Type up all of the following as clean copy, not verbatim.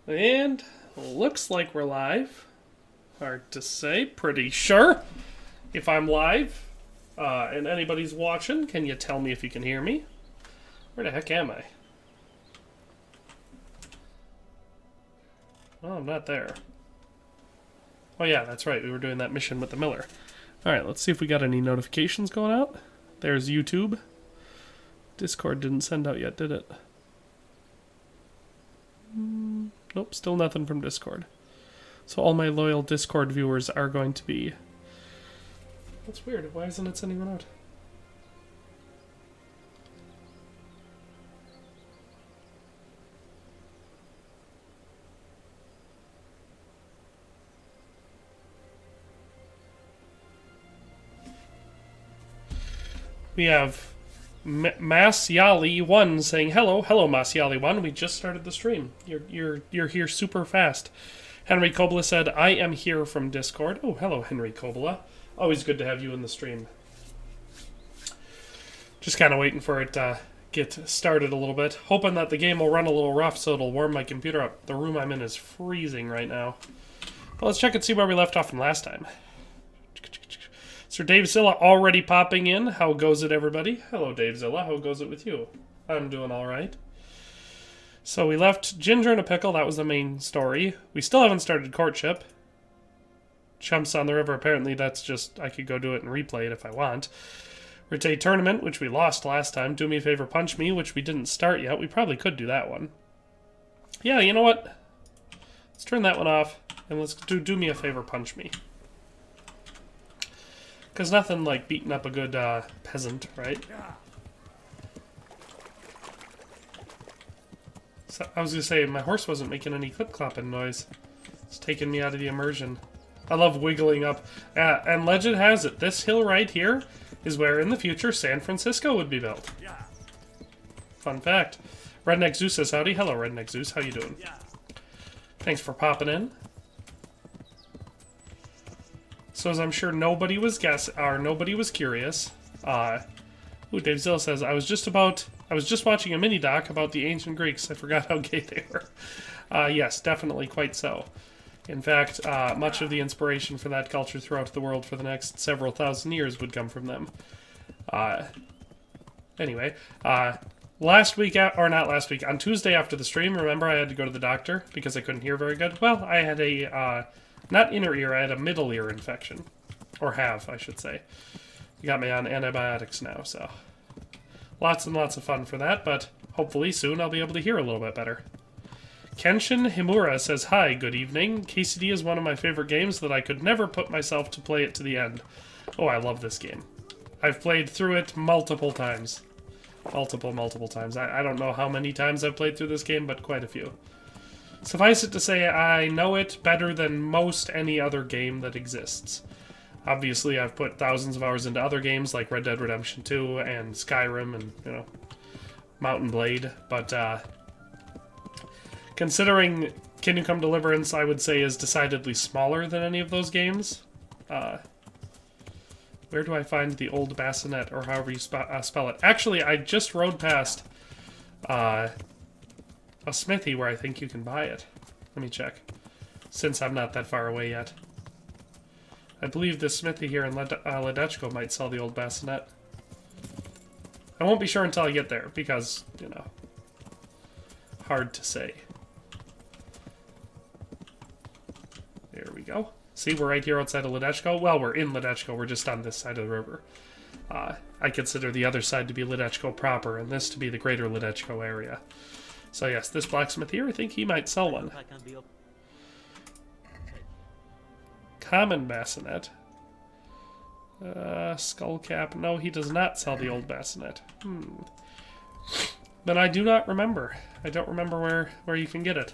And looks like we're live. Hard to say. Pretty sure. If I'm live and anybody's watching, can you tell me if you can hear me? Where the heck am I? Oh, I'm not there. Oh yeah, that's right. We were doing that mission with the Miller. Alright, let's see if we got any notifications going out. There's YouTube. Discord didn't send out yet, did it? Nope, still nothing from Discord. So all my loyal Discord viewers are going to be... That's weird. Why isn't it sending one out? We have Masyali1 saying hello, Masyali1. We just started the stream. You're here super fast. Henry Kobyla said, I am here from Discord. Oh, hello, Henry Kobyla. Always good to have you in the stream. Just kind of waiting for it to get started a little bit. Hoping that the game will run a little rough so it'll warm my computer up. The room I'm in is freezing right now. Well, let's check and see where we left off from last time. Sir Dave Zilla already popping in. How goes it, everybody? Hello, Dave Zilla. How goes it with you? I'm doing all right. So we left Ginger in a pickle. That was the main story. We still haven't started courtship. Chumps on the river. Apparently that's just... I could go do it and replay it if I want. Rite Tournament, which we lost last time. Do Me a Favor, Punch Me, which we didn't start yet. We probably could do that one. Yeah, you know what? Let's turn that one off. And let's do Me a Favor, Punch Me. Because nothing like beating up a good peasant, right? So, I was going to say, my horse wasn't making any clip-clopping noise. It's taking me out of the immersion. I love wiggling up. And legend has it, this hill right here is where, in the future, San Francisco would be built. Fun fact. Redneck Zeus says howdy. Hello, Redneck Zeus. How you doing? Thanks for popping in. So as I'm sure nobody was nobody was curious. Ooh, Dave Zilla says, I was just watching a mini doc about the ancient Greeks. I forgot how gay they were. Yes, definitely quite so. In fact, much of the inspiration for that culture throughout the world for the next several thousand years would come from them. Anyway, last week, or not last week, on Tuesday after the stream, remember I had to go to the doctor because I couldn't hear very good? Well, I had a, not inner ear, I had a middle ear infection. Or have, I should say. You got me on antibiotics now, so... Lots and lots of fun for that, but hopefully soon I'll be able to hear a little bit better. Kenshin Himura says, hi, good evening. KCD is one of my favorite games that I could never put myself to play it to the end. Oh, I love this game. I've played through it multiple times. Multiple times. I don't know how many times I've played through this game, but quite a few. Suffice it to say, I know it better than most any other game that exists. Obviously, I've put thousands of hours into other games like Red Dead Redemption 2 and Skyrim and, you know, Mountain Blade, but, considering Kingdom Come Deliverance, I would say, is decidedly smaller than any of those games. Where do I find the old bassinet, or however you spell it? Actually, I just rode past, a smithy where I think you can buy it. Let me check, since I'm not that far away yet. I believe this smithy here in Ledechko might sell the old bassinet. I won't be sure until I get there, because, you know, hard to say. There we go. See, we're right here outside of Ledechko. Well, we're in Ledechko, we're just on this side of the river. I consider the other side to be Ledechko proper, and this to be the greater Ledechko area. So yes, this blacksmith here, I think he might sell one. Common bassinet. Skull cap. No, he does not sell the old bassinet. Then I do not remember. I don't remember where you can get it.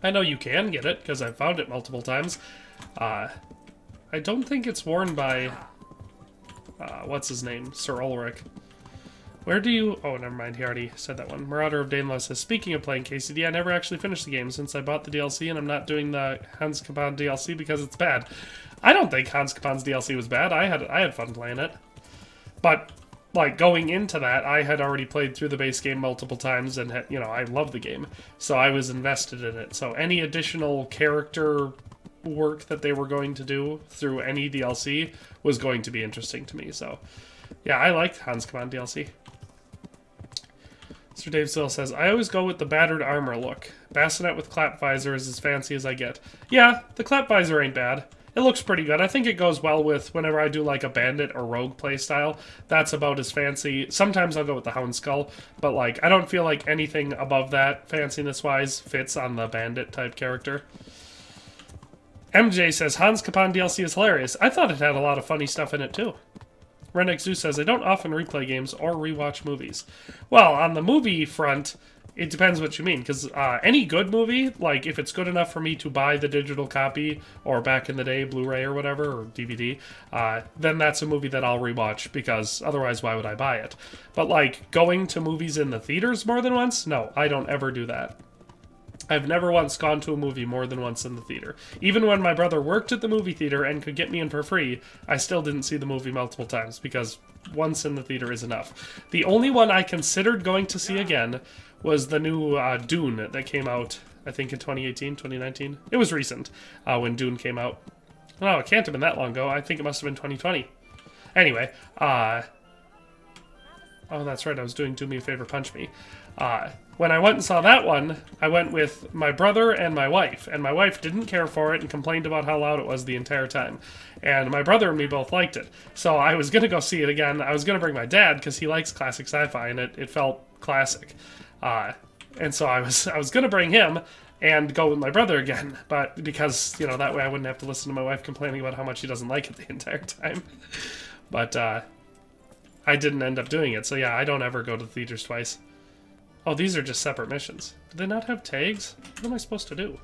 I know you can get it, because I've found it multiple times. I don't think it's worn by... what's his name? Sir Ulrich. Where do you... Oh, never mind. He already said that one. Marauder of Danelaw says, speaking of playing KCD, I never actually finished the game since I bought the DLC, and I'm not doing the Hans Kapan DLC because it's bad. I don't think Hans Kapan's DLC was bad. I had fun playing it. But like, going into that, I had already played through the base game multiple times and, had, I love the game. So I was invested in it. So any additional character work that they were going to do through any DLC was going to be interesting to me. So, yeah, I liked Hans Command DLC. Mr. Dave Still says, I always go with the battered armor look. Bassinet with clap visor is as fancy as I get. Yeah, the clap visor ain't bad. It looks pretty good. I think it goes well with whenever I do like a bandit or rogue playstyle. That's about as fancy. Sometimes I'll go with the Hound Skull, but like I don't feel like anything above that, fanciness-wise, fits on the bandit type character. MJ says, Hans Kapan DLC is hilarious. I thought it had a lot of funny stuff in it too. Renex Zoo says, I don't often replay games or rewatch movies. Well, on the movie front, it depends what you mean, because any good movie, like if it's good enough for me to buy the digital copy, or back in the day, Blu-ray or whatever, or DVD, then that's a movie that I'll rewatch, because otherwise why would I buy it? But like, going to movies in the theaters more than once? No, I don't ever do that. I've never once gone to a movie more than once in the theater. Even when my brother worked at the movie theater and could get me in for free, I still didn't see the movie multiple times, because once in the theater is enough. The only one I considered going to see again was the new Dune that came out, I think in 2018, 2019. It was recent when Dune came out. No, it can't have been that long ago. I think it must have been 2020. Anyway, oh, that's right, I was doing Do Me a Favor, Punch Me. When I went and saw that one, I went with my brother and my wife didn't care for it and complained about how loud it was the entire time. And my brother and me both liked it. So I was going to go see it again. I was going to bring my dad because he likes classic sci-fi and it felt classic. And so I was going to bring him and go with my brother again, but because, that way I wouldn't have to listen to my wife complaining about how much she doesn't like it the entire time. But I didn't end up doing it. So yeah, I don't ever go to the theaters twice. Oh, these are just separate missions. Do they not have tags? What am I supposed to do?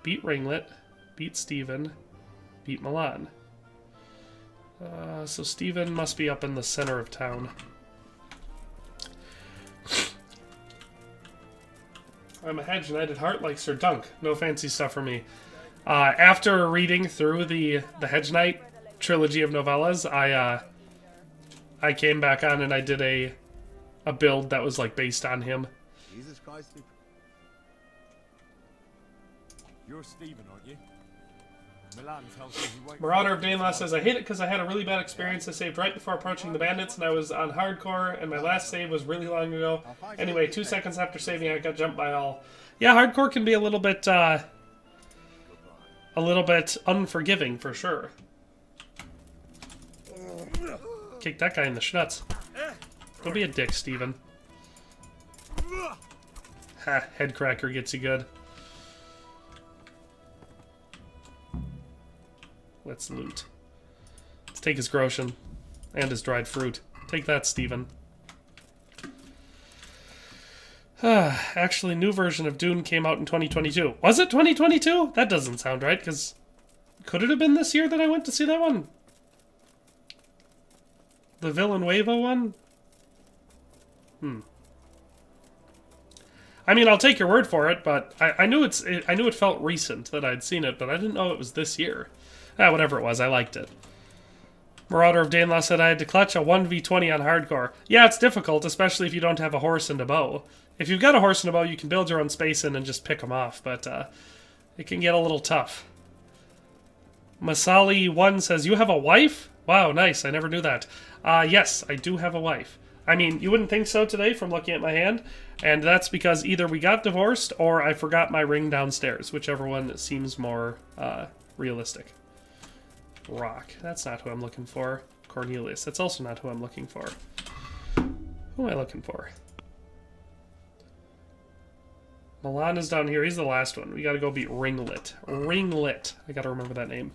Beat Ringlet, beat Stephen, beat Milan. So Stephen must be up in the center of town. I'm a Hedge Knight at heart like Sir Dunk. No fancy stuff for me. After reading through the Hedge Knight trilogy of novellas, I came back on and I did a build that was like based on him. Jesus Christ. You're Stephen, aren't you? Marauder of Danelaw says, I hate it because I had a really bad experience. I saved right before approaching the bandits and I was on hardcore and my last save was really long ago. Anyway, 2 seconds after saving I got jumped by all. Yeah, hardcore can be a little bit unforgiving for sure. Kick that guy in the schnutz. Don't be a dick, Steven. Ha, headcracker gets you good. Let's loot. Let's take his Groshen and his dried fruit. Take that, Steven. Actually, new version of Dune came out in 2022. Was it 2022? That doesn't sound right, because could it have been this year that I went to see that one? The Villanueva one? I mean, I'll take your word for it, but I knew it felt recent that I'd seen it, but I didn't know it was this year. Whatever it was, I liked it. Marauder of Danelaw said I had to clutch a 1v20 on hardcore. Yeah, it's difficult, especially if you don't have a horse and a bow. If you've got a horse and a bow, you can build your own space in and just pick them off, but it can get a little tough. Masali1 says, you have a wife? Wow, nice, I never knew that. Yes, I do have a wife. I mean, you wouldn't think so today from looking at my hand, and that's because either we got divorced or I forgot my ring downstairs, whichever one seems more realistic. Rock. That's not who I'm looking for. Cornelius. That's also not who I'm looking for. Who am I looking for? Milan is down here. He's the last one. We gotta go beat Ringlet. Ringlet. I gotta remember that name.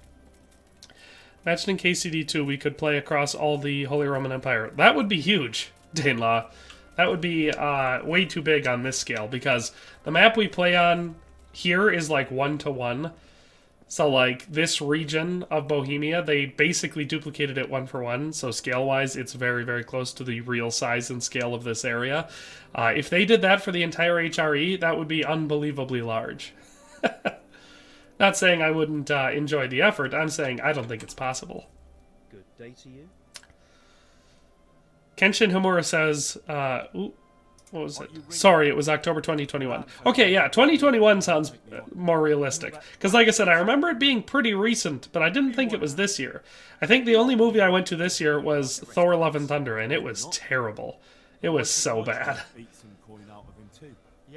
Imagine in KCD2 we could play across all the Holy Roman Empire. That would be huge, Danelaw. That would be way too big on this scale, because the map we play on here is like 1-to-1. So, like, this region of Bohemia, they basically duplicated it 1-for-1. So, scale-wise, it's very, very close to the real size and scale of this area. If they did that for the entire HRE, that would be unbelievably large. Not saying I wouldn't enjoy the effort. I'm saying I don't think it's possible. Good day to you. Kenshin Himura says, ooh, what was it? Sorry, it was October 2021. Okay, yeah, 2021 sounds more realistic. Because like I said, I remember it being pretty recent, but I didn't think it was this year. I think the only movie I went to this year was Thor Love and Thunder, and it was terrible. It was so bad.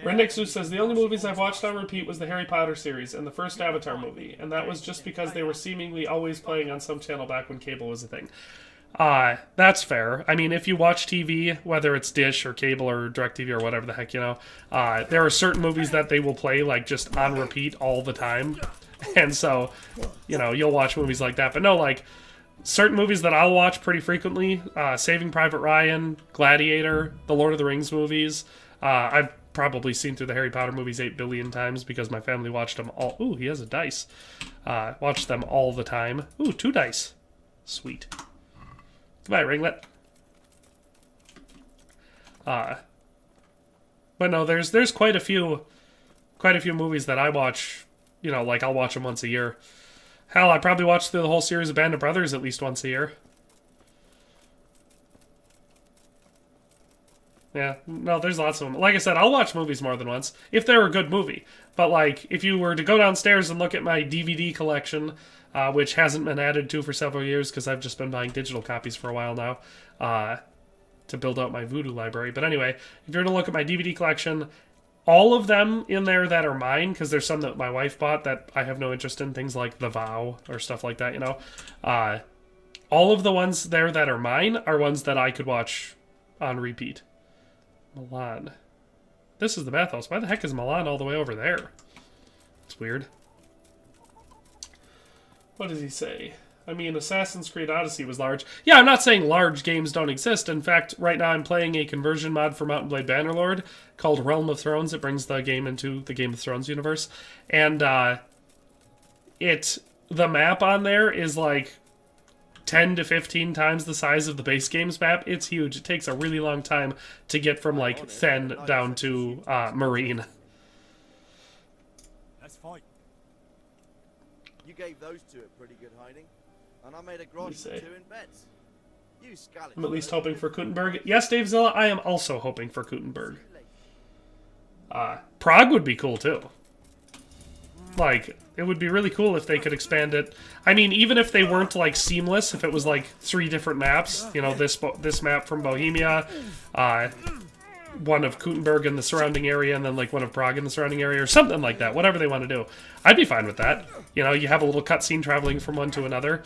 Rendixu says, the only movies I've watched on repeat was the Harry Potter series and the first Avatar movie, and that was just because they were seemingly always playing on some channel back when cable was a thing. That's fair. I mean, if you watch TV, whether it's Dish or cable or DirecTV or whatever the heck, you know, there are certain movies that they will play, like, just on repeat all the time. And so, you know, you'll watch movies like that. But no, like, certain movies that I'll watch pretty frequently, Saving Private Ryan, Gladiator, the Lord of the Rings movies. I've probably seen through the Harry Potter movies 8 billion times because my family watched them all. Ooh, he has a dice. Watched them all the time. Ooh, 2 dice. Sweet. Goodbye, Ringlet. But no, there's quite a few movies that I watch. You know, like I'll watch them once a year. Hell, I probably watch through the whole series of Band of Brothers at least once a year. Yeah, no, there's lots of them. Like I said, I'll watch movies more than once if they're a good movie. But like, if you were to go downstairs and look at my DVD collection, which hasn't been added to for several years because I've just been buying digital copies for a while now to build out my Voodoo library. But anyway, if you're to look at my DVD collection, all of them in there that are mine, because there's some that my wife bought that I have no interest in, things like The Vow or stuff like that, you know. All of the ones there that are mine are ones that I could watch on repeat. Milan. This is the bathhouse. Why the heck is Milan all the way over there? It's weird. What does he say? I mean, Assassin's Creed Odyssey was large. Yeah, I'm not saying large games don't exist. In fact, right now I'm playing a conversion mod for Mount & Blade Bannerlord called Realm of Thrones. It brings the game into the Game of Thrones universe. And the map on there is like 10 to 15 times the size of the base game's map. It's huge. It takes a really long time to get from like Fen down to Marine. Let's fight. You gave those two a pretty good hiding, and I made a grosh for 2 in bets. You Skalitz. I'm at least hoping for Kuttenberg. Yes, Dave Zilla, I am also hoping for Kuttenberg. Prague would be cool too. Like, it would be really cool if they could expand it. I mean, even if they weren't, like, seamless, if it was, like, 3 different maps, you know, this map from Bohemia, one of Kuttenberg in the surrounding area, and then, like, one of Prague in the surrounding area, or something like that, whatever they want to do. I'd be fine with that. You know, you have a little cutscene traveling from one to another.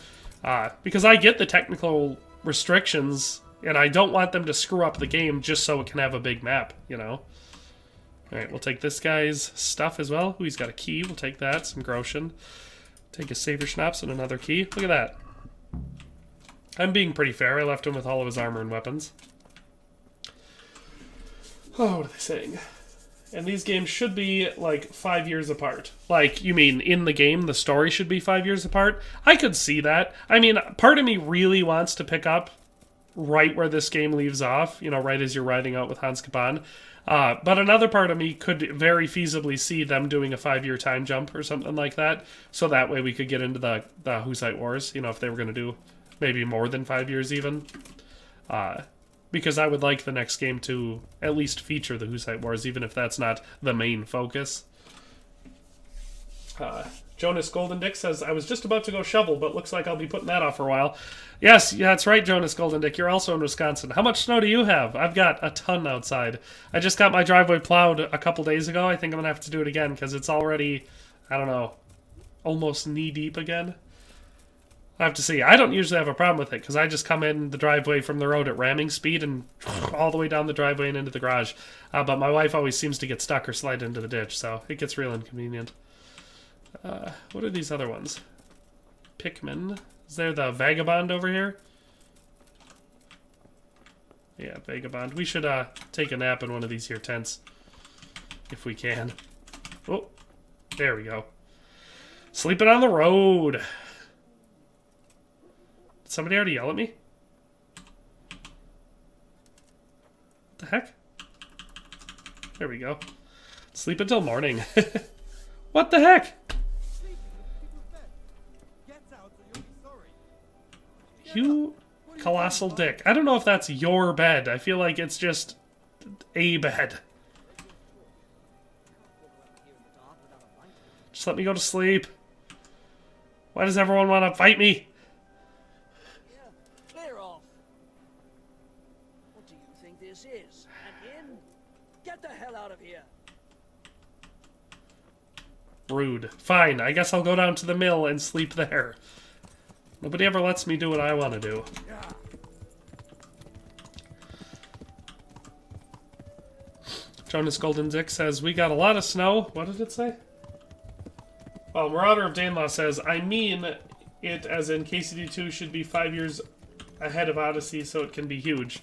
Because I get the technical restrictions, and I don't want them to screw up the game just so it can have a big map, you know? Alright, we'll take this guy's stuff as well. Ooh, he's got a key. We'll take that. Some Groschen. Take a Saber Schnapps and another key. Look at that. I'm being pretty fair. I left him with all of his armor and weapons. Oh, what are they saying? And these games should be, like, 5 years apart. Like, you mean in the game the story should be 5 years apart? I could see that. I mean, part of me really wants to pick up right where this game leaves off. You know, right as you're riding out with Hans Kapan. But another part of me could very feasibly see them doing a 5-year time jump or something like that. So that way we could get into the Hussite Wars, you know, if they were going to do maybe more than 5 years even. Because I would like the next game to at least feature the Hussite Wars, even if that's not the main focus. Jonas Golden Dick says, I was just about to go shovel, but looks like I'll be putting that off for a while. Yes, yeah, that's right, Jonas Golden Dick. You're also in Wisconsin. How much snow do you have? I've got a ton outside. I just got my driveway plowed a couple days ago. I think I'm going to have to do it again because it's already, I don't know, almost knee-deep again. I have to see. I don't usually have a problem with it because I just come in the driveway from the road at ramming speed and all the way down the driveway and into the garage. But my wife always seems to get stuck or slide into the ditch, so it gets real inconvenient. What are these other ones? Pikmin. Is there the Vagabond over here? Yeah, Vagabond. We should take a nap in one of these here tents. If we can. Oh, there we go. Sleeping on the road. Did somebody already yell at me? What the heck? There we go. Sleep until morning. What the heck? Colossal dick. I don't know if that's your bed. I feel like it's just a bed. Just let me go to sleep. Why does everyone want to fight me? Yeah, clear off. What do you think this is? An inn? Get the hell out of here. Rude. Fine, I guess I'll go down to the mill and sleep there. Nobody ever lets me do what I want to do. Jonas Golden Dick says, we got a lot of snow. What did it say? Well, Marauder of Danelaw says, I mean it as in KCD2 should be 5 years ahead of Odyssey so it can be huge.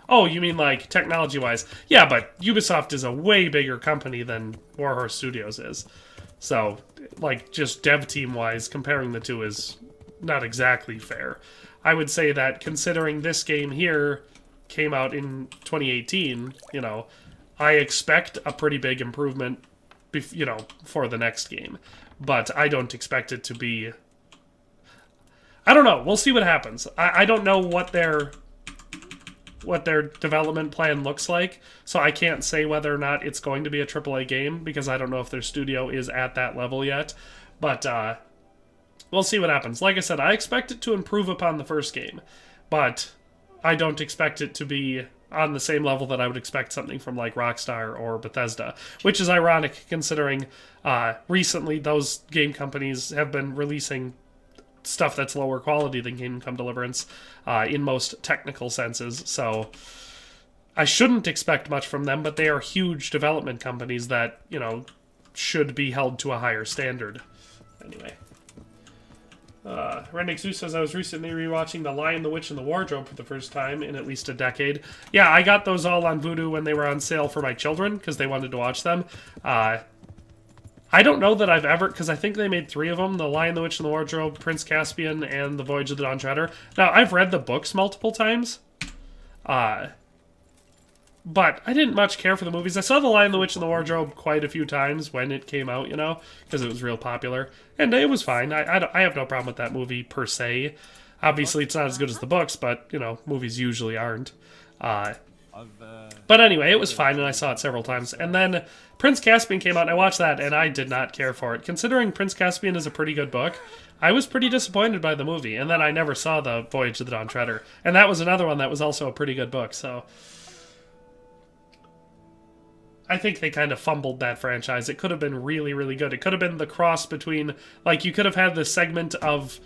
Oh, you mean like technology-wise? Yeah, but Ubisoft is a way bigger company than Warhorse Studios is. So, like, just dev team-wise, comparing the two is not exactly fair. I would say that considering this game here came out in 2018, you know, I expect a pretty big improvement, you know, for the next game. But I don't expect it to be... I don't know. We'll see what happens. I don't know what their development plan looks like, so I can't say whether or not it's going to be a AAA game, because I don't know if their studio is at that level yet. But we'll see what happens. Like I said, I expect it to improve upon the first game, but I don't expect it to be on the same level that I would expect something from like Rockstar or Bethesda, which is ironic considering recently those game companies have been releasing stuff that's lower quality than Kingdom Come Deliverance in most technical senses, so I shouldn't expect much from them, but they are huge development companies that, you know, should be held to a higher standard. Anyway. Rendick Zeus says, I was recently rewatching The Lion, the Witch, and the Wardrobe for the first time in at least a decade. Yeah, I got those all on Vudu when they were on sale for my children, because they wanted to watch them. I don't know that I've ever, because I think they made 3 of them, The Lion, the Witch, and the Wardrobe, Prince Caspian, and The Voyage of the Dawn Treader. Now, I've read the books multiple times, but I didn't much care for the movies. I saw The Lion, the Witch, and the Wardrobe quite a few times when it came out, you know, because it was real popular. And it was fine. I have no problem with that movie, per se. Obviously, it's not as good as the books, but, you know, movies usually aren't. But anyway, it was fine, and I saw it several times. And then Prince Caspian came out, and I watched that, and I did not care for it. Considering Prince Caspian is a pretty good book, I was pretty disappointed by the movie. And then I never saw The Voyage of the Dawn Treader. And that was another one that was also a pretty good book, so... I think they kind of fumbled that franchise. It could have been really, really good. It could have been the cross between... Like, you could have had this segment of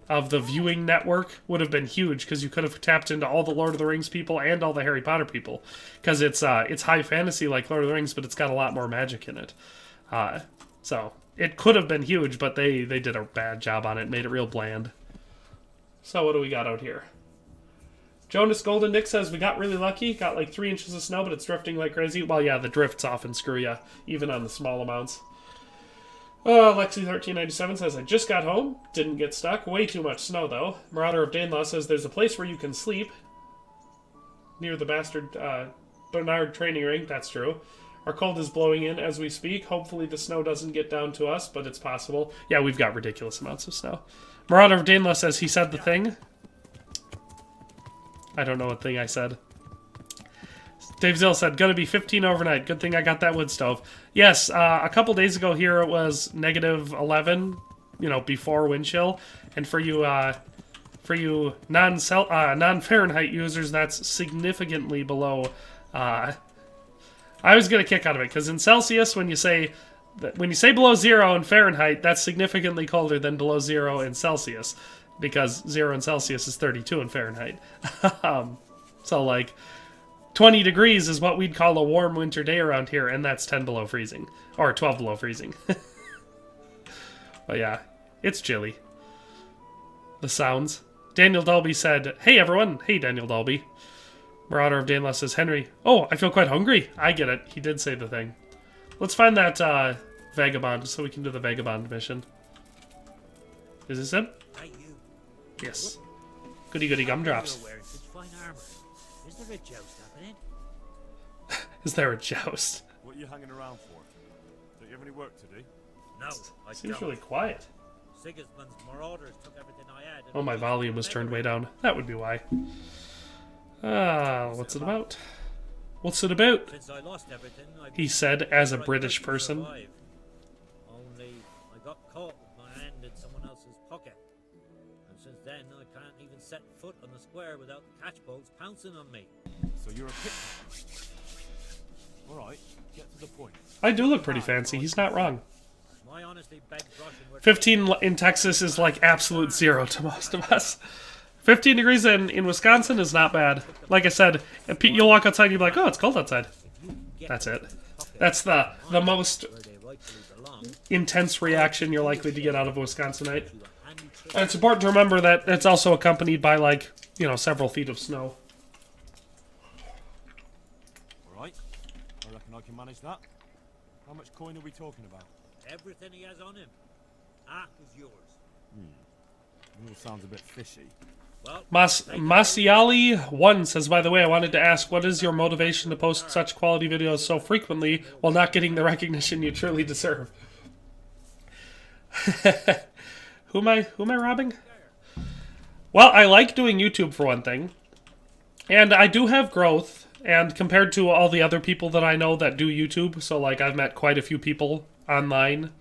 the viewing network would have been huge, because you could have tapped into all the Lord of the Rings people and all the Harry Potter people. Because it's high fantasy like Lord of the Rings, but it's got a lot more magic in it. So, it could have been huge, but they did a bad job on it. Made it real bland. So, what do we got out here? Jonas Golden Dick says, we got really lucky. Got like 3 inches of snow, but it's drifting like crazy. Well, yeah, the drifts often screw you, even on the small amounts. Lexi1397 says, I just got home. Didn't get stuck. Way too much snow, though. Marauder of Danelaw says, there's a place where you can sleep. Near the bastard Bernard training ring. That's true. Our cold is blowing in as we speak. Hopefully the snow doesn't get down to us, but it's possible. Yeah, we've got ridiculous amounts of snow. Marauder of Danelaw says, he said the thing. I don't know what thing I said. Dave Zill said, gonna be 15 overnight. Good thing I got that wood stove. Yes, a couple days ago here it was negative 11, you know, before wind chill. And for you non-Fahrenheit users, that's significantly below. I always get a kick out of it, because in Celsius, when you say below 0 in Fahrenheit, that's significantly colder than below 0 in Celsius. Because 0 in Celsius is 32 in Fahrenheit. So, like, 20 degrees is what we'd call a warm winter day around here, and that's 10 below freezing. Or 12 below freezing. But yeah, it's chilly. The sounds. Daniel Dolby said, hey everyone. Hey, Daniel Dolby. Marauder of Danelaw says, Henry. Oh, I feel quite hungry. I get it. He did say the thing. Let's find that vagabond so we can do the vagabond mission. Is this him? Yes. Goody goody gumdrops. Is there a joust happening? Is there a joust? What are you hanging around for? Don't you have any work to do? No, I Seems don't. really quiet. Sigismund's marauders took everything I had. Oh, my volume was turned way down. That would be why. What's it about? What's it about? Since I lost everything, He said, as a British person. Only I got caught with my hand in someone else's pocket. And since then, I can't even set foot on the square without the catchpoles pouncing on me. So you're a kidnapper. Alright, get to the point. I do look pretty fancy. He's not wrong. My honesty begged Russian were 15 in Texas is like absolute zero to most of us. 15 degrees in Wisconsin is not bad. Like I said, you'll walk outside and you'll be like, oh, it's cold outside. That's it. That's the most where they rightfully belong. intense reaction you're likely to get out of a Wisconsinite. And it's important to remember that it's also accompanied by, like, you know, several feet of snow. Alright, I reckon I can manage that. How much coin are we talking about? Everything he has on him. Half is yours. It all sounds a bit fishy. Well, Masiali1 says, by the way, I wanted to ask, what is your motivation to post such quality videos so frequently while not getting the recognition you truly deserve? Who am I robbing? Well, I like doing YouTube for one thing. And I do have growth. And compared to all the other people that I know that do YouTube, so like I've met quite a few people online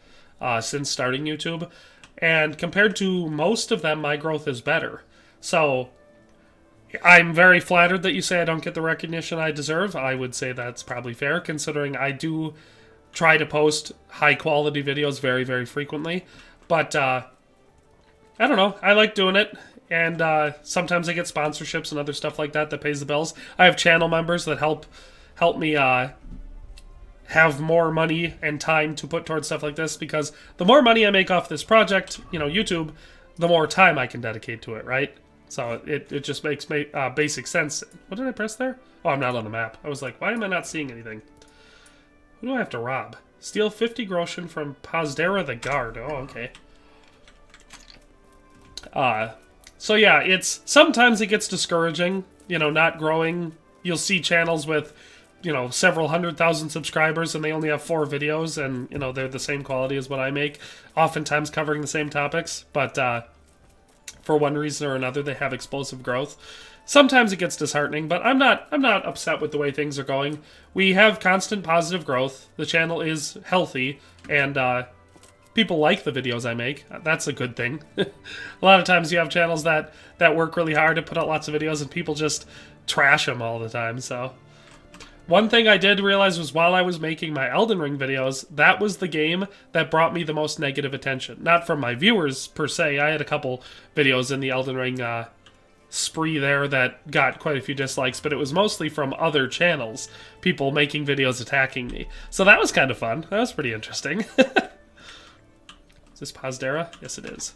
since starting YouTube. And compared to most of them, my growth is better. So I'm very flattered that you say I don't get the recognition I deserve. I would say that's probably fair, considering I do try to post high-quality videos very, very frequently. But I don't know. I like doing it. And sometimes I get sponsorships and other stuff like that that pays the bills. I have channel members that help me have more money and time to put towards stuff like this, because the more money I make off this project, you know, YouTube, the more time I can dedicate to it, right? So it just makes basic sense. What did I press there? Oh, I'm not on the map. I was like, why am I not seeing anything? Who do I have to rob? Steal 50 groschen from Pazdera the Guard. Oh, okay. So yeah, sometimes it gets discouraging, you know, not growing. You'll see channels with, you know, several 100,000 subscribers and they only have 4 videos and, you know, they're the same quality as what I make, oftentimes covering the same topics, but for one reason or another they have explosive growth. Sometimes it gets disheartening, but I'm not upset with the way things are going. We have constant positive growth. The channel is healthy and people like the videos I make. That's a good thing. A lot of times you have channels that work really hard to put out lots of videos and people just trash them all the time, so one thing I did realize was while I was making my Elden Ring videos, that was the game that brought me the most negative attention. Not from my viewers, per se. I had a couple videos in the Elden Ring spree there that got quite a few dislikes, but it was mostly from other channels. People making videos attacking me. So that was kind of fun. That was pretty interesting. Is this Pazdera? Yes, it is.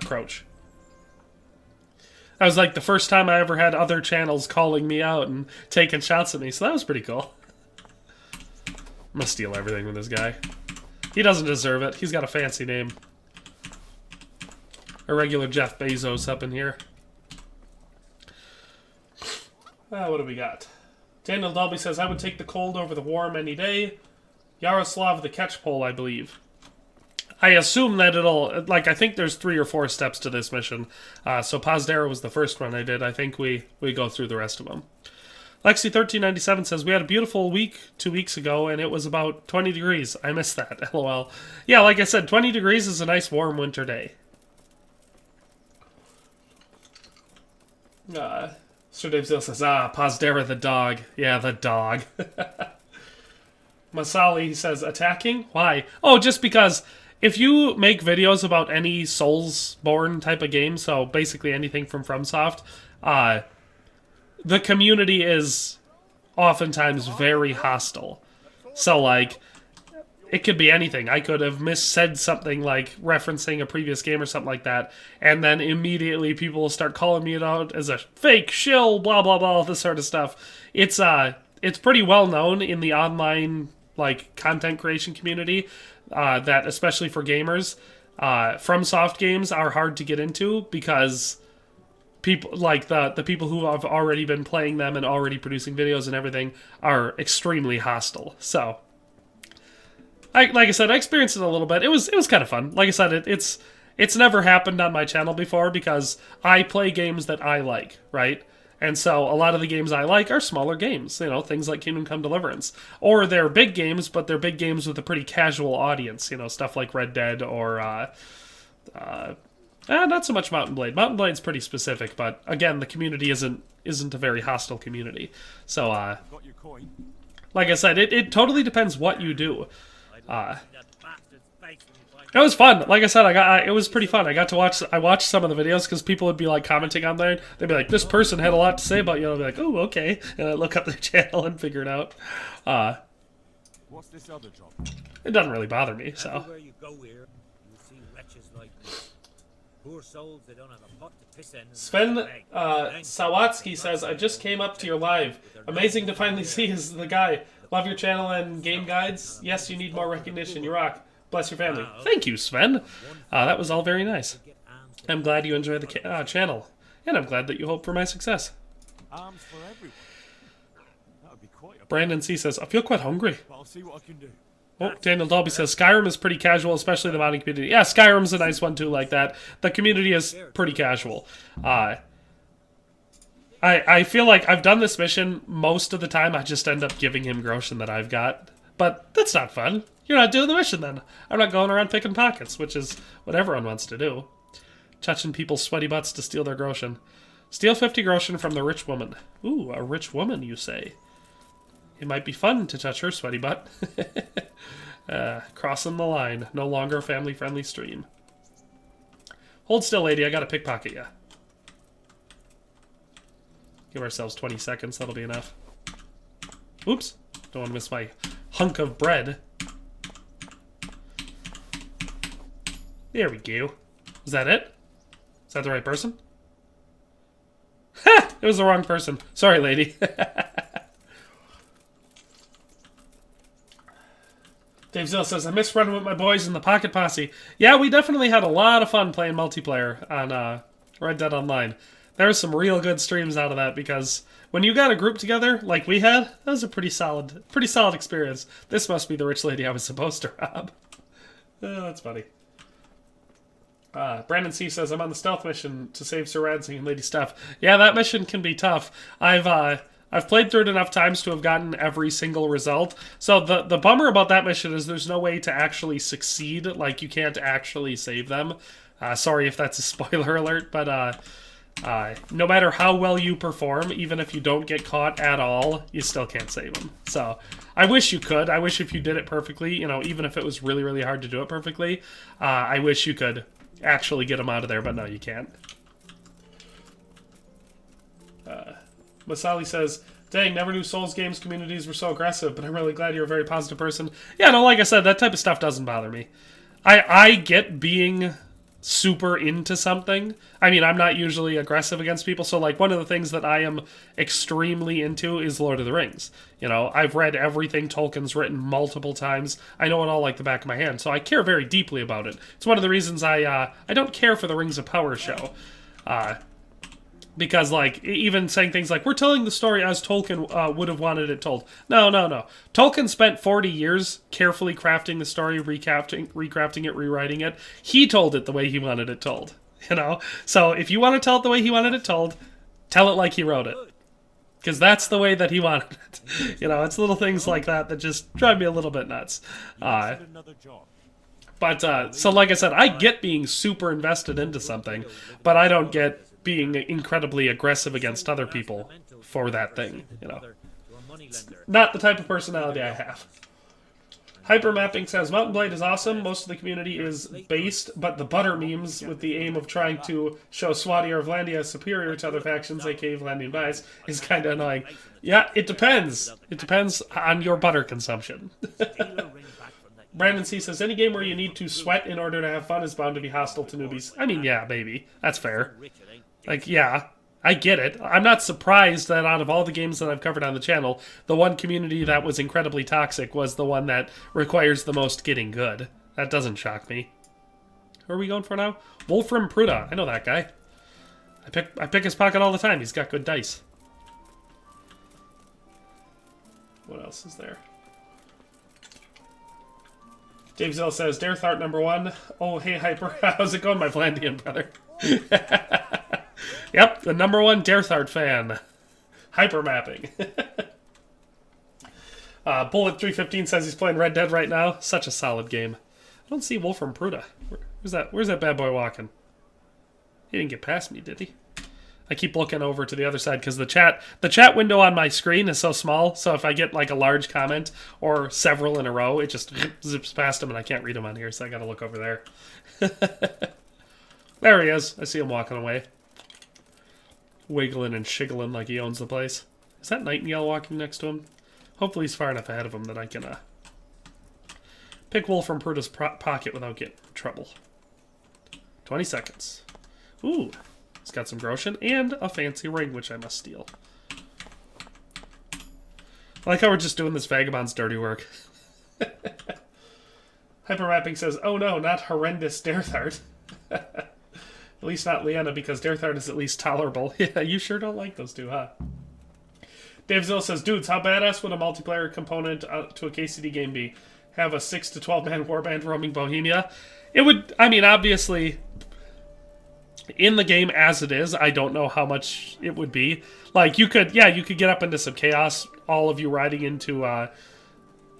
Crouch. That was like the first time I ever had other channels calling me out and taking shots at me, so that was pretty cool. I'm gonna steal everything from this guy. He doesn't deserve it. He's got a fancy name. A regular Jeff Bezos up in here. What do we got? Daniel Dolby says, I would take the cold over the warm any day. Yaroslav the Catchpole, I believe. I assume that it'll, like, I think there's 3 or 4 steps to this mission. So Pazdera was the first one I did. I think we go through the rest of them. Lexi1397 says, we had a beautiful week 2 weeks ago, and it was about 20 degrees. I missed that, lol. Yeah, like I said, 20 degrees is a nice warm winter day. Sir Dave Zill says, Pazdera the dog. Yeah, the dog. Masali says, attacking? Why? Oh, just because if you make videos about any Soulsborne type of game, so basically anything from FromSoft, the community is oftentimes very hostile. So, like, it could be anything. I could have missaid something, like, referencing a previous game or something like that, and then immediately people will start calling me out as a fake shill, blah, blah, blah, all this sort of stuff. It's pretty well known in the online, like, content creation community, that, especially for gamers, FromSoft games are hard to get into because people, like, the people who have already been playing them and already producing videos and everything are extremely hostile. So, like I said, I experienced it a little bit. It was kind of fun. Like I said, It's never happened on my channel before because I play games that I like, right? And so a lot of the games I like are smaller games, you know, things like Kingdom Come Deliverance. Or they're big games, but they're big games with a pretty casual audience, you know, stuff like Red Dead or, not so much Mountain Blade. Mountain Blade's pretty specific, but again, the community isn't a very hostile community. So, Got your coin. like I said, it totally depends what you do. That bastard's face when you find It was fun. Like I said, it was pretty fun. I watched some of the videos because people would be like commenting on there. They'd be like, "This person had a lot to say about you." And I'd be like, "Oh, okay." And I look up their channel and figure it out. What's this other job? It doesn't really bother me. So everywhere you go here, you see wretches like me. Poor souls that don't have a pot to piss in. and Sven a bag. Sawatsky says, "I just came up to your live. Amazing to finally see is the guy. Love your channel and game guides. Yes, you need more recognition. You rock. Bless your family." Thank you, Sven. That was all very nice. I'm glad you enjoyed the channel, and I'm glad that you hope for my success. Arms for everyone. That would be quite a... Brandon C says, "I feel quite hungry." But I'll see what I can do. Oh, Daniel Dolby says, Skyrim is pretty casual, especially the modding community. Yeah, Skyrim's a nice one too, like that. The community is pretty casual. I feel like I've done this mission most of the time. I just end up giving him groschen that I've got. But that's not fun. You're not doing the mission then. I'm not going around picking pockets, which is what everyone wants to do. Touching people's sweaty butts to steal their groschen. Steal 50 groschen from the rich woman. Ooh, a rich woman, you say. It might be fun to touch her sweaty butt. Crossing the line. No longer a family-friendly stream. Hold still, lady. I gotta pickpocket ya. Give ourselves 20 seconds. That'll be enough. Oops. Don't want to miss my hunk of bread. There we go. Is that it? Is that the right person? Ha! It was the wrong person. Sorry, lady. Dave Zill says, I miss running with my boys in the Pocket Posse. Yeah, we definitely had a lot of fun playing multiplayer on Red Dead Online. There was some real good streams out of that because when you got a group together like we had, that was a pretty solid experience. This must be the rich lady I was supposed to rob. Oh, that's funny. Brandon C says, I'm on the stealth mission to save Sir Radzig and Lady Steph. Yeah, that mission can be tough. I've played through it enough times to have gotten every single result. So the bummer about that mission is there's no way to actually succeed. Like, you can't actually save them. Sorry if that's a spoiler alert, but no matter how well you perform, even if you don't get caught at all, you still can't save them. So I wish you could. I wish if you did it perfectly, you know, even if it was really, really hard to do it perfectly, I wish you could actually get them out of there, but no, you can't. Masali says, dang, never knew Souls games communities were so aggressive, but I'm really glad you're a very positive person. Yeah, no, like I said, that type of stuff doesn't bother me. I get being super into something. I mean, I'm not usually aggressive against people, so like one of the things that I am extremely into is Lord of the Rings. You know, I've read everything Tolkien's written multiple times. I know it all like the back of my hand, so I care very deeply about it. It's one of the reasons I don't care for the Rings of Power show. Because, like, even saying things like, we're telling the story as Tolkien would have wanted it told. No. Tolkien spent 40 years carefully crafting the story, recrafting it, rewriting it. He told it the way he wanted it told, you know? So if you want to tell it the way he wanted it told, tell it like he wrote it. Because that's the way that he wanted it. You know, it's little things like that that just drive me a little bit nuts. But, so like I said, I get being super invested into something, but I don't get being incredibly aggressive against other people for that thing, you know. It's not the type of personality I have. Hypermapping says, Mountain Blade is awesome, most of the community is based, but the butter memes with the aim of trying to show Swati or Vlandia as superior to other factions, aka Vlandian bias, is kind of annoying. Yeah, it depends. It depends on your butter consumption. Brandon C says, any game where you need to sweat in order to have fun is bound to be hostile to newbies. I mean, yeah, maybe. That's fair. Like, yeah, I get it. I'm not surprised that out of all the games that I've covered on the channel, the one community that was incredibly toxic was the one that requires the most getting good. That doesn't shock me. Who are we going for now? Wolfram Pruda. I know that guy. I pick his pocket all the time. He's got good dice. What else is there? Dave Zill says, Darethart #1. Oh, hey, Hyper. How's it going, my Vlandian brother? Yep, the #1 Darethart fan. Hyper mapping. Bullet 315 says he's playing Red Dead right now. Such a solid game. I don't see Wolfram Pruda. Where's that bad boy walking? He didn't get past me, did he? I keep looking over to the other side because the chat window on my screen is so small, so if I get like a large comment or several in a row, it just zips past him and I can't read them on here, so I gotta look over there. There he is. I see him walking away. Wiggling and shiggling like he owns the place. Is that Nightingale walking next to him? Hopefully he's far enough ahead of him that I can pick Wolf from Pruda's pocket without getting in trouble. 20 seconds. Ooh. It's got some Groshen and a fancy ring, which I must steal. I like how we're just doing this vagabond's dirty work. Hypermapping says, oh no, not horrendous Darethart. At least not Leanna, because Darethart is at least tolerable. Yeah, you sure don't like those two, huh? Dave Zill says, dudes, how badass would a multiplayer component to a KCD game be? Have a 6 to 12 man warband roaming Bohemia? It would, I mean, obviously... In the game as it is, I don't know how much it would be. Like, you could get up into some chaos, all of you riding into,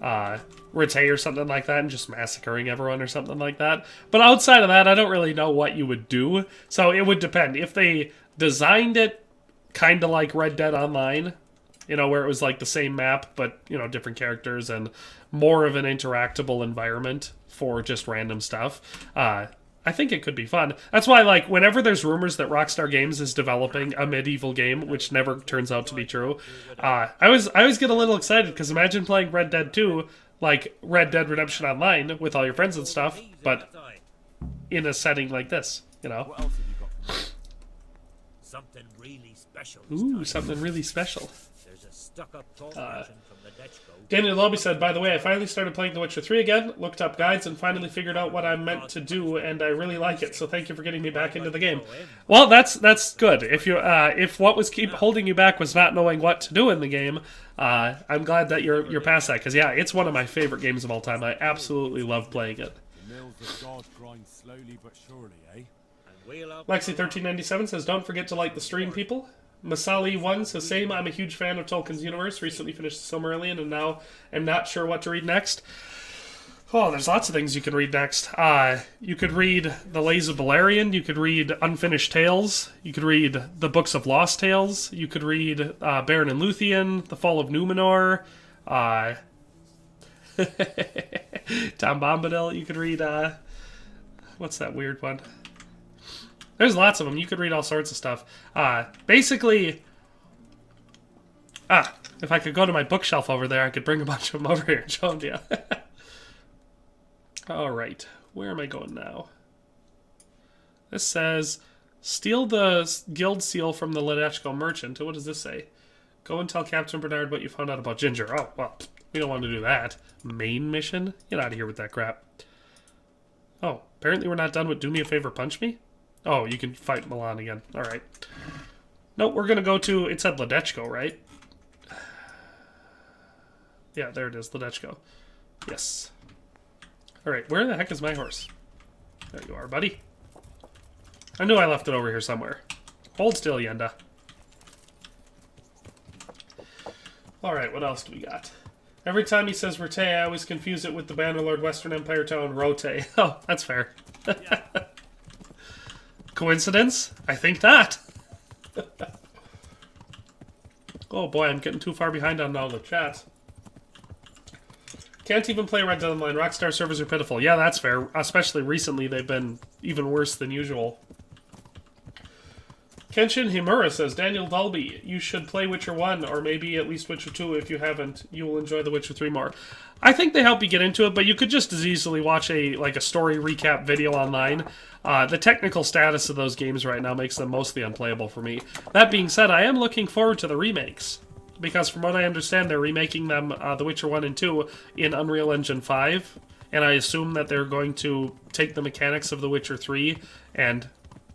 Rite or something like that, and just massacring everyone or something like that. But outside of that, I don't really know what you would do. So it would depend. If they designed it kind of like Red Dead Online, you know, where it was like the same map, but, you know, different characters and more of an interactable environment for just random stuff, I think it could be fun. That's why, like, whenever there's rumors that Rockstar Games is developing a medieval game, which never turns out to be true, I always get a little excited, because imagine playing Red Dead 2, like Red Dead Redemption Online, with all your friends and stuff, but in a setting like this, you know? What else have you got for me? Something really special. Ooh, something really special. There's a stuck-up talk version from the Dutch code. Daniel Lobby said, by the way, I finally started playing The Witcher 3 again, looked up guides, and finally figured out what I'm meant to do, and I really like it, so thank you for getting me back into the game. Well, that's good. If what was keep holding you back was not knowing what to do in the game, I'm glad that you're past that, because yeah, it's one of my favorite games of all time. I absolutely love playing it. The mills of God grind slowly but surely, eh? Lexi1397 says, don't forget to like the stream, people. Masali1 says, same, I'm a huge fan of Tolkien's universe, recently finished the Silmarillion, and now am not sure what to read next. Oh, there's lots of things you can read next. You could read The Lays of Beleriand, you could read Unfinished Tales, you could read The Books of Lost Tales, you could read Baron and Luthien, The Fall of Numenor, Tom Bombadil, you could read, what's that weird one? There's lots of them. You could read all sorts of stuff. Basically, if I could go to my bookshelf over there, I could bring a bunch of them over here and show them to you. All right. Where am I going now? This says, steal the guild seal from the Ledechko merchant. What does this say? Go and tell Captain Bernard what you found out about Ginger. Oh, well, we don't want to do that. Main mission? Get out of here with that crap. Oh, apparently we're not done with Do Me a Favor, Punch Me? Oh, you can fight Milan again. Alright. Nope, we're going to go to... It said Ledechko, right? Yeah, there it is. Ledechko. Yes. Alright, where the heck is my horse? There you are, buddy. I knew I left it over here somewhere. Hold still, Yenda. Alright, what else do we got? Every time he says Rote, I always confuse it with the Bannerlord Western Empire tone, Rote. Oh, that's fair. Coincidence? I think not. Oh boy, I'm getting too far behind on all the chat. Can't even play Red Dead Online. Rockstar servers are pitiful. Yeah, that's fair. Especially recently, they've been even worse than usual. Kenshin Himura says, Daniel Dalby, you should play Witcher 1, or maybe at least Witcher 2 if you haven't. You will enjoy The Witcher 3 more. I think they help you get into it, but you could just as easily watch a story recap video online. The technical status of those games right now makes them mostly unplayable for me. That being said, I am looking forward to the remakes. Because from what I understand, they're remaking them, The Witcher 1 and 2, in Unreal Engine 5. And I assume that they're going to take the mechanics of The Witcher 3 and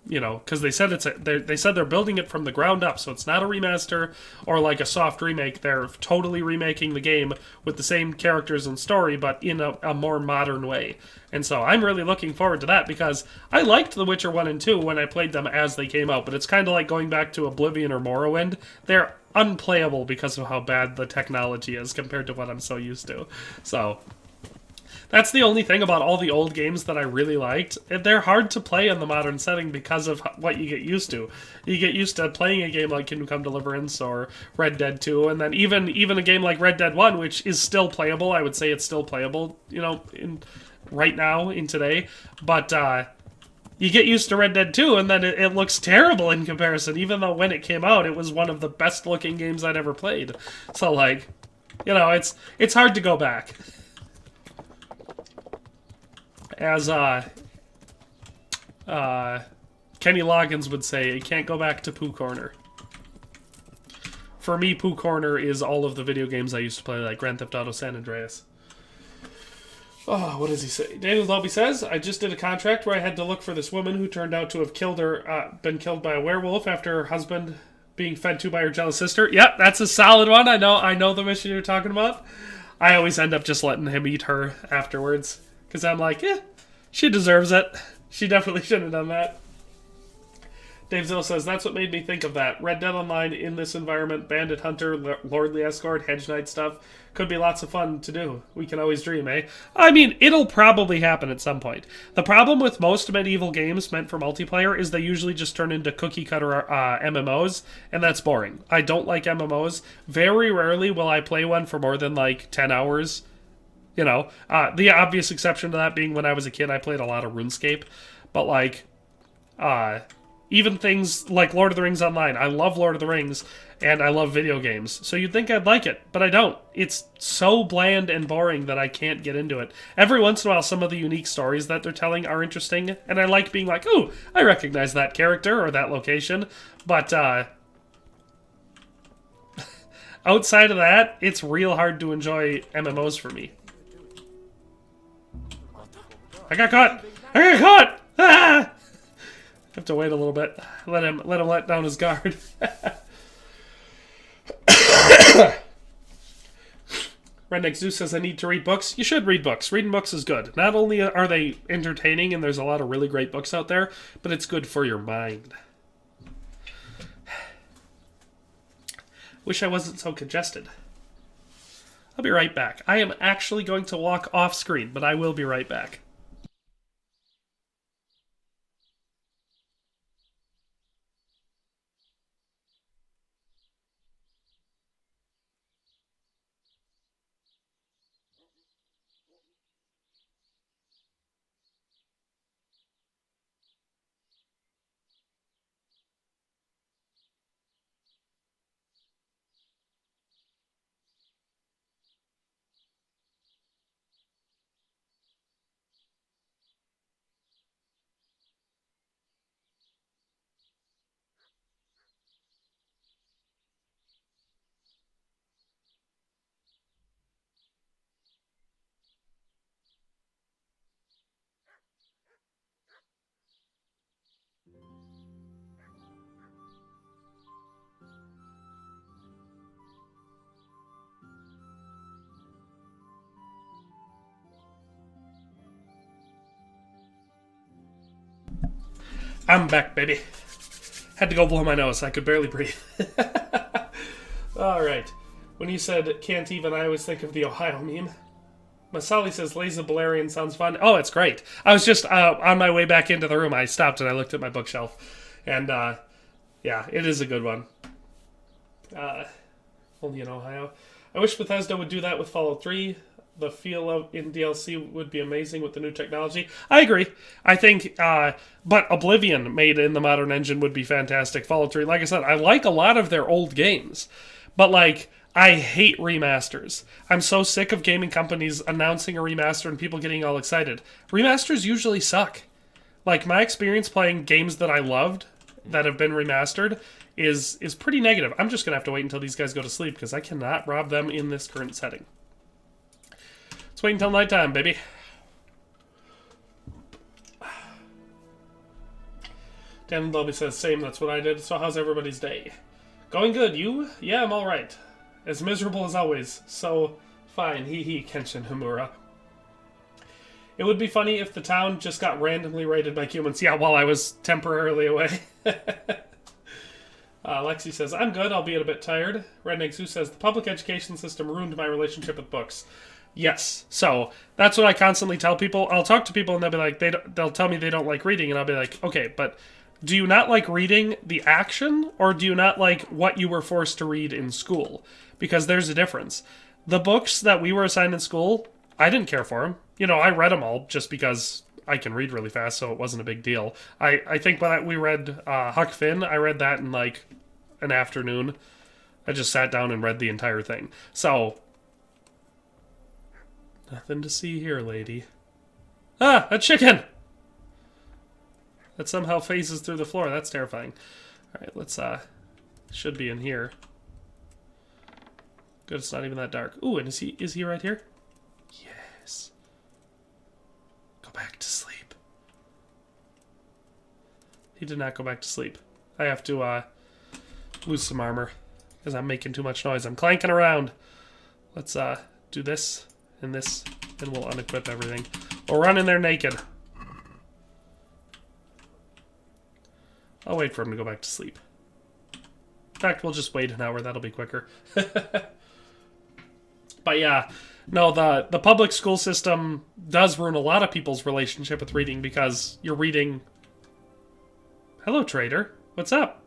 you know, because they said they said they're building it from the ground up, so it's not a remaster or like a soft remake. They're totally remaking the game with the same characters and story, but in a more modern way. And so I'm really looking forward to that, because I liked The Witcher 1 and 2 when I played them as they came out, but it's kind of like going back to Oblivion or Morrowind. They're unplayable because of how bad the technology is compared to what I'm so used to. So that's the only thing about all the old games that I really liked. They're hard to play in the modern setting because of what you get used to. You get used to playing a game like Kingdom Come Deliverance or Red Dead 2, and then even a game like Red Dead 1, which is still playable. I would say it's still playable, you know, right now, in today. But you get used to Red Dead 2, and then it looks terrible in comparison, even though when it came out, it was one of the best-looking games I'd ever played. So, like, you know, it's hard to go back. As Kenny Loggins would say, you can't go back to Pooh Corner. For me, Pooh Corner is all of the video games I used to play, like Grand Theft Auto San Andreas. Oh, what does he say? Daniel Dolby says, I just did a contract where I had to look for this woman who turned out to have been killed by a werewolf after her husband being fed to by her jealous sister. Yep, that's a solid one. I know the mission you're talking about. I always end up just letting him eat her afterwards, because I'm like, she deserves it. She definitely shouldn't have done that. Dave Zill says, that's what made me think of that. Red Dead Online in this environment, bandit hunter, lordly escort, hedge knight stuff. Could be lots of fun to do. We can always dream, eh? I mean, it'll probably happen at some point. The problem with most medieval games meant for multiplayer is they usually just turn into cookie-cutter MMOs, and that's boring. I don't like MMOs. Very rarely will I play one for more than, like, 10 hours. You know, the obvious exception to that being when I was a kid, I played a lot of RuneScape. But, like, even things like Lord of the Rings Online. I love Lord of the Rings, and I love video games. So you'd think I'd like it, but I don't. It's so bland and boring that I can't get into it. Every once in a while, some of the unique stories that they're telling are interesting, and I like being like, ooh, I recognize that character or that location. But outside of that, it's real hard to enjoy MMOs for me. I got caught! I got caught! Ah! Have to wait a little bit. Let him let down his guard. Redneck Zeus says I need to read books. You should read books. Reading books is good. Not only are they entertaining, and there's a lot of really great books out there, but it's good for your mind. Wish I wasn't so congested. I'll be right back. I am actually going to walk off screen, but I will be right back. I'm back, baby. Had to go blow my nose. I could barely breathe. Alright. When you said can't even, I always think of the Ohio meme. Masali says Lazy Balerian sounds fun. Oh, it's great. I was just on my way back into the room. I stopped and I looked at my bookshelf. And, yeah, it is a good one. Only in Ohio. I wish Bethesda would do that with Fallout 3. The feel in DLC would be amazing with the new technology. I agree. I think, but Oblivion made in the modern engine would be fantastic. Fallout 3, like I said, I like a lot of their old games. But, like, I hate remasters. I'm so sick of gaming companies announcing a remaster and people getting all excited. Remasters usually suck. Like, my experience playing games that I loved that have been remastered is pretty negative. I'm just going to have to wait until these guys go to sleep because I cannot rob them in this current setting. Let's wait until nighttime, baby. Dan Lobby says, same, that's what I did. So how's everybody's day? Going good, you? Yeah, I'm alright. As miserable as always. So, fine, hee Kenshin Himura. It would be funny if the town just got randomly raided by humans. Yeah, while I was temporarily away. Lexi says, I'm good, albeit a bit tired. Redneck Zoo says, the public education system ruined my relationship with books. Yes. So, that's what I constantly tell people. I'll talk to people and they'll be like, they'll tell me they don't like reading, and I'll be like, okay, but do you not like reading the action, or do you not like what you were forced to read in school? Because there's a difference. The books that we were assigned in school, I didn't care for them. You know, I read them all just because I can read really fast, so it wasn't a big deal. I think when we read Huck Finn, I read that in like an afternoon. I just sat down and read the entire thing. So, nothing to see here, lady. Ah, a chicken! That somehow phases through the floor. That's terrifying. Alright, let's, should be in here. Good, it's not even that dark. Ooh, and is he right here? Yes. Go back to sleep. He did not go back to sleep. I have to, lose some armor, because I'm making too much noise. I'm clanking around. Let's, do this, and we'll unequip everything. We'll run in there naked. I'll wait for him to go back to sleep. In fact, we'll just wait an hour. That'll be quicker. But yeah, no, the public school system does ruin a lot of people's relationship with reading, because you're reading... Hello, trader. What's up?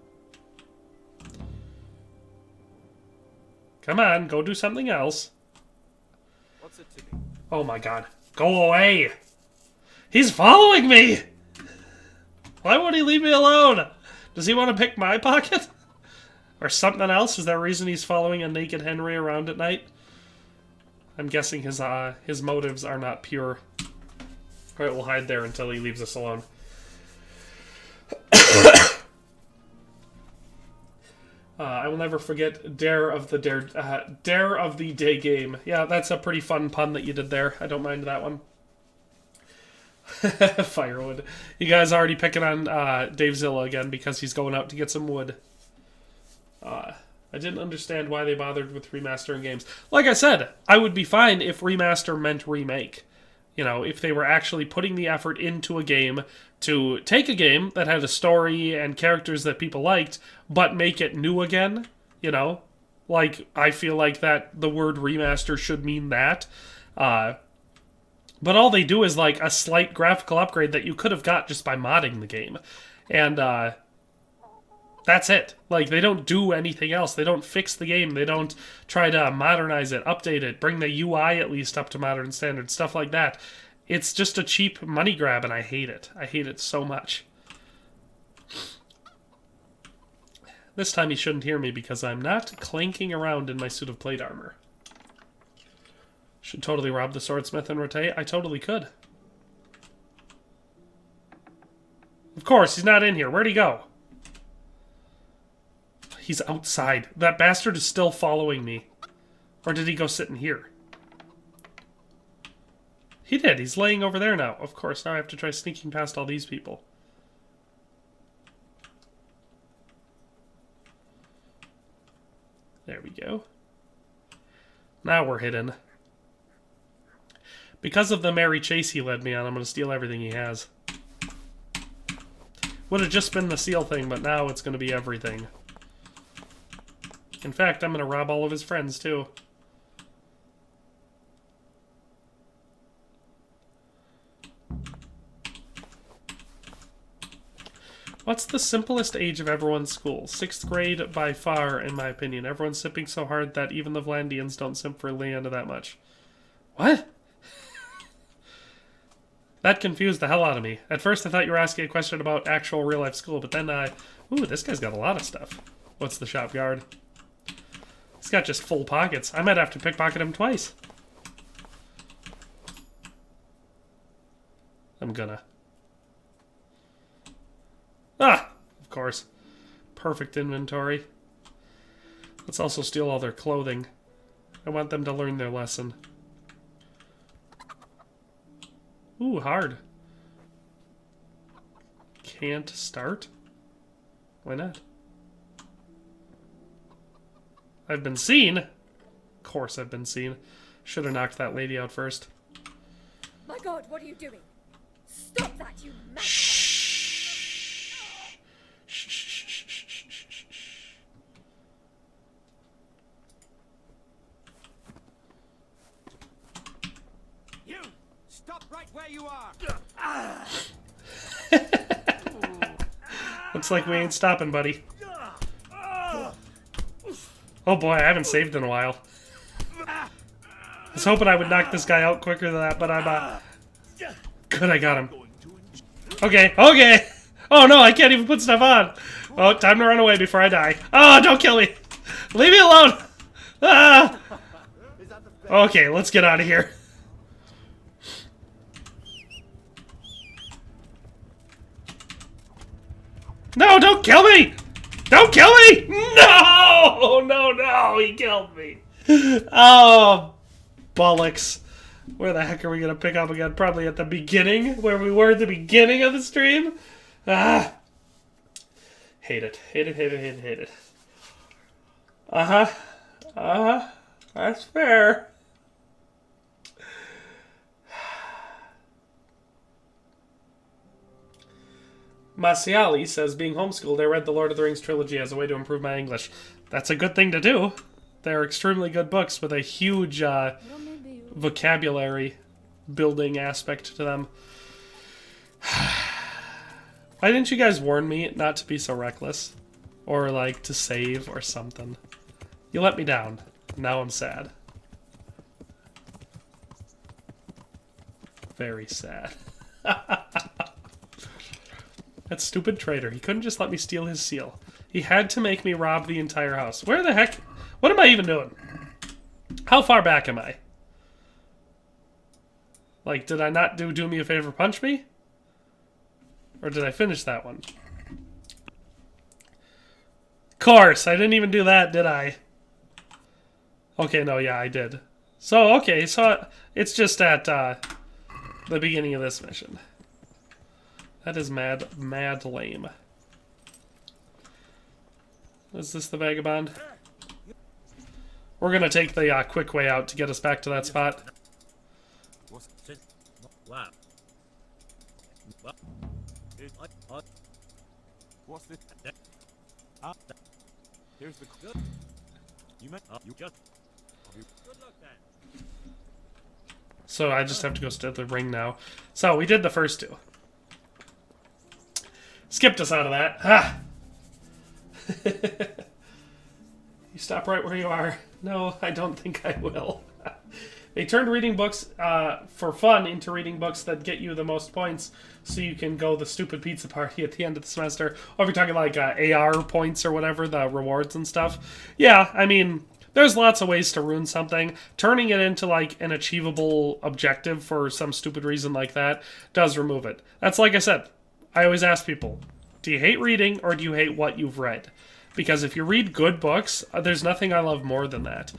Come on, go do something else. What's it to me? Oh my god. Go away! He's following me! Why won't he leave me alone? Does he want to pick my pocket? Or something else? Is there a reason he's following a naked Henry around at night? I'm guessing his motives are not pure. Alright, we'll hide there until he leaves us alone. I will never forget Dare of the Day game. Yeah, that's a pretty fun pun that you did there. I don't mind that one. Firewood. You guys already picking on Dave Zilla again because he's going out to get some wood. I didn't understand why they bothered with remastering games. Like I said, I would be fine if remaster meant remake. You know, if they were actually putting the effort into a game to take a game that had a story and characters that people liked, but make it new again, you know? Like, I feel like that the word remaster should mean that. But all they do is, like, a slight graphical upgrade that you could have got just by modding the game. And, that's it. Like, they don't do anything else. They don't fix the game. They don't try to modernize it, update it, bring the UI at least up to modern standards, stuff like that. It's just a cheap money grab, and I hate it. I hate it so much. This time he shouldn't hear me because I'm not clanking around in my suit of plate armor. Should totally rob the swordsmith and rotate. I totally could. Of course, he's not in here. Where'd he go? He's outside. That bastard is still following me. Or did he go sit in here? He did. He's laying over there now. Of course, now I have to try sneaking past all these people. There we go. Now we're hidden. Because of the merry chase he led me on, I'm going to steal everything he has. Would have just been the seal thing, but now it's going to be everything. In fact, I'm going to rob all of his friends, too. What's the simplest age of everyone's school? 6th grade by far, in my opinion. Everyone's simping so hard that even the Vlandians don't simp for Leanda that much. What? That confused the hell out of me. At first I thought you were asking a question about actual real-life school, but then ooh, this guy's got a lot of stuff. What's the shop guard? He's got just full pockets. I might have to pickpocket him twice. I'm gonna. Ah! Of course. Perfect inventory. Let's also steal all their clothing. I want them to learn their lesson. Ooh, hard. Can't start? Why not? I've been seen. Of course I've been seen. Should have knocked that lady out first. My God, what are you doing? Stop that, you madman! Shh. Shh, shh, shh, shh, shh, shh, shh. You! Stop right where you are! Looks like we ain't stopping, buddy. Oh boy, I haven't saved in a while. I was hoping I would knock this guy out quicker than that, but I'm, good, I got him. Okay, okay! Oh no, I can't even put stuff on! Oh, time to run away before I die. Oh, don't kill me! Leave me alone! Ah! Okay, let's get out of here. No, don't kill me! Don't kill me! No! No, no, he killed me. Oh, bollocks. Where the heck are we going to pick up again? Probably at the beginning, where we were at the beginning of the stream. Ah. Hate it. Hate it, hate it, hate it, hate it. Uh-huh. Uh-huh. That's fair. Masiali says, being homeschooled, I read the Lord of the Rings trilogy as a way to improve my English. That's a good thing to do. They're extremely good books with a huge vocabulary building aspect to them. Why didn't you guys warn me not to be so reckless? Or, like, to save or something? You let me down. Now I'm sad. Very sad. That stupid traitor. He couldn't just let me steal his seal. He had to make me rob the entire house. Where the heck? What am I even doing? How far back am I? Like, did I not do me a favor, punch me? Or did I finish that one? Of course, I didn't even do that, did I? Okay, no, yeah, I did. So, okay, so it's just at the beginning of this mission. That is mad lame. Is this the vagabond? We're gonna take the quick way out to get us back to that spot. Wow. What's this? Here's the good. You meant you just. Good luck then. So I just have to go to the ring now. So we did the first two. Skipped us out of that. Ha! You stop right where you are. No, I don't think I will. They turned reading books for fun into reading books that get you the most points so you can go the stupid pizza party at the end of the semester. Or if you're talking like AR points or whatever, the rewards and stuff. Yeah, I mean, there's lots of ways to ruin something. Turning it into like an achievable objective for some stupid reason like that does remove it. That's like I said. I always ask people, do you hate reading or do you hate what you've read? Because if you read good books, there's nothing I love more than that.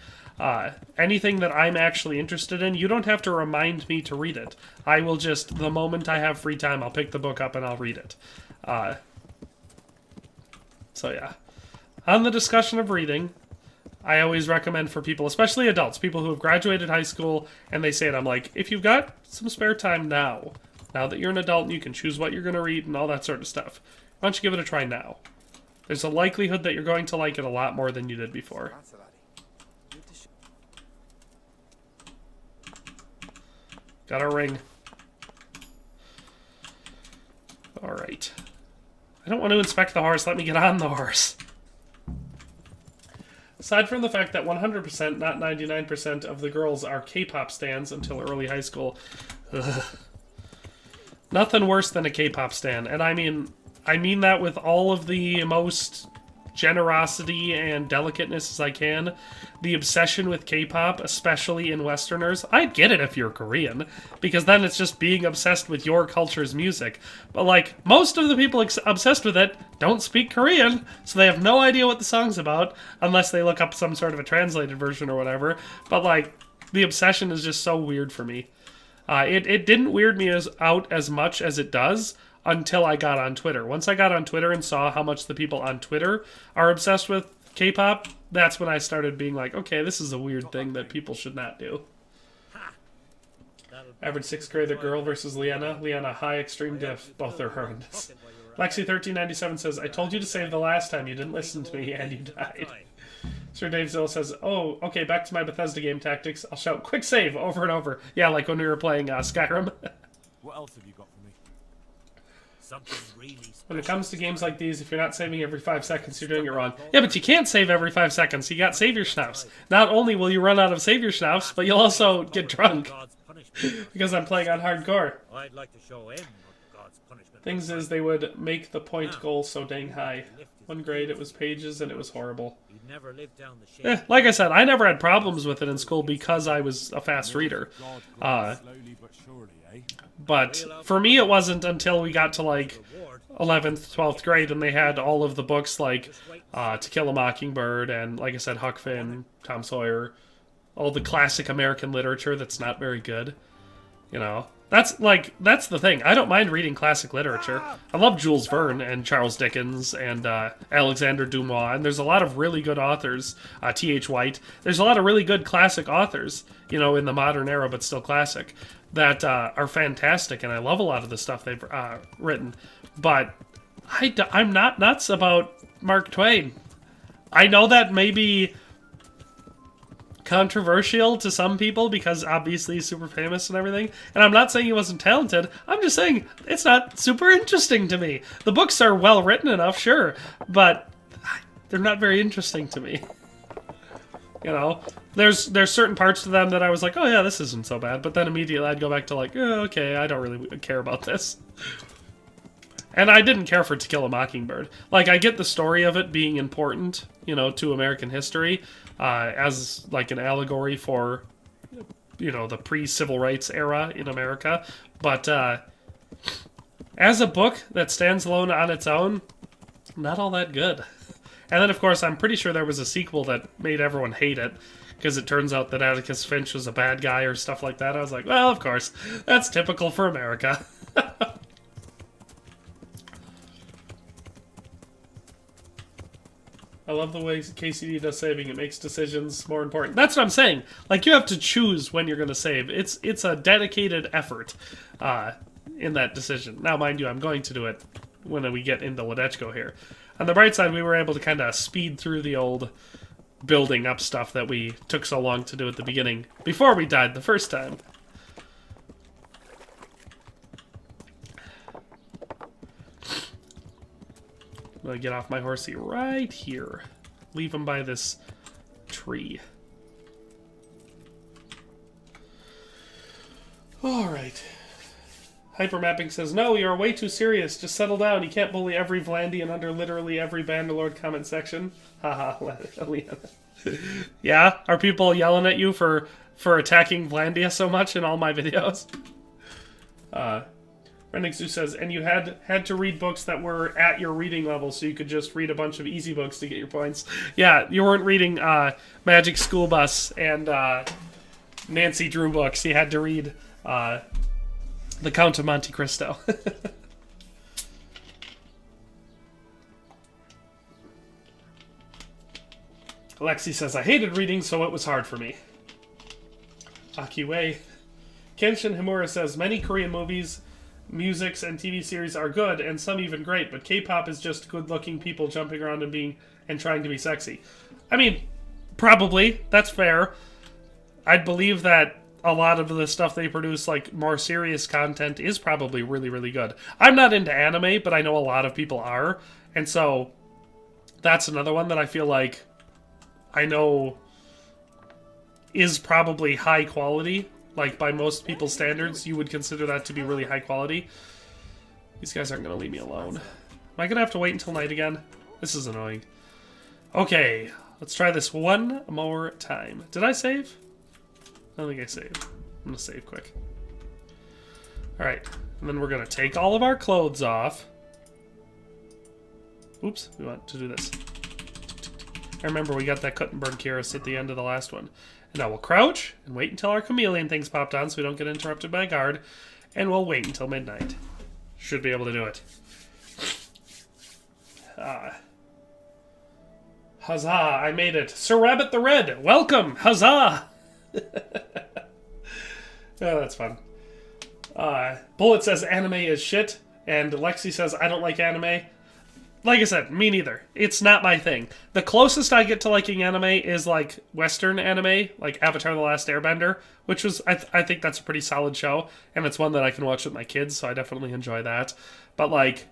Anything that I'm actually interested in, you don't have to remind me to read it. I will just, the moment I have free time, I'll pick the book up and I'll read it. So yeah. On the discussion of reading, I always recommend for people, especially adults, people who have graduated high school, and they say it, I'm like, if you've got some spare time now that you're an adult and you can choose what you're going to read and all that sort of stuff, why don't you give it a try now? There's a likelihood that you're going to like it a lot more than you did before. Got a ring. Alright. I don't want to inspect the horse. Let me get on the horse. Aside from the fact that 100%, not 99% of the girls are K-pop stans until early high school. Ugh. Nothing worse than a K-pop stan. And I mean that with all of the most generosity and delicateness as I can. The obsession with K-pop, especially in Westerners, I'd get it if you're Korean, because then it's just being obsessed with your culture's music. But like, most of the people obsessed with it don't speak Korean, so they have no idea what the song's about, unless they look up some sort of a translated version or whatever. But like, the obsession is just so weird for me. It didn't weird me out as much as it does until I got on Twitter. Once I got on Twitter and saw how much the people on Twitter are obsessed with K-pop, that's when I started being like, okay, this is a weird thing that people should not do. Average 6th grader girl versus Leanna. Leanna, high extreme diff. Both are horrendous. Lexi1397 says, I told you to save the last time. You didn't listen to me, and you died. Sir Dave Zill says, oh, okay, back to my Bethesda game tactics. I'll shout, quick save, over and over. Yeah, like when we were playing Skyrim. What else have you got for me? Something really special. When it comes to games like these, if you're not saving every 5 seconds, you're doing it wrong. Yeah, but you can't save every 5 seconds. You got Savior Schnapps. Not only will you run out of Savior Schnapps, but you'll also get drunk. Because I'm playing on hardcore. I'd like to show him what God's punishment. Things is, they would make the point goal so dang high. One grade, it was pages, and it was horrible. He'd never lived down the shade. Like I said, I never had problems with it in school because I was a fast reader. Slowly but surely, eh? But for me, it wasn't until we got to like 11th, 12th grade, and they had all of the books like To Kill a Mockingbird, and like I said, Huck Finn, Tom Sawyer, all the classic American literature that's not very good. You know, that's the thing. I don't mind reading classic literature. I love Jules Verne and Charles Dickens and Alexander Dumas, and there's a lot of really good authors. T.H. White. There's a lot of really good classic authors, you know, in the modern era, but still classic, that are fantastic, and I love a lot of the stuff they've written. But I'm not nuts about Mark Twain. I know that may be controversial to some people because obviously he's super famous and everything, and I'm not saying he wasn't talented. I'm just saying it's not super interesting to me. The books are well written enough, sure, but they're not very interesting to me. You know, there's certain parts to them that I was like, oh yeah, this isn't so bad, but then immediately I'd go back to like, oh, okay, I don't really care about this. And I didn't care for To Kill a Mockingbird. Like, I get the story of it being important, you know, to American history, as like an allegory for, you know, the pre-civil rights era in America. But as a book that stands alone on its own, not all that good. And then, of course, I'm pretty sure there was a sequel that made everyone hate it, because it turns out that Atticus Finch was a bad guy or stuff like that. I was like, well, of course, that's typical for America. I love the way KCD does saving. It makes decisions more important. That's what I'm saying. Like, you have to choose when you're going to save. It's a dedicated effort in that decision. Now, mind you, I'm going to do it when we get into Ledechko here. On the bright side, we were able to kind of speed through the old building up stuff that we took so long to do at the beginning before we died the first time. I'm gonna get off my horsey right here. Leave him by this tree. Alright. Hypermapping says, no, you're way too serious. Just settle down. You can't bully every Vlandian under literally every Bannerlord comment section. Haha, Leanna. Yeah? Are people yelling at you for attacking Vlandia so much in all my videos? Renixu says, and you had to read books that were at your reading level, so you could just read a bunch of easy books to get your points. Yeah, you weren't reading Magic School Bus and Nancy Drew books. You had to read The Count of Monte Cristo. Alexi says, I hated reading, so it was hard for me. Akiwei. Kenshin Himura says, many Korean movies, musics, and TV series are good, and some even great, but K-pop is just good-looking people jumping around and trying to be sexy. I mean, probably. That's fair. I'd believe that a lot of the stuff they produce, like more serious content, is probably really, really good. I'm not into anime, but I know a lot of people are, and so that's another one that I feel like I know is probably high quality. Like, by most people's standards, you would consider that to be really high quality. These guys aren't going to leave me alone. Am I going to have to wait until night again? This is annoying. Okay, let's try this one more time. Did I save? I don't think I saved. I'm going to save quick. Alright, and then we're going to take all of our clothes off. Oops, we want to do this. I remember we got that cut and burn cuirass at the end of the last one. And now we'll crouch and wait until our chameleon things popped on so we don't get interrupted by a guard. And we'll wait until midnight. Should be able to do it. Huzzah, I made it. Sir Rabbit the Red, welcome! Huzzah! Oh, that's fun. Bullet says anime is shit, and Lexi says I don't like anime. Like I said, me neither. It's not my thing. The closest I get to liking anime is like Western anime, like Avatar: The Last Airbender, which was, I think that's a pretty solid show, and it's one that I can watch with my kids, so I definitely enjoy that. But like,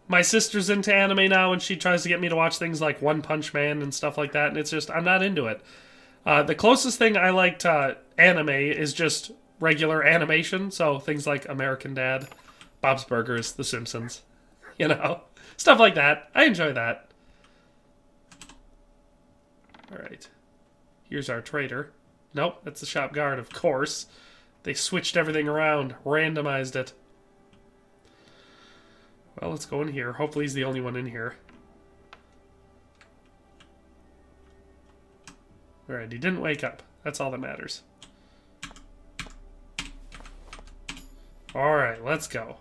my sister's into anime now, and she tries to get me to watch things like One Punch Man and stuff like that, and it's just, I'm not into it. The closest thing I like to anime is just regular animation, so things like American Dad, Bob's Burgers, The Simpsons, you know, stuff like that. I enjoy that. Alright. Here's our trader. Nope, that's the shop guard, of course. They switched everything around, randomized it. Well, let's go in here. Hopefully he's the only one in here. Alright, he didn't wake up. That's all that matters. Alright, let's go.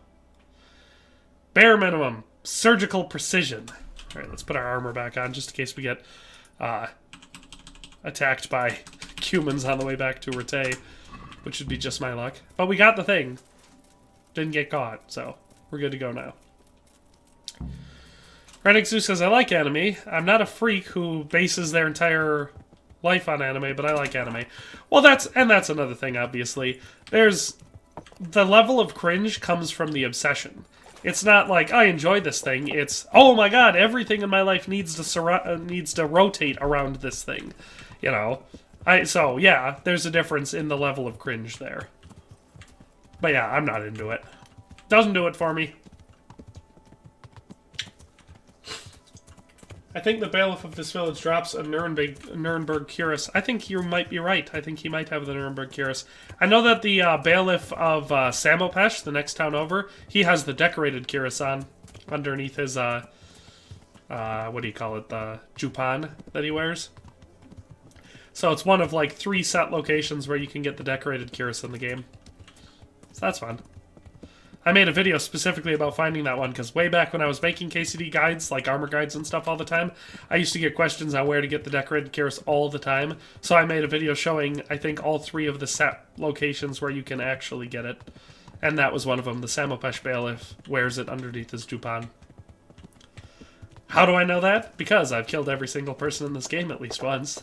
Bare minimum. Surgical precision. Alright, let's put our armor back on just in case we get attacked by humans on the way back to Rete, which would be just my luck. But we got the thing. Didn't get caught, so we're good to go now. Renix Zeus says, I like anime. I'm not a freak who bases their entire life on anime, but I like anime. Well, that's another thing, obviously. The level of cringe comes from the obsession. It's not like, I enjoy this thing. It's, oh my god, everything in my life needs to rotate around this thing. You know? So, yeah, there's a difference in the level of cringe there. But yeah, I'm not into it. Doesn't do it for me. I think the bailiff of this village drops a Nuremberg cuirass. I think you might be right. I think he might have the Nuremberg cuirass. I know that the bailiff of Samopesh, the next town over, he has the decorated cuirass on underneath his, what do you call it, the jupan that he wears. So it's one of like 3 set locations where you can get the decorated cuirass in the game. So that's fun. I made a video specifically about finding that one, because way back when I was making KCD guides, like armor guides and stuff all the time, I used to get questions on where to get the decorated cuirass all the time. So I made a video showing, I think, all 3 of the set locations where you can actually get it. And that was one of them. The Samopesh bailiff wears it underneath his jupan. How do I know that? Because I've killed every single person in this game at least once.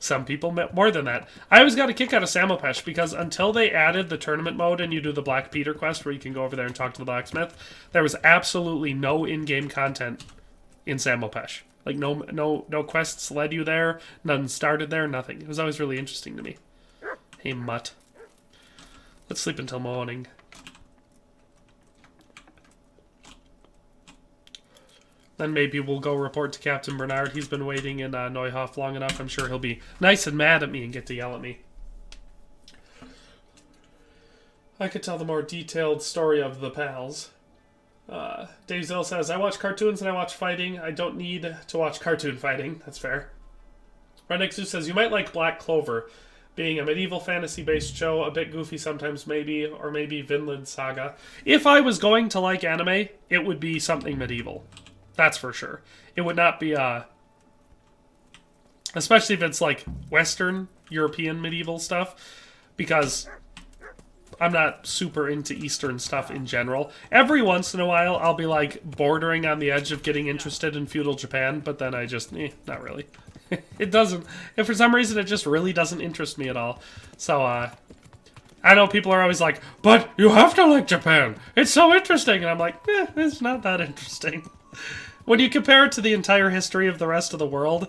Some people more than that. I always got a kick out of Samopesh because until they added the tournament mode and you do the Black Peter quest where you can go over there and talk to the blacksmith, there was absolutely no in-game content in Samopesh. Like no quests led you there, none started there, nothing. It was always really interesting to me. Hey, mutt. Let's sleep until morning. Then maybe we'll go report to Captain Bernard. He's been waiting in Neuhof long enough. I'm sure he'll be nice and mad at me and get to yell at me. I could tell the more detailed story of the pals. Dave Zill says, I watch cartoons and I watch fighting. I don't need to watch cartoon fighting. That's fair. Renexu says, you might like Black Clover. Being a medieval fantasy-based show, a bit goofy sometimes maybe, or maybe Vinland Saga. If I was going to like anime, it would be something medieval. That's for sure. It would not be, especially if it's like Western, European medieval stuff, because I'm not super into Eastern stuff in general. Every once in a while, I'll be like bordering on the edge of getting interested in feudal Japan, but then I just, not really. It doesn't, and for some reason, it just really doesn't interest me at all. So, I know people are always like, but you have to like Japan. It's so interesting. And I'm like, it's not that interesting. When you compare it to the entire history of the rest of the world,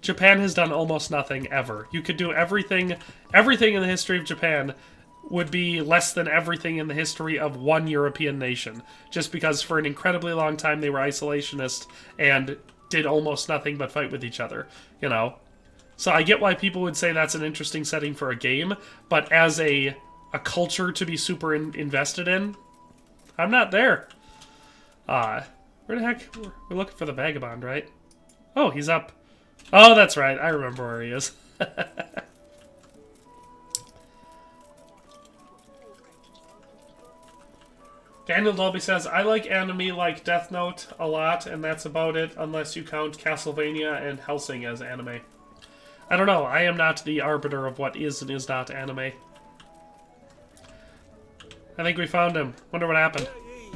Japan has done almost nothing ever. You could do everything in the history of Japan would be less than everything in the history of one European nation. Just because for an incredibly long time they were isolationist and did almost nothing but fight with each other, you know? So I get why people would say that's an interesting setting for a game, but as a culture to be super invested in, I'm not there. Where the heck? We're looking for the vagabond, right? Oh, he's up. Oh, that's right. I remember where he is. Daniel Dolby says, I like anime like Death Note a lot, and that's about it, unless you count Castlevania and Hellsing as anime. I don't know. I am not the arbiter of what is and is not anime. I think we found him. Wonder what happened.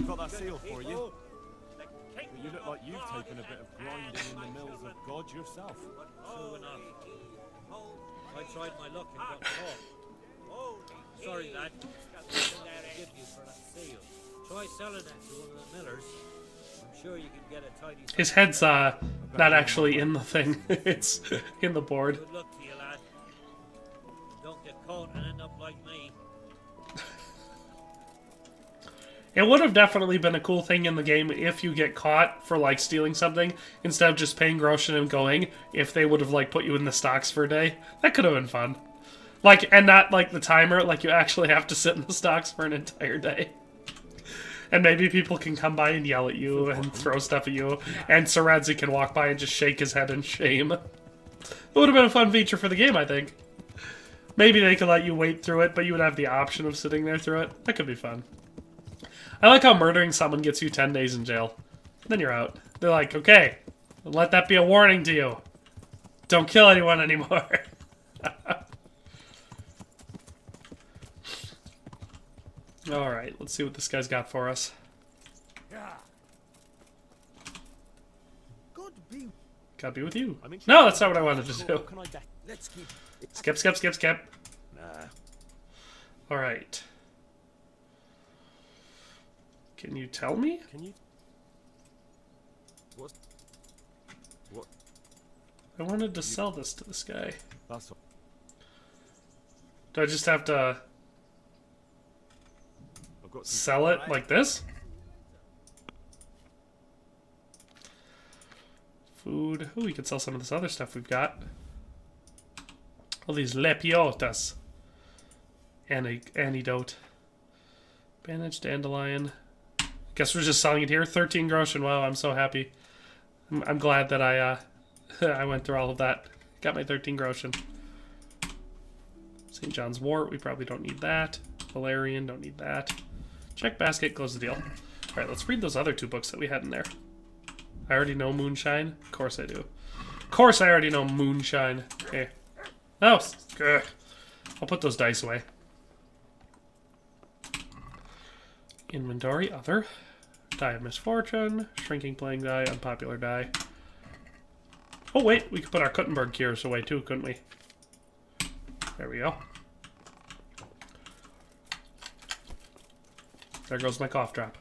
Got that seal for you. But you look like you've taken a bit of grinding in the mills of God yourself. True enough. I tried my luck and got caught. Sorry, lad. Nothing to give you for that seal. Try selling it to one of the millers. I'm sure you can get a tidy... His head's not actually in the thing. It's in the board. Good luck to you, lad. Don't get caught and end up like me. It would have definitely been a cool thing in the game if you get caught for, like, stealing something, instead of just paying groschen and going, if they would have, like, put you in the stocks for a day. That could have been fun. Like, and not, like, the timer, like, you actually have to sit in the stocks for an entire day. And maybe people can come by and yell at you and throw stuff at you, and Sir Radzig can walk by and just shake his head in shame. It would have been a fun feature for the game, I think. Maybe they could let you wait through it, but you would have the option of sitting there through it. That could be fun. I like how murdering someone gets you 10 days in jail. Then you're out. They're like, okay, let that be a warning to you. Don't kill anyone anymore. Alright, let's see what this guy's got for us. God be with you. No, that's not what I wanted to do. Skip. Nah. Alright. Can you tell me? Can you? What? I wanted to sell this to this guy. That's all. Do I just have to I've got some sell it like this? Food. Oh, we could sell some of this other stuff we've got. All these lepiotas. Antidote. Bandage, dandelion. Guess we're just selling it here. 13 groschen. Wow, I'm so happy. I'm glad that I I went through all of that. Got my 13 groschen. St. John's Wort. We probably don't need that. Valerian. Don't need that. Check basket. Close the deal. All right, let's read those other two books that we had in there. I already know Moonshine. Of course I do. Of course I already know Moonshine. Okay. No. I'll put those dice away. Inventory. Other. Die of Misfortune. Shrinking Playing Die. Unpopular Die. Oh, wait. We could put our Kuttenberg cures away, too, couldn't we? There we go. There goes my cough drop.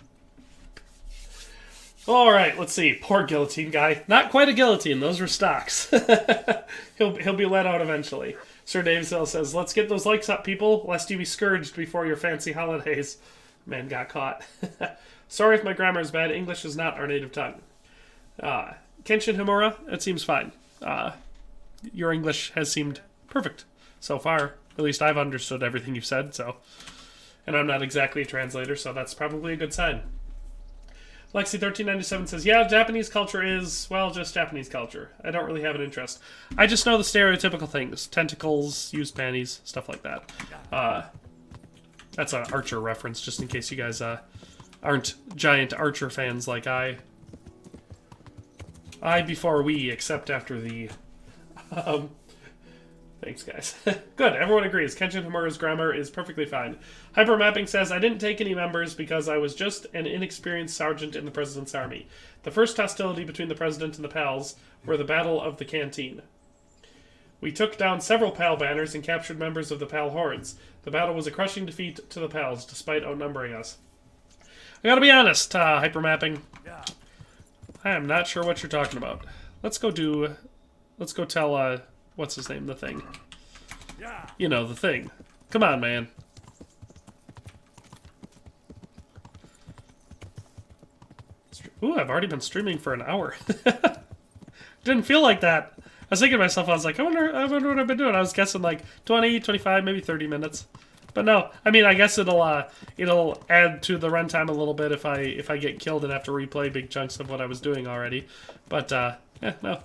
Alright, let's see. Poor guillotine guy. Not quite a guillotine. Those were stocks. He'll be let out eventually. Sir Davisville says, let's get those likes up, people, lest you be scourged before your fancy holidays. Man got caught. Sorry if my grammar is bad. English is not our native tongue. Kenshin Himura, it seems fine. Your English has seemed perfect so far. At least I've understood everything you've said, so. And I'm not exactly a translator, so that's probably a good sign. Lexi1397 says, yeah, Japanese culture is, well, just Japanese culture. I don't really have an interest. I just know the stereotypical things. Tentacles, used panties, stuff like that. That's an Archer reference, just in case you guys aren't giant Archer fans like I. I before we, except after the... Thanks, guys. Good, everyone agrees. Kenshin Himura's grammar is perfectly fine. Hypermapping says, I didn't take any members because I was just an inexperienced sergeant in the President's army. The first hostility between the President and the Pals were the Battle of the Canteen. We took down several Pal banners and captured members of the Pal hordes. The battle was a crushing defeat to the Pals, despite outnumbering us. I gotta be honest, Hypermapping. I am not sure what you're talking about. Let's go tell, what's his name? The Thing. You know, the Thing. Come on, man. Ooh, I've already been streaming for an hour. Didn't feel like that. I was thinking to myself, I was like, I wonder what I've been doing. I was guessing like 20, 25, maybe 30 minutes. But no, I mean, I guess it'll add to the runtime a little bit if I get killed and have to replay big chunks of what I was doing already. But, no.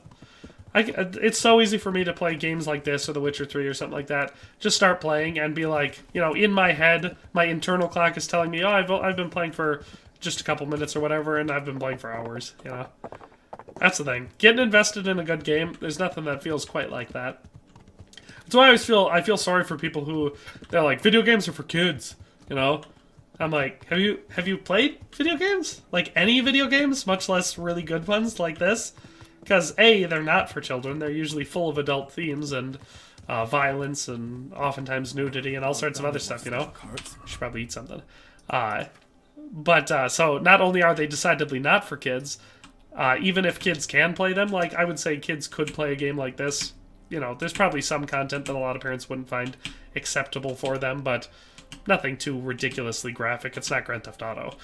It's so easy for me to play games like this or The Witcher 3 or something like that. Just start playing and be like, in my head, my internal clock is telling me, oh, I've been playing for just a couple minutes or whatever, and I've been playing for hours, That's the thing. Getting invested in a good game, there's nothing that feels quite like that. That's why I feel sorry for people who, they're like, video games are for kids, I'm like, have you played video games? Like, any video games? Much less really good ones like this? Because, A, they're not for children. They're usually full of adult themes and violence and oftentimes nudity and all sorts of other stuff, I should probably eat something. So not only are they decidedly not for kids, even if kids can play them, like, I would say kids could play a game like this. There's probably some content that a lot of parents wouldn't find acceptable for them, but nothing too ridiculously graphic. It's not Grand Theft Auto.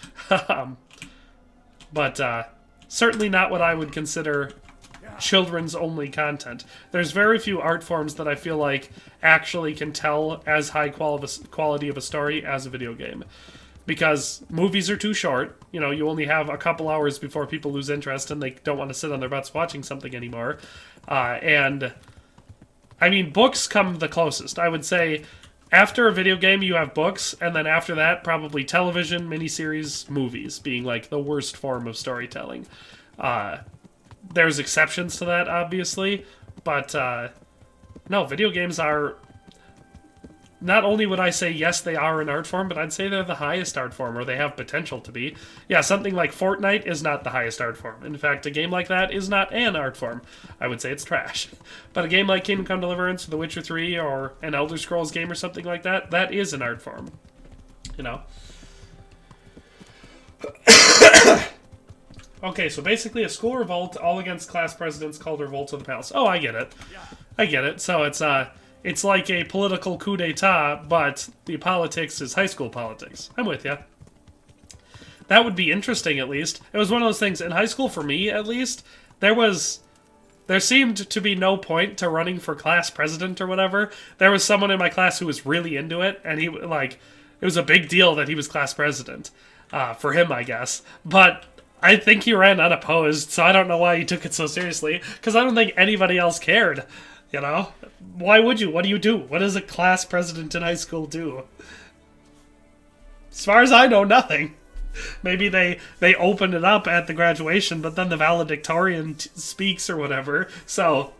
But certainly not what I would consider children's only content. There's very few art forms that I feel like actually can tell as high quality of a story as a video game. Because movies are too short. You only have a couple hours before people lose interest and they don't want to sit on their butts watching something anymore. And, I mean, books come the closest. I would say after a video game, you have books, and then after that, probably television, miniseries, movies being, like, the worst form of storytelling. There's exceptions to that, obviously, but, no, video games are... Not only would I say, yes, they are an art form, but I'd say they're the highest art form, or they have potential to be. Yeah, something like Fortnite is not the highest art form. In fact, a game like that is not an art form. I would say it's trash. But a game like Kingdom Come Deliverance, or The Witcher 3, or an Elder Scrolls game or something like that, that is an art form. Okay, so basically a school revolt, all against class presidents called Revolt of the Palace. Oh, I get it. I get it. So it's like a political coup d'etat, but the politics is high school politics. I'm with you. That would be interesting, at least. It was one of those things, in high school, for me, at least, there seemed to be no point to running for class president or whatever. There was someone in my class who was really into it, and it was a big deal that he was class president. For him, I guess. But I think he ran unopposed, so I don't know why he took it so seriously, because I don't think anybody else cared. Why would you? What do you do? What does a class president in high school do? As far as I know, nothing. Maybe they open it up at the graduation, but then the valedictorian speaks or whatever. So,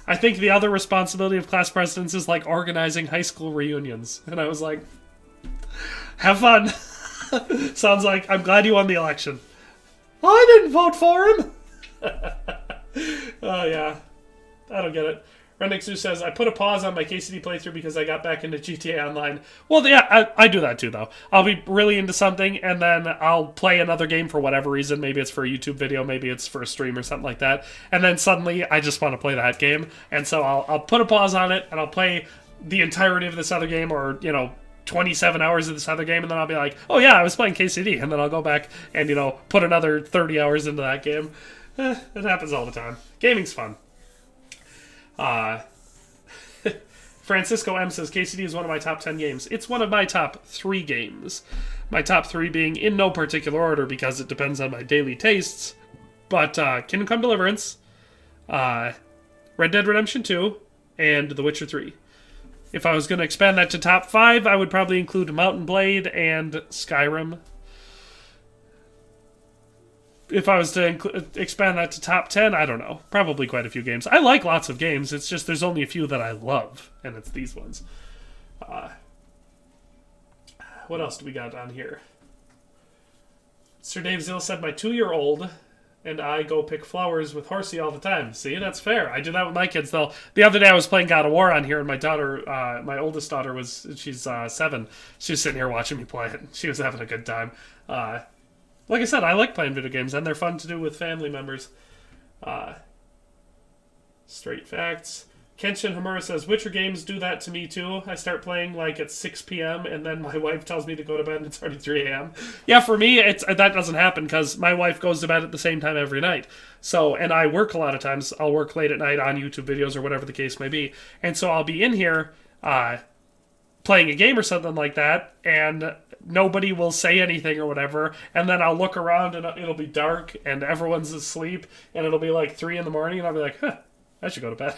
I think the other responsibility of class presidents is like organizing high school reunions. And I was like, have fun. Sounds like, I'm glad you won the election. I didn't vote for him! Oh, yeah. I don't get it. Renixu says, I put a pause on my KCD playthrough because I got back into GTA Online. Well, yeah, I do that too, though. I'll be really into something, and then I'll play another game for whatever reason. Maybe it's for a YouTube video, maybe it's for a stream or something like that. And then suddenly, I just want to play that game. And so I'll put a pause on it, and I'll play the entirety of this other game, or, 27 hours of this other game, and then I'll be like, oh yeah, I was playing KCD, and then I'll go back and, put another 30 hours into that game. It happens all the time. Gaming's fun. Francisco M says, KCD is one of my top 10 games. It's one of my top 3 games. My top 3 being in no particular order because it depends on my daily tastes. But Kingdom Come Deliverance, Red Dead Redemption 2, and The Witcher 3. If I was going to expand that to top 5, I would probably include Mountain Blade and Skyrim. If I was to expand that to top 10, I don't know. Probably quite a few games. I like lots of games. It's just there's only a few that I love, and it's these ones. What else do we got on here? Sir Dave Zill said, my 2-year-old and I go pick flowers with Horsey all the time. See, that's fair. I do that with my kids, though. The other day I was playing God of War on here, and my daughter, my oldest daughter, she's 7. She was sitting here watching me play it. She was having a good time. Like I said, I like playing video games, and they're fun to do with family members. Straight facts. Kenshin Hamura says, Witcher games do that to me too. I start playing like at 6 p.m. and then my wife tells me to go to bed and it's already 3 a.m. Yeah, for me, that doesn't happen because my wife goes to bed at the same time every night. So, and I work a lot of times. I'll work late at night on YouTube videos or whatever the case may be. And so I'll be in here playing a game or something like that, and nobody will say anything or whatever, and then I'll look around and it'll be dark and everyone's asleep and it'll be like 3 in the morning and I'll be like, huh, I should go to bed.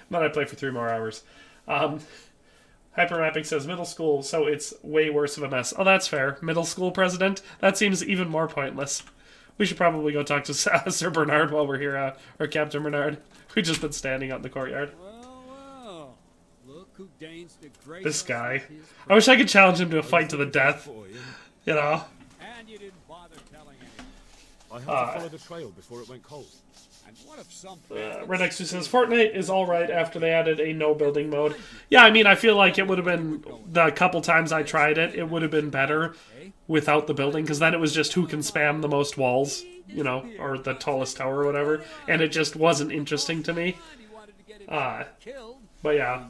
Might I play for 3 more hours. Hypermapping says middle school, so it's way worse of a mess. Oh, that's fair. Middle school president? That seems even more pointless. We should probably go talk to Sir Bernard while we're here, or Captain Bernard. We've just been standing out in the courtyard. Well. Look who deigns to grace This us guy. with his I wish I could challenge him to a fight to the death. You know? And you didn't bother telling anyone. I had to follow the trail before it went cold. And what if some Red X2 says, Fortnite is alright after they added a no building mode. Yeah, I mean, I feel like it would have been, the couple times I tried it, it would have been better without the building, because then it was just who can spam the most walls, you know, or the tallest tower or whatever, and it just wasn't interesting to me. But yeah.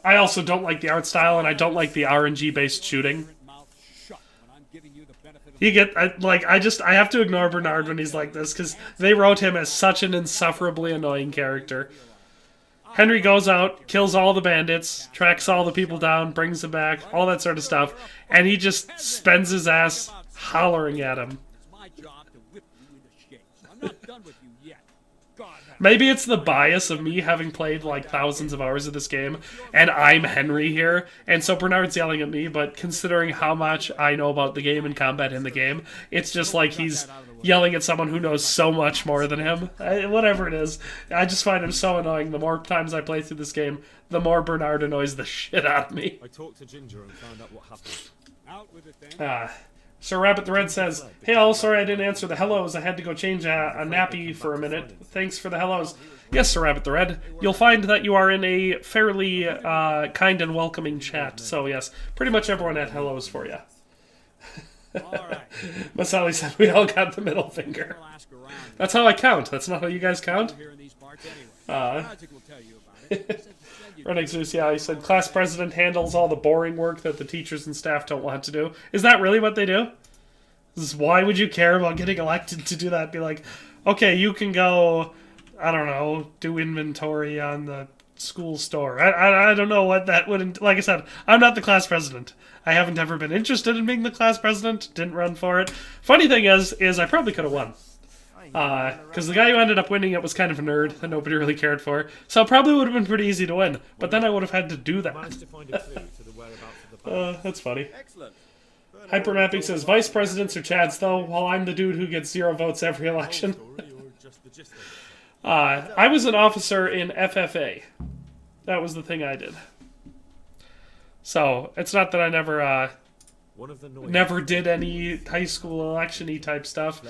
I also don't like the art style, and I don't like the RNG-based shooting. You get, I have to ignore Bernard when he's like this, because they wrote him as such an insufferably annoying character. Henry goes out, kills all the bandits, tracks all the people down, brings them back, all that sort of stuff, and he just spends his ass hollering at him. Maybe it's the bias of me having played like thousands of hours of this game, and I'm Henry here, and so Bernard's yelling at me, but considering how much I know about the game and combat in the game, it's just like he's yelling at someone who knows so much more than him. Whatever it is, I just find him so annoying. The more times I play through this game, the more Bernard annoys the shit out of me. I talked to Ginger and found out what happened. Out with it then. Sir Rabbit the Red says, hey all, sorry I didn't answer the hellos. I had to go change a nappy for a minute. Thanks for the hellos. Yes, Sir Rabbit the Red. You'll find that you are in a fairly kind and welcoming chat. So yes, pretty much everyone had hellos for you. Masali said we all got the middle finger. That's how I count. That's not how you guys count? Running Zeus, yeah, he said class president handles all the boring work that the teachers and staff don't want to do. Is that really what they do? Why would you care about getting elected to do that? Be like, okay, you can go, I don't know, do inventory on the school store. I don't know what that would... Like I said, I'm not the class president. I haven't ever been interested in being the class president. Didn't run for it. Funny thing is I probably could have won. Because the guy who ended up winning it was kind of a nerd that nobody really cared for. So it probably would have been pretty easy to win. But then I would have had to do that. That's funny. Hypermapping says, Vice Presidents are Chads, though, while I'm the dude who gets 0 votes every election. I was an officer in FFA. That was the thing I did. So, it's not that I never did any high school election-y type stuff.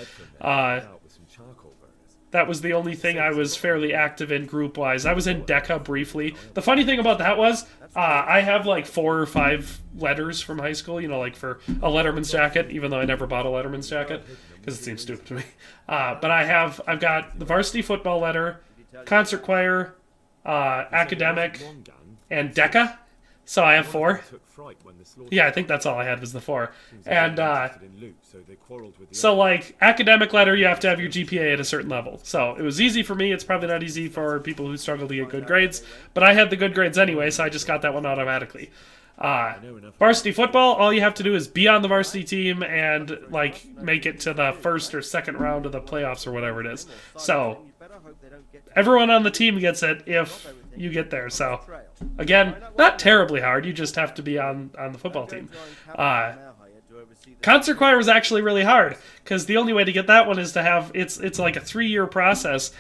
That was the only thing I was fairly active in group-wise. I was in DECA briefly. The funny thing about that was, I have like 4 or 5 letters from high school, you know, like for a Letterman's jacket, even though I never bought a Letterman's jacket, because it seems stupid to me. But I've got the varsity football letter, concert choir, academic, and DECA. So I have 4. Yeah, I think that's all I had was the 4. And so like academic letter, you have to have your GPA at a certain level. So it was easy for me. It's probably not easy for people who struggle to get good grades, but I had the good grades anyway, so I just got that one automatically. Varsity football, all you have to do is be on the varsity team and like make it to the first or second round of the playoffs or whatever it is. So everyone on the team gets it if you get there. So again, not terribly hard. You just have to be on the football team. Concert choir was actually really hard because the only way to get that one is to have it's like a 3-year process,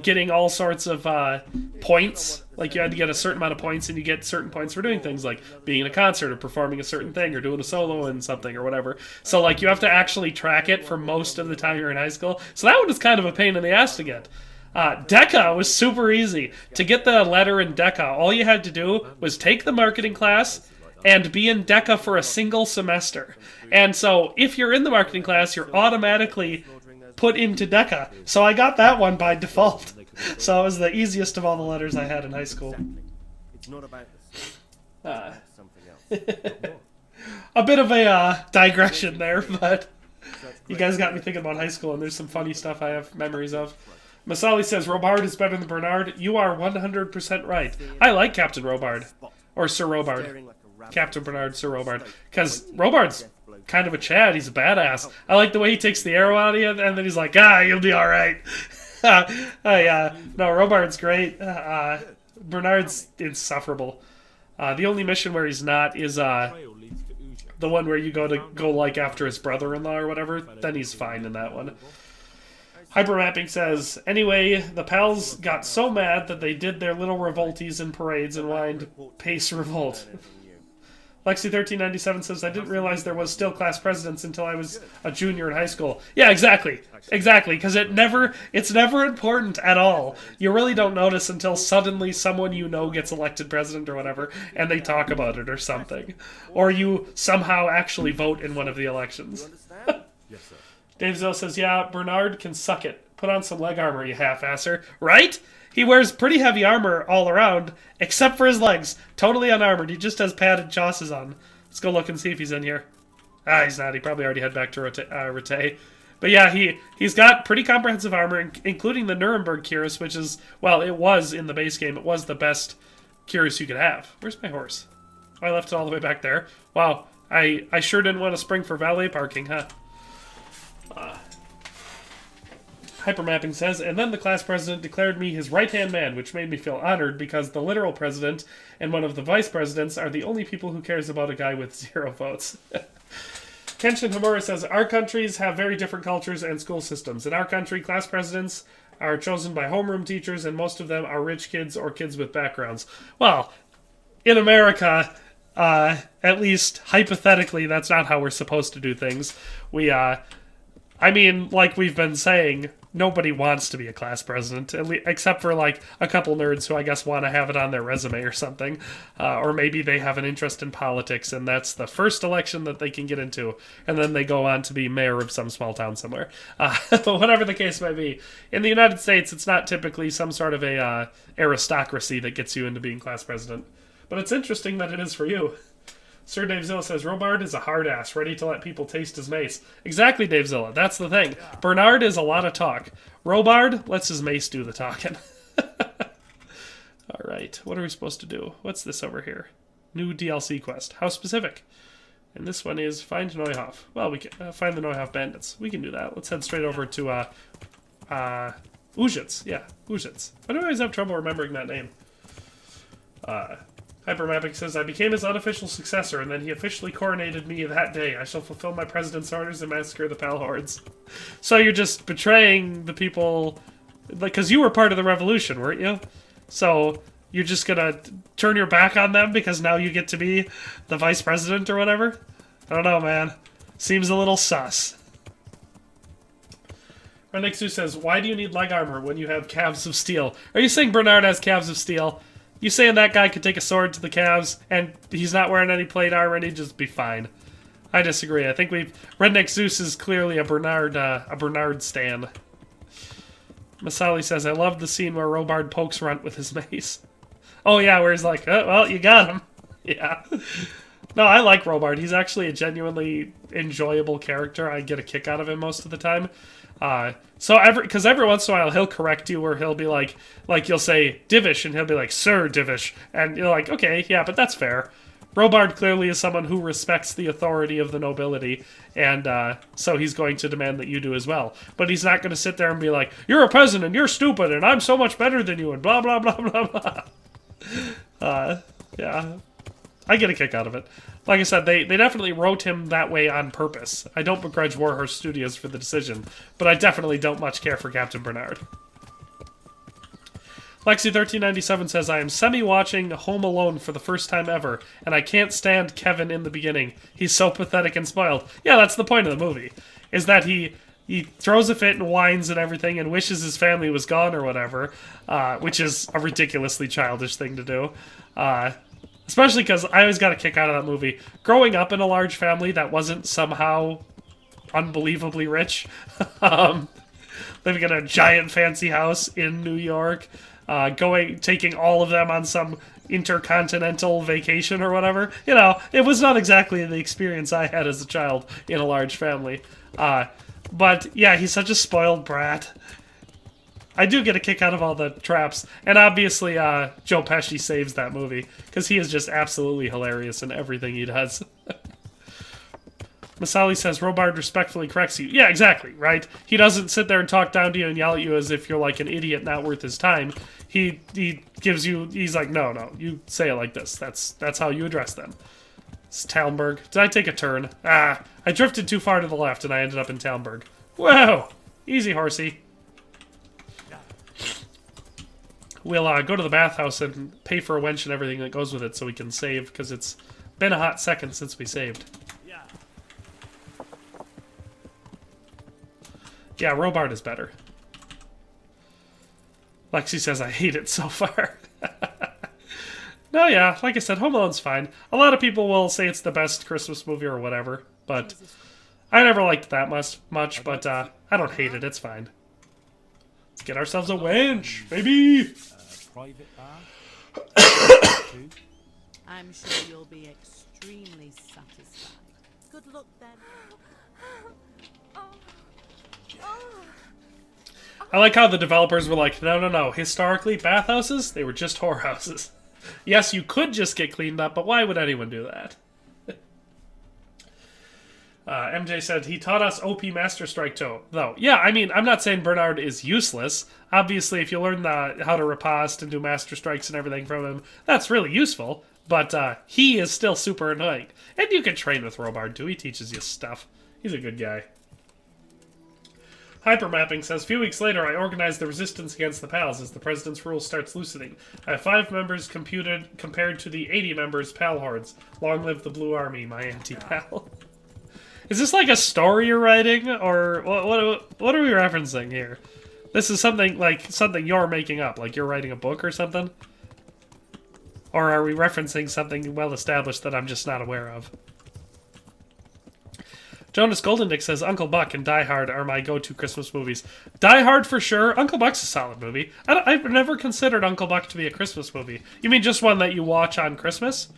getting all sorts of points. Like you had to get a certain amount of points, and you get certain points for doing things like being in a concert or performing a certain thing or doing a solo in something or whatever. So like you have to actually track it for most of the time you're in high school. So that one is kind of a pain in the ass to get. DECA was super easy. To get the letter in DECA, all you had to do was take the marketing class and be in DECA for a single semester. And so if you're in the marketing class, you're automatically put into DECA. So I got that one by default. So it was the easiest of all the letters I had in high school. It's not about something else. A bit of a digression there, but you guys got me thinking about high school, and there's some funny stuff I have memories of. Masali says, Robard is better than Bernard. You are 100% right. I like Captain Robard. Or Sir Robard. Captain Bernard, Sir Robard. Because Robard's kind of a Chad. He's a badass. I like the way he takes the arrow out of you, and then he's like, you'll be alright. Yeah. No, Robard's great. Bernard's insufferable. The only mission where he's not is Trail leads to Uja. the one where you go like after his brother-in-law or whatever. Then he's fine in that one. Hypermapping says, anyway, the pals got so mad that they did their little revolties and parades and whined, pace revolt. Lexi1397 says, I didn't realize there was still class presidents until I was a junior in high school. Yeah, exactly. Exactly, because it's never important at all. You really don't notice until suddenly someone you know gets elected president or whatever, and they talk about it or something. Or you somehow actually vote in one of the elections. Yes, sir. Dave Zill says, yeah, Bernard can suck it. Put on some leg armor, you half-asser. Right? He wears pretty heavy armor all around, except for his legs. Totally unarmored. He just has padded chausses on. Let's go look and see if he's in here. Ah, he's not. He probably already head back to Rete. But yeah, he's got pretty comprehensive armor, including the Nuremberg cuirass, which is, well, it was in the base game. It was the best cuirass you could have. Where's my horse? Oh, I left it all the way back there. Wow, I sure didn't want to spring for valet parking, huh? Hypermapping says, and then the class president declared me his right-hand man, which made me feel honored because the literal president and one of the vice presidents are the only people who cares about a guy with 0 votes. Kenshin Hamura says, our countries have very different cultures and school systems. In our country, class presidents are chosen by homeroom teachers, and most of them are rich kids or kids with backgrounds. Well, in America, at least hypothetically, that's not how we're supposed to do things. I mean, like we've been saying, nobody wants to be a class president, except for like a couple nerds who I guess want to have it on their resume or something. Or maybe they have an interest in politics and that's the first election that they can get into. And then they go on to be mayor of some small town somewhere. But whatever the case may be, in the United States, it's not typically some sort of a aristocracy that gets you into being class president. But it's interesting that it is for you. Sir Dave Zilla says, Robard is a hard ass, ready to let people taste his mace. Exactly, Dave Zilla. That's the thing. Bernard is a lot of talk. Robard lets his mace do the talking. Alright, what are we supposed to do? What's this over here? New DLC quest. How specific? And this one is find Neuhoff. Well, we can find the Neuhoff bandits. We can do that. Let's head straight over to, Ujitz. Yeah, Ujitz. Why do I always have trouble remembering that name? Hypermapping says, I became his unofficial successor, and then he officially coronated me that day. I shall fulfill my president's orders and massacre the Pal hordes. So you're just betraying the people, like, because you were part of the revolution, weren't you? So you're just gonna turn your back on them because now you get to be the vice president or whatever? I don't know, man. Seems a little sus. Renexu says, why do you need leg armor when you have calves of steel? Are you saying Bernard has calves of steel? You saying that guy could take a sword to the calves and he's not wearing any plate armor and he'd just be fine? I disagree. I think Redneck Zeus is clearly a Bernard stan. Masali says, I love the scene where Robard pokes Runt with his mace. Oh yeah, where he's like, oh, well, you got him. Yeah. No, I like Robard. He's actually a genuinely enjoyable character. I get a kick out of him most of the time. Because every once in a while he'll correct you, or he'll be like you'll say Divish, and he'll be like Sir Divish, and you're like, okay, yeah, but that's fair. Robard clearly is someone who respects the authority of the nobility, and so he's going to demand that you do as well. But he's not going to sit there and be like, you're a peasant and you're stupid and I'm so much better than you and blah blah blah blah blah. Yeah, I get a kick out of it. Like I said, they definitely wrote him that way on purpose. I don't begrudge Warhorse Studios for the decision, but I definitely don't much care for Captain Bernard. Lexi1397 says, I am semi-watching Home Alone for the first time ever, and I can't stand Kevin in the beginning. He's so pathetic and spoiled. Yeah, that's the point of the movie, is that he throws a fit and whines and everything and wishes his family was gone or whatever, which is a ridiculously childish thing to do. Especially because I always got a kick out of that movie. Growing up in a large family that wasn't somehow unbelievably rich, living in a giant fancy house in New York, taking all of them on some intercontinental vacation or whatever. You know, it was not exactly the experience I had as a child in a large family. But yeah, he's such a spoiled brat. I do get a kick out of all the traps, and obviously Joe Pesci saves that movie, because he is just absolutely hilarious in everything he does. Masali says Robard respectfully corrects you. Yeah, exactly, right? He doesn't sit there and talk down to you and yell at you as if you're like an idiot not worth his time. He gives you, he's like, no, you say it like this. That's how you address them. It's Talmberg. Did I take a turn? I drifted too far to the left and I ended up in Talmberg. Whoa! Easy, horsey. We'll go to the bathhouse and pay for a wench and everything that goes with it so we can save, because it's been a hot second since we saved. Yeah, Robard is better. Lexi says, I hate it so far. No, yeah, like I said, Home Alone's fine. A lot of people will say it's the best Christmas movie or whatever, but I never liked that much, but I don't hate it, it's fine. Let's get ourselves a wench, baby! Private bar. I'm sure you'll be extremely satisfied. Good luck then. I like how the developers were like, no, historically, bathhouses, they were just whorehouses. Yes, you could just get cleaned up, but why would anyone do that? MJ said, he taught us OP Master Strike though. Yeah, I mean, I'm not saying Bernard is useless. Obviously, if you learn how to riposte and do Master Strikes and everything from him, that's really useful. But he is still super annoying. And you can train with Robard too, he teaches you stuff. He's a good guy. Hypermapping says, few weeks later, I organized the resistance against the PALs as the president's rule starts loosening. I have 5 members compared to the 80 members PAL hordes. Long live the Blue Army, my anti-PAL. Is this like a story you're writing, or what are we referencing here? This is something you're making up, like you're writing a book or something? Or are we referencing something well established that I'm just not aware of? Jonas Goldendick says, Uncle Buck and Die Hard are my go-to Christmas movies. Die Hard for sure. Uncle Buck's a solid movie. I've never considered Uncle Buck to be a Christmas movie. You mean just one that you watch on Christmas?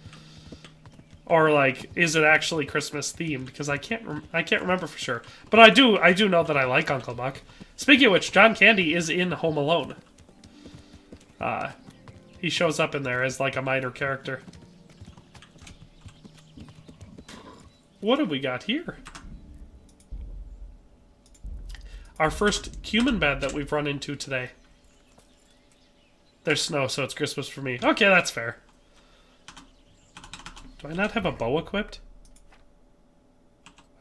Or, like, is it actually Christmas themed? Because I can't remember for sure. But I do know that I like Uncle Buck. Speaking of which, John Candy is in Home Alone. He shows up in there as, like, a minor character. What have we got here? Our first human bed that we've run into today. There's snow, so it's Christmas for me. Okay, that's fair. Do I not have a bow equipped?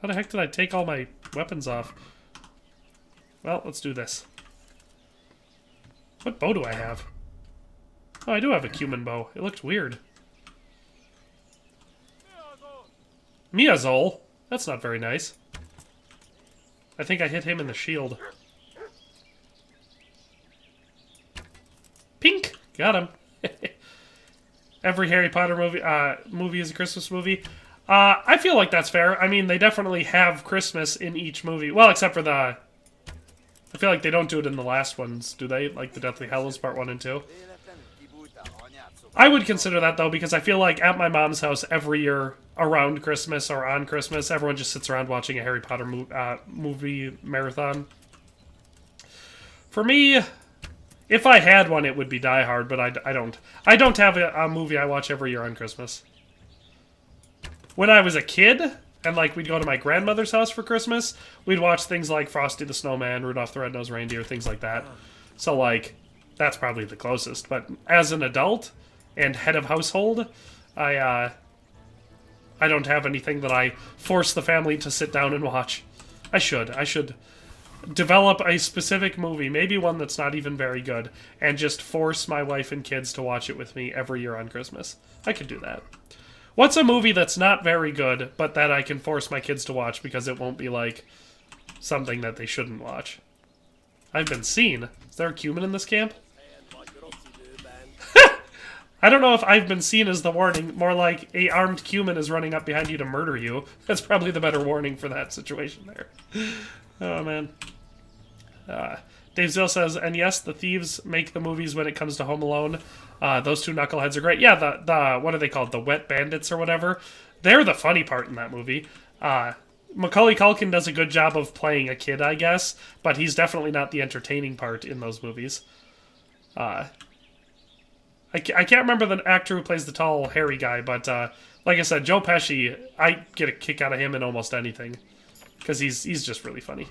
How the heck did I take all my weapons off? Well, let's do this. What bow do I have? Oh, I do have a cumin bow. It looked weird. Miazol? That's not very nice. I think I hit him in the shield. Pink! Got him. Every Harry Potter movie is a Christmas movie. I feel like that's fair. I mean, they definitely have Christmas in each movie. Well, except for the... I feel like they don't do it in the last ones, do they? Like the Deathly Hallows Part 1 and 2? I would consider that, though, because I feel like at my mom's house every year around Christmas or on Christmas, everyone just sits around watching a Harry Potter movie marathon. For me, if I had one, it would be Die Hard, but I don't. I don't have a movie I watch every year on Christmas. When I was a kid, and like we'd go to my grandmother's house for Christmas, we'd watch things like Frosty the Snowman, Rudolph the Red-Nosed Reindeer, things like that. So, like, that's probably the closest. But as an adult and head of household, I don't have anything that I force the family to sit down and watch. I should develop a specific movie, maybe one that's not even very good, and just force my wife and kids to watch it with me every year on Christmas. I could do that. What's a movie that's not very good, but that I can force my kids to watch because it won't be like something that they shouldn't watch? I've been seen. Is there a cumin in this camp? I don't know if I've been seen as the warning. More like a armed cumin is running up behind you to murder you. That's probably the better warning for that situation there. Oh, man. Dave Zill says, and yes, the thieves make the movies when it comes to Home Alone. Those two knuckleheads are great. Yeah, the what are they called? The Wet Bandits or whatever. They're the funny part in that movie. Macaulay Culkin does a good job of playing a kid, I guess, but he's definitely not the entertaining part in those movies. I can't remember the actor who plays the tall, hairy guy, but like I said, Joe Pesci, I get a kick out of him in almost anything. Because he's just really funny.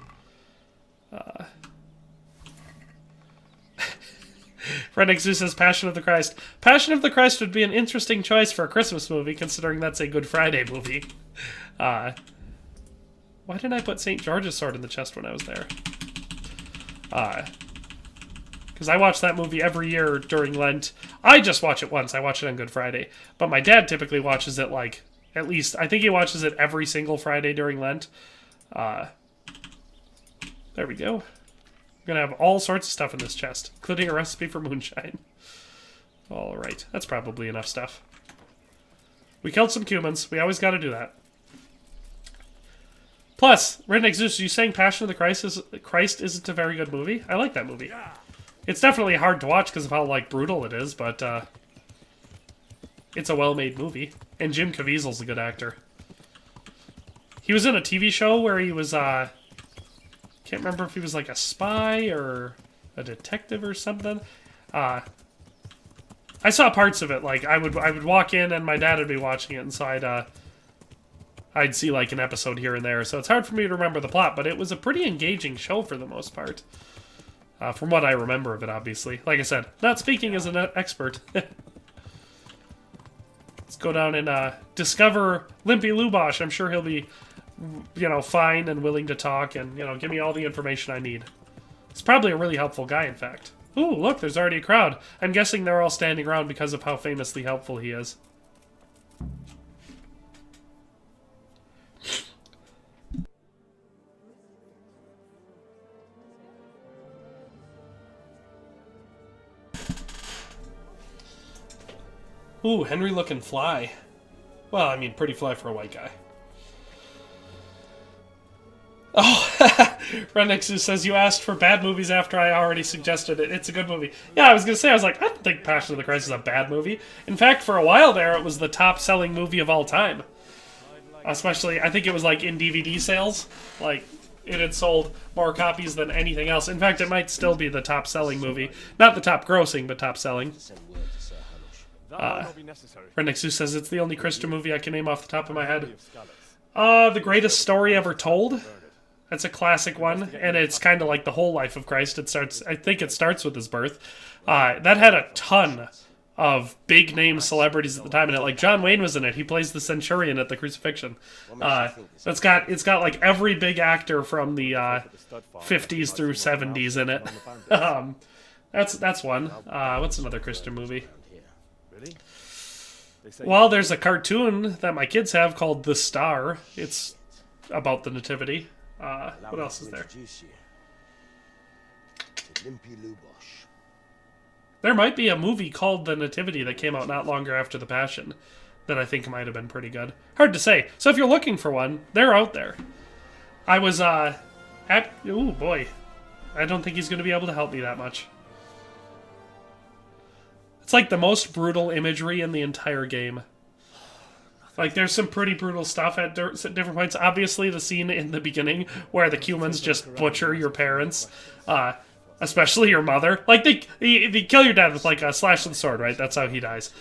Redneck Zoo says Passion of the Christ. Passion of the Christ would be an interesting choice for a Christmas movie, considering that's a Good Friday movie. Why didn't I put St. George's sword in the chest when I was there? Because I watch that movie every year during Lent. I just watch it once. I watch it on Good Friday. But my dad typically watches it, like, at least, I think he watches it every single Friday during Lent. There we go. We're going to have all sorts of stuff in this chest, including a recipe for moonshine. Alright, that's probably enough stuff. We killed some humans. We always got to do that. Plus, Redneck Zeus, you saying Passion of the Christ isn't a very good movie? I like that movie. It's definitely hard to watch because of how, like, brutal it is, but it's a well-made movie. And Jim Caviezel's a good actor. He was in a TV show where he was, can't remember if he was like a spy or a detective or something. I saw parts of it. Like I would walk in and my dad would be watching it, and so I'd see like an episode here and there. So it's hard for me to remember the plot, but it was a pretty engaging show for the most part. From what I remember of it, obviously. Like I said, not speaking as an expert. Let's go down and discover Limpy Lubosh. I'm sure he'll be, you know, fine and willing to talk and, you know, give me all the information I need. He's probably a really helpful guy, in fact. Ooh, look, there's already a crowd. I'm guessing they're all standing around because of how famously helpful he is. Ooh, Henry looking fly. Well, I mean, pretty fly for a white guy. Oh, Renexu says, you asked for bad movies after I already suggested it. It's a good movie. Yeah, I was going to say, I was like, I don't think Passion of the Christ is a bad movie. In fact, for a while there, it was the top-selling movie of all time. Especially, I think it was, like, in DVD sales. Like, it had sold more copies than anything else. In fact, it might still be the top-selling movie. Not the top-grossing, but top-selling. Renexu says, it's the only Christian movie I can name off the top of my head. The Greatest Story Ever Told. That's a classic one, and it's kind of like the whole life of Christ. It starts, I think it starts with his birth. That had a ton of big-name celebrities at the time in it. Like, John Wayne was in it. He plays the centurion at the crucifixion. It's got like every big actor from the 50s through 70s in it. That's one. What's another Christian movie? Well, there's a cartoon that my kids have called The Star. It's about the Nativity. What else is there? There might be a movie called The Nativity that came out not longer after the Passion that I think might have been pretty good. Hard to say. So if you're looking for one, they're out there. I was, ooh, boy. I don't think he's going to be able to help me that much. It's like the most brutal imagery in the entire game. Like, there's some pretty brutal stuff at different points. Obviously, the scene in the beginning where the humans just butcher your parents, especially your mother. Like, they kill your dad with, like, a slash of the sword, right? That's how he dies.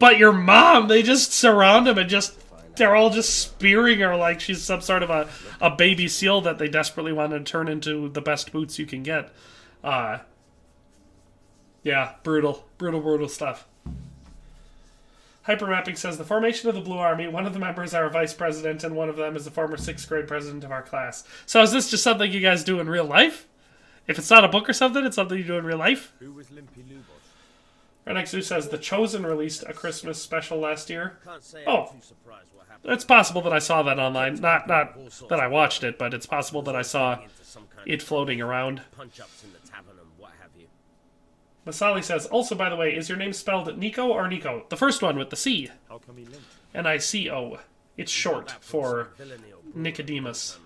But your mom, they just surround him and they're all just spearing her like she's some sort of a baby seal that they desperately want to turn into the best boots you can get. Yeah, brutal. Brutal stuff. Hypermapping says, the formation of the Blue Army, one of the members are a vice president, and one of them is the former 6th grade president of our class. So is this just something you guys do in real life? If it's not a book or something, it's something you do in real life? Who was Limpy Lubosh? Renexu says, The Chosen released a Christmas special last year. Can't say Oh. I'm too surprised what happened. It's possible that I saw that online. Not that I watched it, but it's possible that I saw Into some kind it floating around. of punch-ups in the tavern and what have you. Masali says, also, by the way, is your name spelled Nico or Nico? The first one with the C. How come he limped? N-I-C-O. It's short for Nicodemus.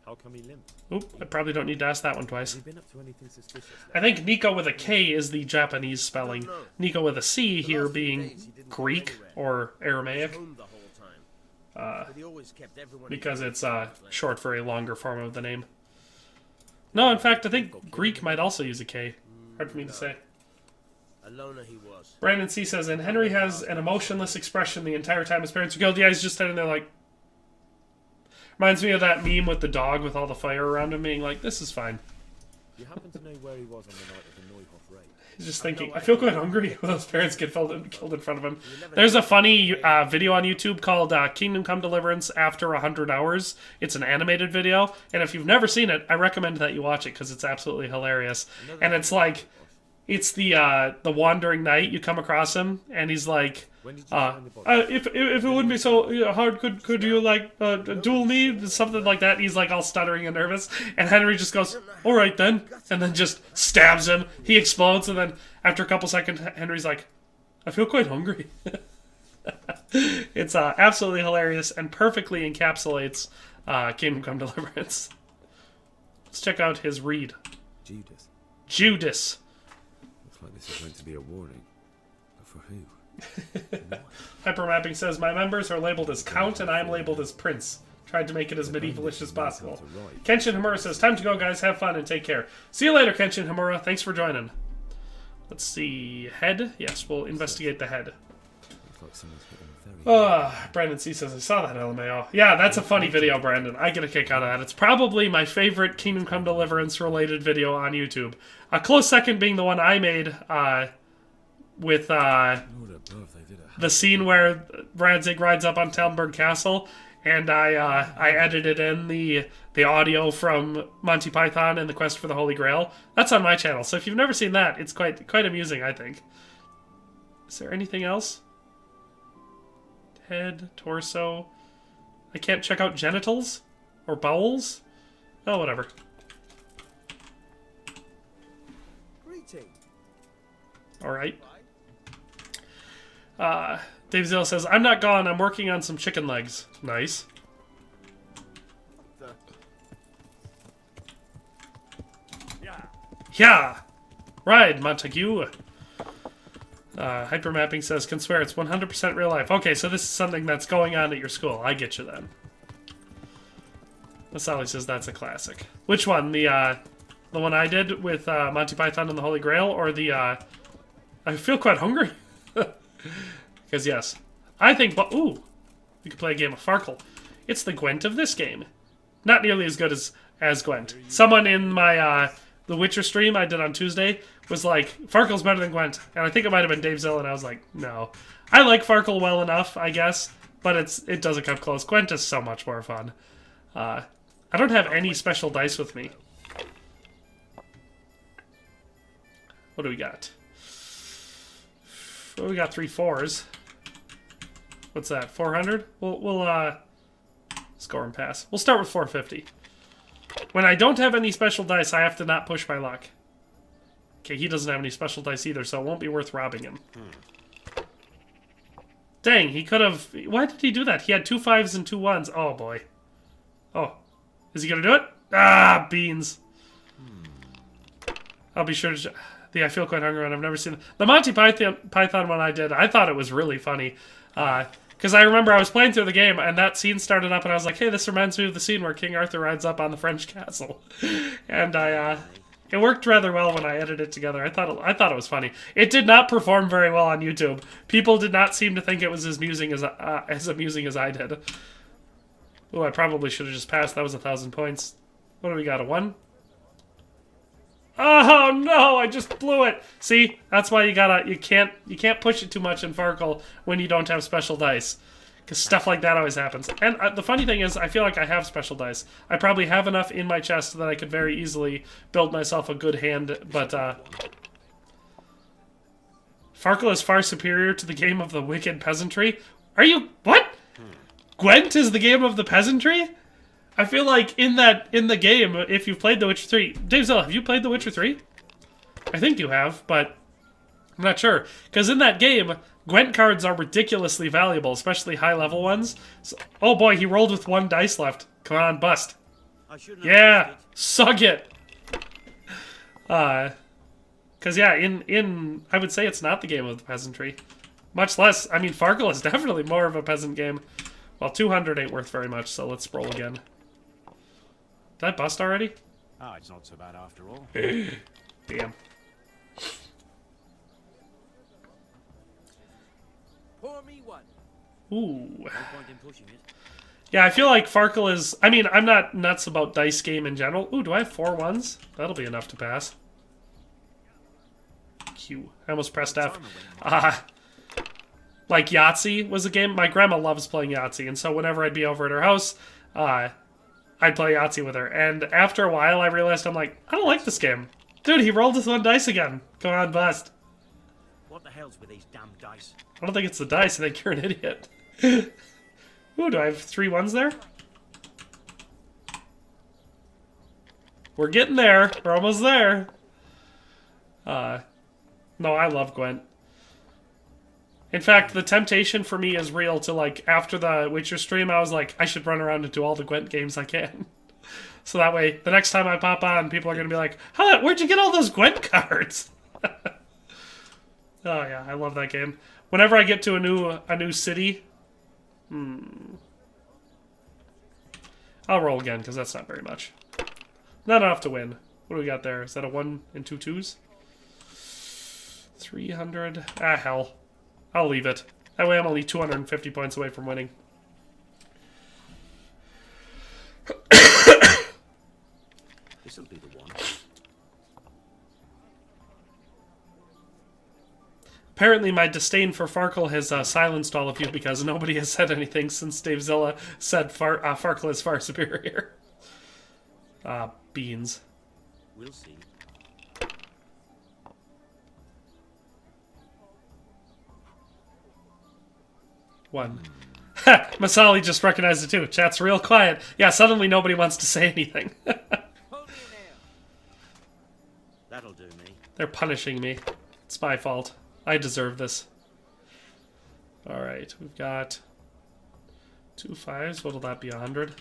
How come he limped? Oop, I probably don't need to ask that one twice. Has he been up to anything suspicious? I think Nico with a K is the Japanese spelling. Nico with a C here being Greek or Aramaic, Home the whole time. But he always kept everyone because it's short for a longer form of the name. No, in fact, I think Greek might also use a K. Hard for me to say. A loner he was. Brandon C says, and Henry has an emotionless expression the entire time his parents are killed. Yeah, he's just standing there like... Reminds me of that meme with the dog with all the fire around him being like, this is fine. Do you happen to know where he was on the night of the Neuhoff raid? He's just thinking, I feel quite hungry when those parents get killed in front of him. There's a funny video on YouTube called Kingdom Come Deliverance After 100 Hours. It's an animated video, and if you've never seen it, I recommend that you watch it because it's absolutely hilarious. And it's like, it's the wandering knight. You come across him, and he's like, if it wouldn't be so hard, could you like duel me? Something like that. And he's like all stuttering and nervous, and Henry just goes, all right then, and then just stabs him. He explodes, and then after a couple seconds, Henry's like, I feel quite hungry. It's absolutely hilarious and perfectly encapsulates Kingdom Come Deliverance. Let's check out his read. Judas. Looks like this is going to be a warning. But for who? Hypermapping says, my members are labeled as Count and I'm labeled as Prince. Tried to make it as medievalish as possible. Kenshin Hamura says, time to go guys, have fun and take care. See you later, Kenshin Hamura. Thanks for joining. Let's see. Head? Yes, we'll investigate the head. Brandon C says, I saw that LMAO. Yeah, that's a funny video, Brandon. I get a kick out of that. It's probably my favorite Kingdom Come Deliverance related video on YouTube. A close second being the one I made with the scene where Radzig rides up on Talmberg Castle, and I edited in the audio from Monty Python and the Quest for the Holy Grail. That's on my channel, so if you've never seen that, it's quite amusing, I think. Is there anything else? Head, torso. I can't check out genitals or bowels. Oh, whatever. All right. Dave Zill says, I'm not gone. I'm working on some chicken legs. Nice. Yeah. Ride, Montague. Hypermapping says, can swear it's 100% real life. Okay, so this is something that's going on at your school. I get you then. Masali says that's a classic. Which one? The one I did with Monty Python and the Holy Grail, or the I feel quite hungry? Because yes, I think, ooh, we could play a game of Farkle. It's the Gwent of this game. Not nearly as good as Gwent. Someone in my the Witcher stream I did on Tuesday was like, Farkle's better than Gwent. And I think it might have been Dave Zill, and I was like, no. I like Farkle well enough, I guess, but it doesn't come close. Gwent is so much more fun. I don't have any special dice with me. What do we got? Well, we got 3 4s. What's that, 400? We'll score and pass. We'll start with 450. When I don't have any special dice, I have to not push my luck. Okay, he doesn't have any special dice either, so it won't be worth robbing him. Dang, he could have... Why did he do that? He had 2 5s and 2 1s. Oh, boy. Oh. Is he going to do it? Ah, beans. I'll be sure to... I feel quite hungry, and I've never seen... The Monty Python one I did, I thought it was really funny. Because I remember I was playing through the game, and that scene started up, and I was like, hey, this reminds me of the scene where King Arthur rides up on the French castle. And it worked rather well when I edited it together. I thought it was funny. It did not perform very well on YouTube. People did not seem to think it was as amusing as I did. Oh, I probably should have just passed. That was 1,000 points. What do we got, a 1? Oh no, I just blew it. See, that's why you can't push it too much in Farkle when you don't have special dice. Because stuff like that always happens. And the funny thing is, I feel like I have special dice. I probably have enough in my chest that I could very easily build myself a good hand, but Farkle is far superior to the game of the wicked peasantry. Are you... What? Gwent is the game of the peasantry? I feel like in the game, if you've played The Witcher 3... Dave Zilla, have you played The Witcher 3? I think you have, but I'm not sure. Because in that game, Gwent cards are ridiculously valuable, especially high-level ones. So, oh boy, he rolled with 1 dice left. Come on, bust. Yeah, suck it. Because yeah, in I would say it's not the game of the peasantry. Much less, I mean, Farkle is definitely more of a peasant game. Well, 200 ain't worth very much, so let's roll again. Did I bust already? Ah, it's not so bad after all. Damn. Pour me one. Ooh. No point in pushing it. Yeah, I feel like Farkle is... I mean, I'm not nuts about dice game in general. Ooh, do I have 4 ones? That'll be enough to pass. Q. I almost pressed F. Like Yahtzee was a game. My grandma loves playing Yahtzee, and so whenever I'd be over at her house, I'd play Yahtzee with her. And after a while, I realized, I'm like, I don't like this game. Dude, he rolled with 1 dice again. Go on, bust. What the hell's with these damn dice? I don't think it's the dice. I think you're an idiot. Ooh, do I have 3 ones there? We're getting there. We're almost there. No, I love Gwent. In fact, the temptation for me is real to, like, after the Witcher stream, I was like, I should run around and do all the Gwent games I can. So that way, the next time I pop on, people are going to be like, where'd you get all those Gwent cards? Oh, yeah, I love that game. Whenever I get to a new city... I'll roll again, because that's not very much. Not enough to win. What do we got there? Is that a 1 and 2 2s? 300. Ah, hell. I'll leave it. That way I'm only 250 points away from winning. This'll be the one. Apparently my disdain for Farkle has silenced all of you because nobody has said anything since Dave Zilla said Farkle is far superior. Beans. We'll see. One. Ha! Masali just recognized it too. Chat's real quiet. Yeah, suddenly nobody wants to say anything. That'll do me. They're punishing me. It's my fault. I deserve this. Alright, we've got 2 5s. What'll that be, 100?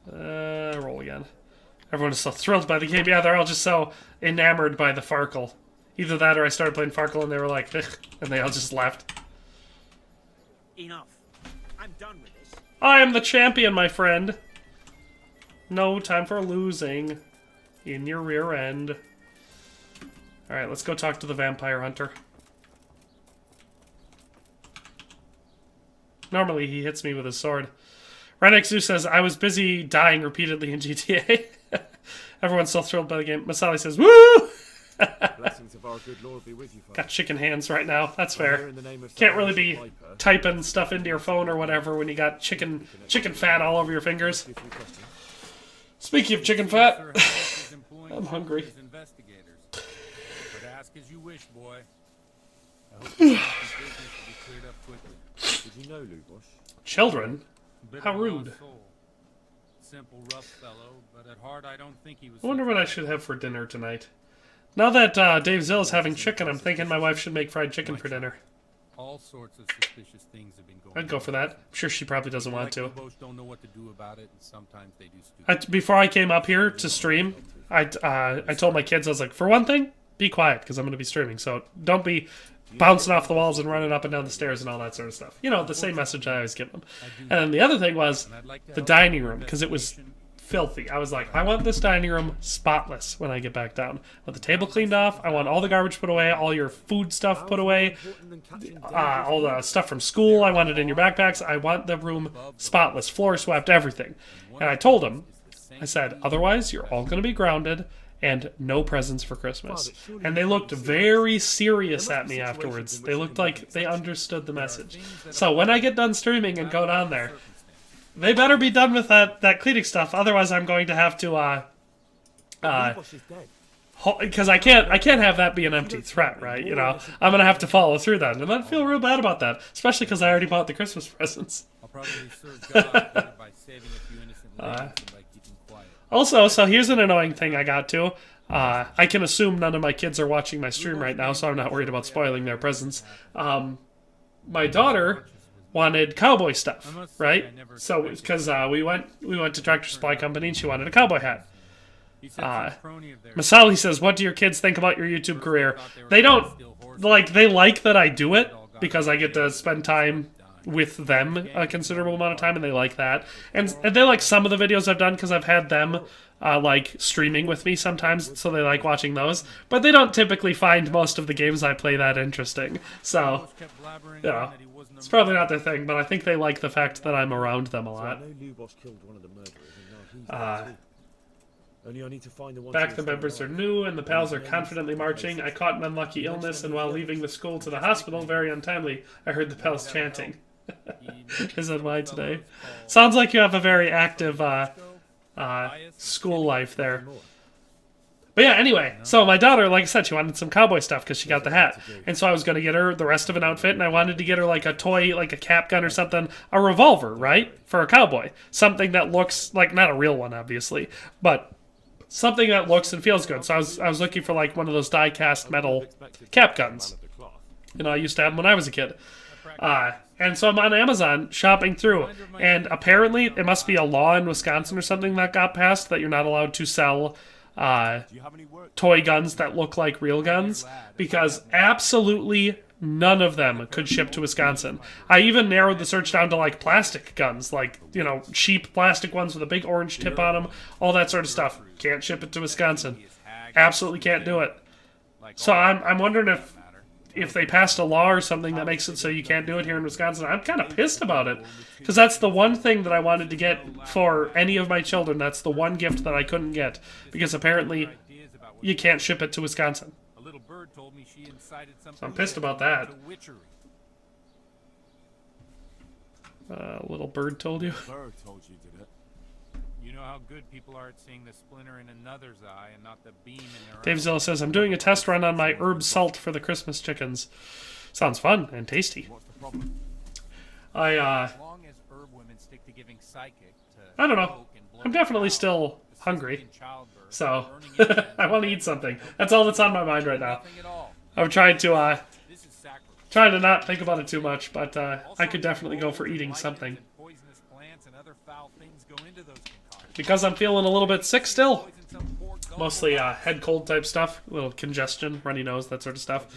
Roll again. Everyone is so thrilled by the game. Yeah, they're all just so enamored by the Farkle. Either that or I started playing Farkle and they were like, ugh, and they all just left. Enough. I'm done with this. I am the champion, my friend. No time for losing. In your rear end. Alright, let's go talk to the vampire hunter. Normally he hits me with his sword. Renexu says, I was busy dying repeatedly in GTA. Everyone's so thrilled by the game. Masali says, woo! Blessings of our good Lord be with you, Got chicken hands right now. That's I'm here fair. in the name of Can't really be Viper. typing stuff into your phone or whatever when you got chicken fat all over your fingers. A few questions. Speaking of chicken fat, I'm hungry. But ask as you wish, boy. I hope the business will be cleared up quickly. Did you know, Lubosh? Children? Bit How of a lost rude. soul. Simple, rough fellow, but at heart I don't think he was. I wonder what I should have for dinner tonight. Now that Dave Zill is having chicken, I'm thinking my wife should make fried chicken for dinner. All sorts of suspicious things have been going I'd go for that. I'm sure she probably doesn't want to. Lubosh don't know what to do about it, and sometimes they do stupid. Before I came up here to stream, I told my kids, I was like, for one thing, be quiet, because I'm going to be streaming. So don't be bouncing off the walls and running up and down the stairs and all that sort of stuff. You know, the same message I always give them. And then the other thing was the dining room, because it was filthy. I was like, I want this dining room spotless when I get back down. I want the table cleaned off. I want all the garbage put away, all your food stuff put away, all the stuff from school. I want it in your backpacks. I want the room spotless, floor swept, everything. And I told them, I said, otherwise you're all going to be grounded and no presents for Christmas. And they looked very serious at me afterwards. They looked like they understood the message. So when I get done streaming and go down there, they better be done with that cleaning stuff. Otherwise, I'm going to have to, because I can't have that be an empty threat, right? You know, I'm gonna have to follow through that, and I feel real bad about that, especially because I already bought the Christmas presents. I'll probably serve God better by saving a few innocent lives than by keeping quiet. Also, so here's an annoying thing I got to. I can assume none of my kids are watching my stream right now, so I'm not worried about spoiling their presents. My daughter wanted cowboy stuff, right? So because we went to Tractor Supply Company and she wanted a cowboy hat. Masali says, what do your kids think about your YouTube career? They don't, like, they like that I do it because I get to spend time with them a considerable amount of time, and they like that. And they like some of the videos I've done because I've had them like streaming with me sometimes, so they like watching those. But they don't typically find most of the games I play that interesting. So, yeah, it's probably not their thing, but I think they like the fact that I'm around them a lot. Only I need to find the one. Back the members are new, and the pals are confidently marching. I caught an unlucky illness, and while leaving the school to the hospital, very untimely, I heard the pals chanting. Is that why today? Sounds like you have a very active school life there. But yeah, anyway, so my daughter, like I said, she wanted some cowboy stuff because she got the hat. And so I was going to get her the rest of an outfit, and I wanted to get her like a toy, like a cap gun or something, a revolver, right? For a cowboy. Something that looks like, not a real one, obviously, but something that looks and feels good. So I was looking for like one of those die-cast metal cap guns. You know, I used to have them when I was a kid. And so I'm on Amazon shopping through, and apparently it must be a law in Wisconsin or something that got passed that you're not allowed to sell toy guns that look like real guns, because absolutely none of them could ship to Wisconsin. I even narrowed the search down to like plastic guns, like, you know, cheap plastic ones with a big orange tip on them, all that sort of stuff. Can't ship it to Wisconsin. Absolutely can't do it. So I'm wondering if they passed a law or something that makes it so you can't do it here in Wisconsin. I'm kind of pissed about it, because that's the one thing that I wanted to get for any of my children. That's the one gift that I couldn't get, because apparently you can't ship it to Wisconsin. So I'm pissed about that. Little bird told you. Bird told you, did it? You know how good people are at seeing the splinter in another's eye and not the beam in their Dave own. Zilla says, I'm doing a test run on my herb salt for the Christmas chickens. Sounds fun and tasty. What's the problem? As long as herb women stick to giving psychic to I don't know. poke and blow I'm definitely out, still assisting hungry. in childbirth, So, burning incense, I want to eat something. That's all that's on my mind right now. nothing at all. I'm trying to, This is sacrilege. trying to not think about it too much, but I could definitely go for eating something. Poisonous plants and other foul things go into those concoctions. Because I'm feeling a little bit sick still. Poison some poor gullible Mostly head cold type stuff, a little congestion, runny nose, that sort of stuff.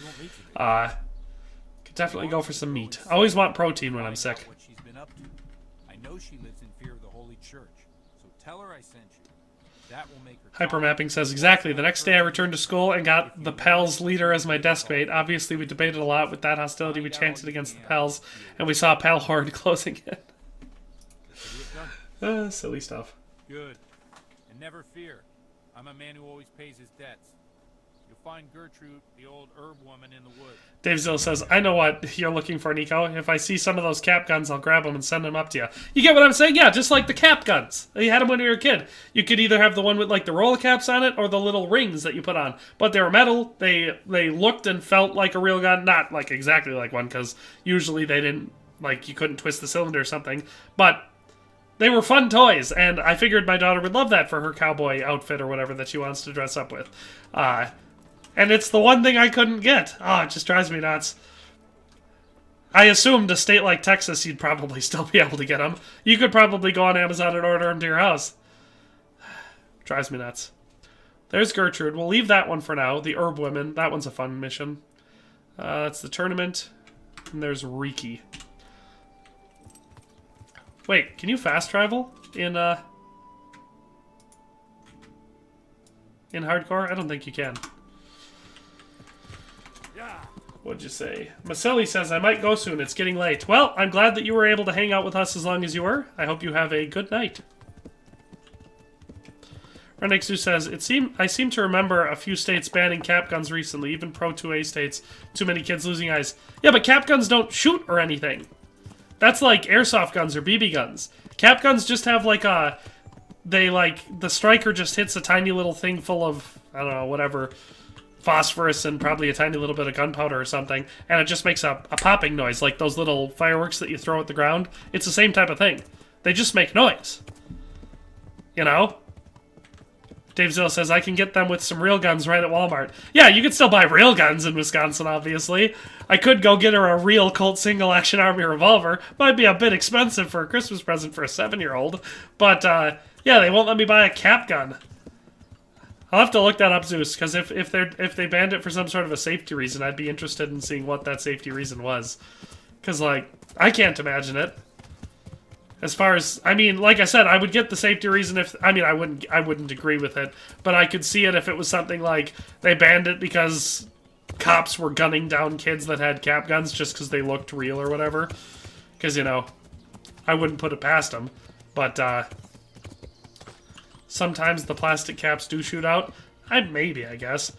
Could definitely go for some meat. I always want protein when I'm sick. what she's been up to. I know she lives in fear of the Holy Church, so tell her I sent you. That will make her Hypermapping says, exactly. The next day I returned to school and got the Pals leader as my desk mate. Obviously, we debated a lot. With that hostility, we chanted against the Pals, and we saw a Pal horde closing in. Silly stuff. good. And never fear. I'm a man who always pays his debts. You'll find Gertrude, the old herb woman, in the woods. Dave Zill says, I know what you're looking for, Nico. If I see some of those cap guns, I'll grab them and send them up to you. You get what I'm saying? Yeah, just like the cap guns. You had them when you were a kid. You could either have the one with like the roller caps on it or the little rings that you put on. But they were metal. They looked and felt like a real gun. Not like exactly like one, because usually they didn't, like, you couldn't twist the cylinder or something. But they were fun toys, and I figured my daughter would love that for her cowboy outfit or whatever that she wants to dress up with. And it's the one thing I couldn't get. Oh, it just drives me nuts. I assumed a state like Texas, you'd probably still be able to get them. You could probably go on Amazon and order them to your house. Drives me nuts. There's Gertrude. We'll leave that one for now. The Herb Women. That one's a fun mission. That's the tournament. And there's Riki. Wait, can you fast travel in hardcore? I don't think you can. What'd you say? Maselli says, I might go soon. It's getting late. Well, I'm glad that you were able to hang out with us as long as you were. I hope you have a good night. Renexu says, I seem to remember a few states banning cap guns recently, even Pro 2A states. Too many kids losing eyes. Yeah, but cap guns don't shoot or anything. That's like airsoft guns or BB guns. Cap guns just have like a... the striker just hits a tiny little thing full of, I don't know, whatever... phosphorus and probably a tiny little bit of gunpowder or something, and it just makes a popping noise, like those little fireworks that you throw at the ground. It's the same type of thing. They just make noise. You know? Dave Zill says, I can get them with some real guns right at Walmart. Yeah, you can still buy real guns in Wisconsin, obviously. I could go get her a real Colt single-action army revolver. Might be a bit expensive for a Christmas present for a 7-year-old. But, yeah, they won't let me buy a cap gun. I'll have to look that up, Zeus, because if they banned it for some sort of a safety reason, I'd be interested in seeing what that safety reason was. Because, like, I can't imagine it. As far as, I mean, like I said, I would get the safety reason if, I mean, I wouldn't agree with it, but I could see it if it was something like they banned it because cops were gunning down kids that had cap guns just because they looked real or whatever. Because, you know, I wouldn't put it past them. But, sometimes the plastic caps do shoot out. Maybe, I guess.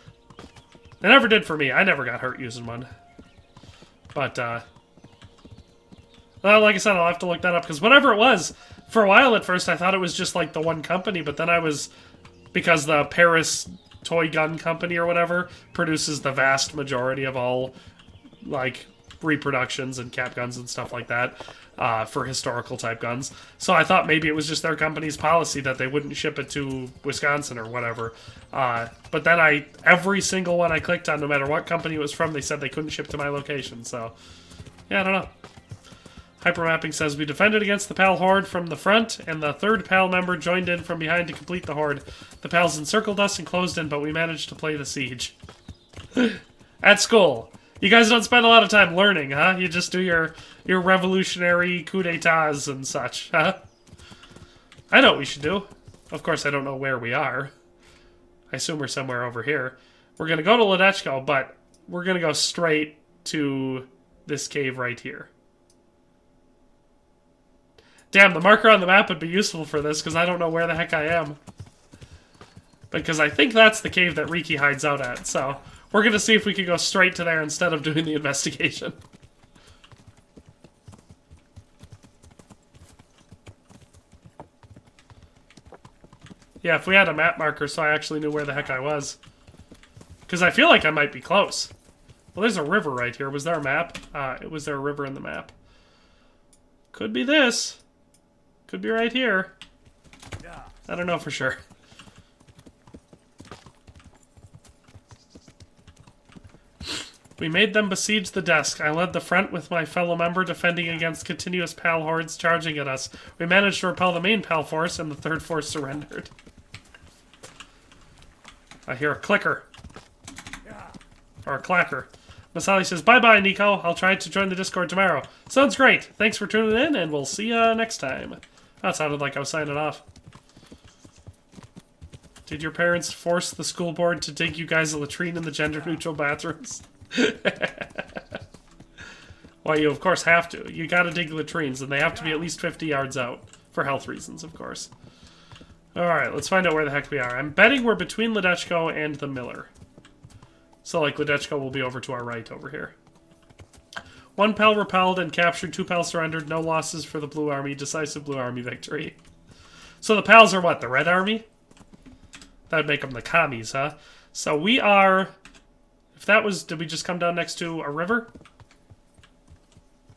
They never did for me. I never got hurt using one. But, well, like I said, I'll have to look that up, because whatever it was, for a while at first I thought it was just like the one company, but then because the Paris Toy Gun Company or whatever produces the vast majority of all, like, reproductions and cap guns and stuff like that, for historical type guns. So I thought maybe it was just their company's policy that they wouldn't ship it to Wisconsin or whatever. But then every single one I clicked on, no matter what company it was from, they said they couldn't ship to my location, so yeah, I don't know. Hypermapping says, we defended against the PAL horde from the front, and the third PAL member joined in from behind to complete the horde. The PALs encircled us and closed in, but we managed to play the siege. At school. You guys don't spend a lot of time learning, huh? You just do your revolutionary coup d'etats and such, huh? I know what we should do. Of course, I don't know where we are. I assume we're somewhere over here. We're going to go to Ledechko, but we're going to go straight to this cave right here. Damn, the marker on the map would be useful for this, because I don't know where the heck I am. Because I think that's the cave that Riki hides out at, so we're going to see if we can go straight to there instead of doing the investigation. Yeah, if we had a map marker so I actually knew where the heck I was. Because I feel like I might be close. Well, there's a river right here. Was there a map? Was there a river in the map? Could be this. Could be right here. I don't know for sure. We made them besiege the desk. I led the front with my fellow member, defending against continuous PAL hordes charging at us. We managed to repel the main PAL force, and the third force surrendered. I hear a clicker. Or a clacker. Masali says, bye-bye, Nico. I'll try to join the Discord tomorrow. Sounds great. Thanks for tuning in, and we'll see you next time. That sounded like I was signing off. Did your parents force the school board to dig you guys a latrine in the gender-neutral bathrooms? Well, you of course have to. You gotta dig latrines, and they have to be at least 50 yards out. For health reasons, of course. Alright, let's find out where the heck we are. I'm betting we're between Ledechko and the Miller. So, like, Ledechko will be over to our right over here. 1 PAL repelled and captured, 2 PAL surrendered, no losses for the Blue Army, decisive Blue Army victory. So the PALs are what, the Red Army? That would make them the commies, huh? So we are... If that was... Did we just come down next to a river?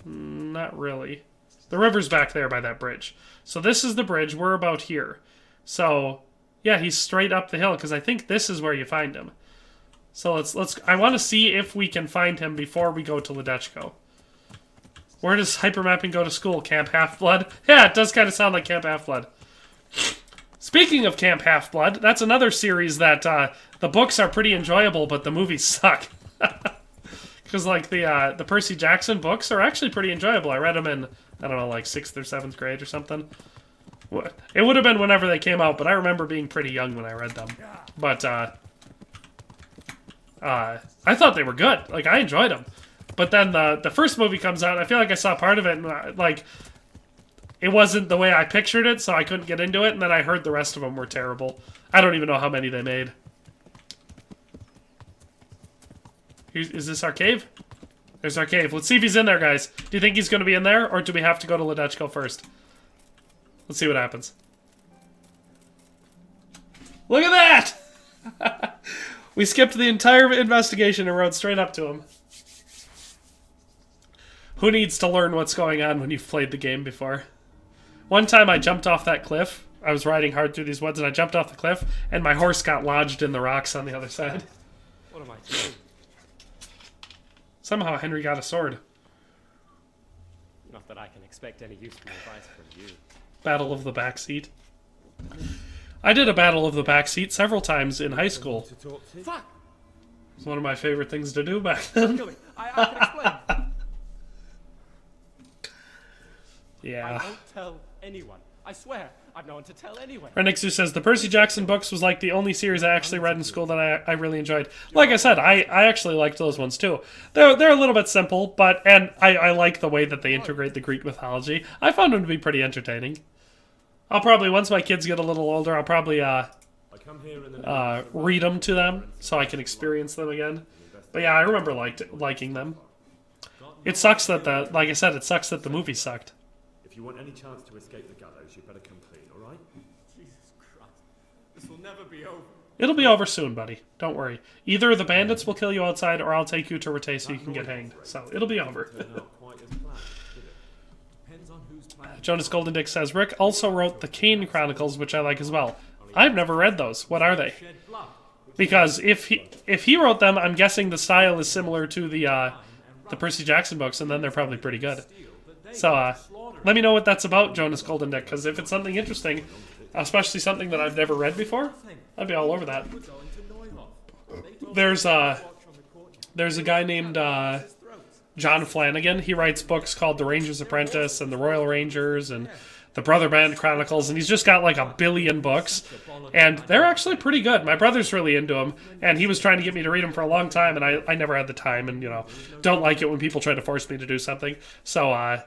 Not really. The river's back there by that bridge. So this is the bridge, we're about here. So, yeah, he's straight up the hill, because I think this is where you find him. So let's... I want to see if we can find him before we go to Ledechko. Where does hypermapping go to school? Camp Half-Blood? Yeah, it does kind of sound like Camp Half-Blood. Speaking of Camp Half-Blood, that's another series that the books are pretty enjoyable, but the movies suck. Because, like, the Percy Jackson books are actually pretty enjoyable. I read them in, I don't know, like 6th or 7th grade or something. It would have been whenever they came out, but I remember being pretty young when I read them. But, I thought they were good. Like, I enjoyed them. But then the first movie comes out, and I feel like I saw part of it, and, like, it wasn't the way I pictured it, so I couldn't get into it, and then I heard the rest of them were terrible. I don't even know how many they made. Is this our cave? There's our cave. Let's see if he's in there, guys. Do you think he's going to be in there, or do we have to go to Ledechko first? Let's see what happens. Look at that! We skipped the entire investigation and rode straight up to him. Who needs to learn what's going on when you've played the game before? One time I jumped off that cliff. I was riding hard through these woods, and I jumped off the cliff, and my horse got lodged in the rocks on the other side. What am I doing? Somehow Henry got a sword. Not that I can expect any useful advice from you. Battle of the Backseat. I did a Battle of the Backseat several times in high school. Fuck! It was one of my favorite things to do back then. I can explain. Yeah. I won't tell anyone. I swear, I've no one to tell anyway. Renixu says, the Percy Jackson books was like the only series I actually read in school that I really enjoyed. Like I said, I actually liked those ones too. They're a little bit simple, and I like the way that they integrate the Greek mythology. I found them to be pretty entertaining. I'll probably, once my kids get a little older, I'll probably read them to them so I can experience them again. But yeah, I remember liking them. It sucks that like I said, it sucks that the movie sucked. If you want any chance to escape the gallows, you better come clean, alright? Jesus Christ. This will never be over. It'll be over soon, buddy. Don't worry. Either the bandits will kill you outside, or I'll take you to Rete so you can get hanged. So, it'll be over. Jonas Golden Dick says, Rick also wrote the Kane Chronicles, which I like as well. I've never read those. What are they? Because if he wrote them, I'm guessing the style is similar to the Percy Jackson books, and then they're probably pretty good. So, let me know what that's about, Jonas Golden Dick, because if it's something interesting, especially something that I've never read before, I'd be all over that. There's a guy named John Flanagan. He writes books called The Ranger's Apprentice and The Royal Rangers and The Brother Band Chronicles, and he's just got like 1 billion books, and they're actually pretty good. My brother's really into them, and he was trying to get me to read them for a long time, and I never had the time, and don't like it when people try to force me to do something. So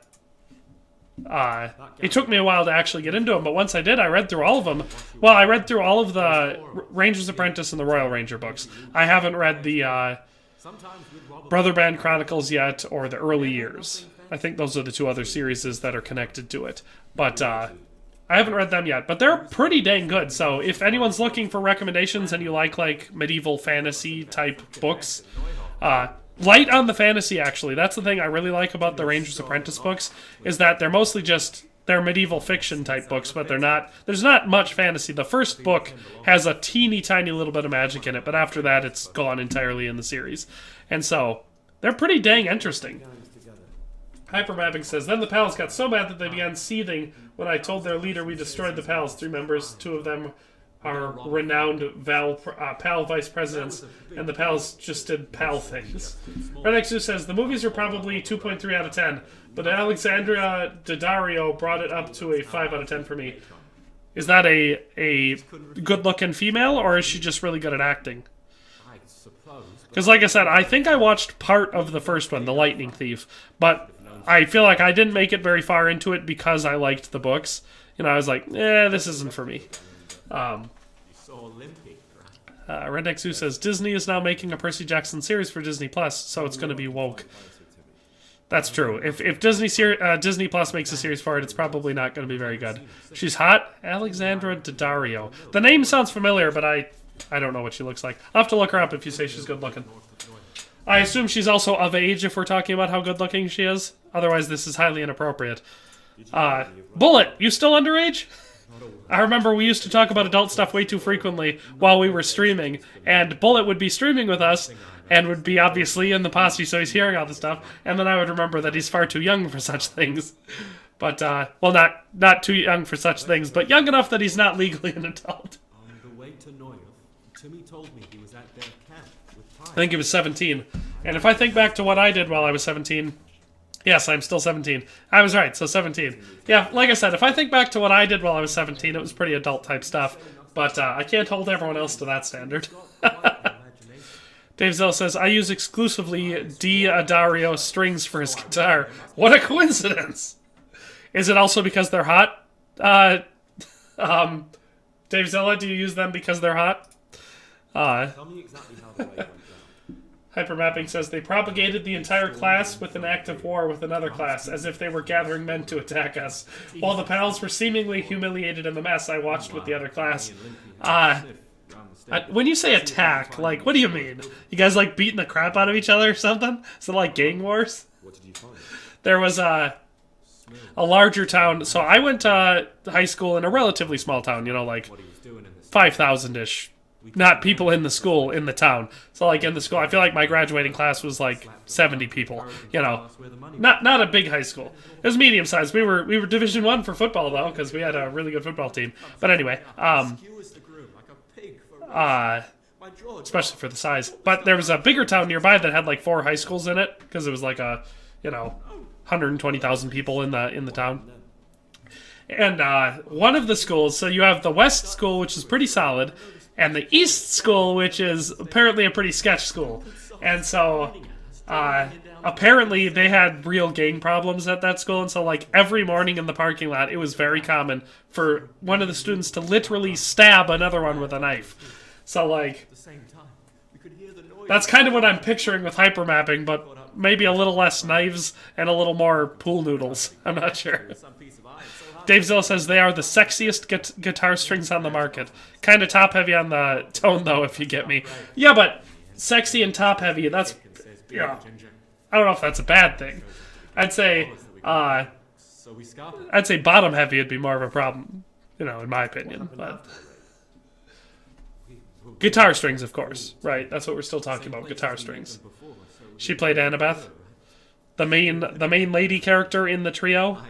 it took me a while to actually get into them, but once I did, I read through all of them. Well, I read through all of the Ranger's Apprentice and the Royal Ranger books. I haven't read the Brother Band Chronicles yet, or the Early Years. I think those are the 2 other series that are connected to it. But I haven't read them yet, but they're pretty dang good. So if anyone's looking for recommendations and you like medieval fantasy type books, light on the fantasy, actually. That's the thing I really like about the Ranger's Apprentice books, is that they're mostly they're medieval fiction type books, but there's not much fantasy. The first book has a teeny tiny little bit of magic in it, but after that it's gone entirely in the series. And so, they're pretty dang interesting. Hypermapping says, then the pals got so mad that they began seething when I told their leader we destroyed the pals. 3 members, 2 of them are renowned PAL vice presidents, and the pals just did PAL things. Renexu says, the movies are probably 2.3 out of 10, but Alexandria Daddario brought it up to a 5 out of 10 for me. Is that a good-looking female, or is she just really good at acting? Because like I said, I think I watched part of the first one, The Lightning Thief, but I feel like I didn't make it very far into it because I liked the books. I was like, this isn't for me. Rednexu says, Disney is now making a Percy Jackson series for Disney Plus, so it's going to be woke. That's true. If Disney Plus makes a series for it, it's probably not going to be very good. She's hot? Alexandra Daddario. The name sounds familiar, but I don't know what she looks like. I'll have to look her up if you say she's good looking. I assume she's also of age if we're talking about how good looking she is. Otherwise, this is highly inappropriate. Bullet, you still underage? I remember we used to talk about adult stuff way too frequently while we were streaming, and Bullet would be streaming with us, and would be obviously in the posse, so he's hearing all the stuff, and then I would remember that he's far too young for such things. But, well, not too young for such things, but young enough that he's not legally an adult. On the way to Neuhof, Timmy told me he was at their camp with Pi. I think he was 17. And if I think back to what I did while I was 17... Yes, I'm still 17. I was right, so 17. Yeah, like I said, if I think back to what I did while I was 17, it was pretty adult-type stuff. But I can't hold everyone else to that standard. Dave Zell says, I use exclusively Daddario strings for his guitar. What a coincidence! Is it also because they're hot? Dave Zella, do you use them because they're hot? Tell me exactly how the way went down. Hypermapping says, they propagated the entire class with an act of war with another class, as if they were gathering men to attack us. While the pals were seemingly humiliated in the mess I watched with the other class. When you say attack, like, what do you mean? You guys, like, beating the crap out of each other or something? Is it like gang wars? What did you find? There was a larger town. So I went to high school in a relatively small town, like 5,000-ish. Not people in the school, in the town. So, like, in the school, I feel like my graduating class was, like, 70 people, Not a big high school. It was medium-sized. We were Division I for football, though, because we had a really good football team. But anyway, especially for the size. But there was a bigger town nearby that had, like, 4 high schools in it, because it was, like, 120,000 people in the town. And one of the schools, so you have the West School, which is pretty solid, and the East School, which is apparently a pretty sketch school. And so apparently they had real gang problems at that school, and so like every morning in the parking lot, it was very common for one of the students to literally stab another one with a knife. So like, that's kind of what I'm picturing with hypermapping, but maybe a little less knives and a little more pool noodles. I'm not sure. Dave Zilla says they are the sexiest guitar strings on the market. Kind of top heavy on the tone though, if you get me. Yeah, but sexy and top heavy, that's, yeah. I don't know if that's a bad thing. I'd say bottom heavy would be more of a problem, you know, in my opinion. But guitar strings, of course, right? That's what we're still talking about. Guitar strings. She played Annabeth, the main lady character in the trio.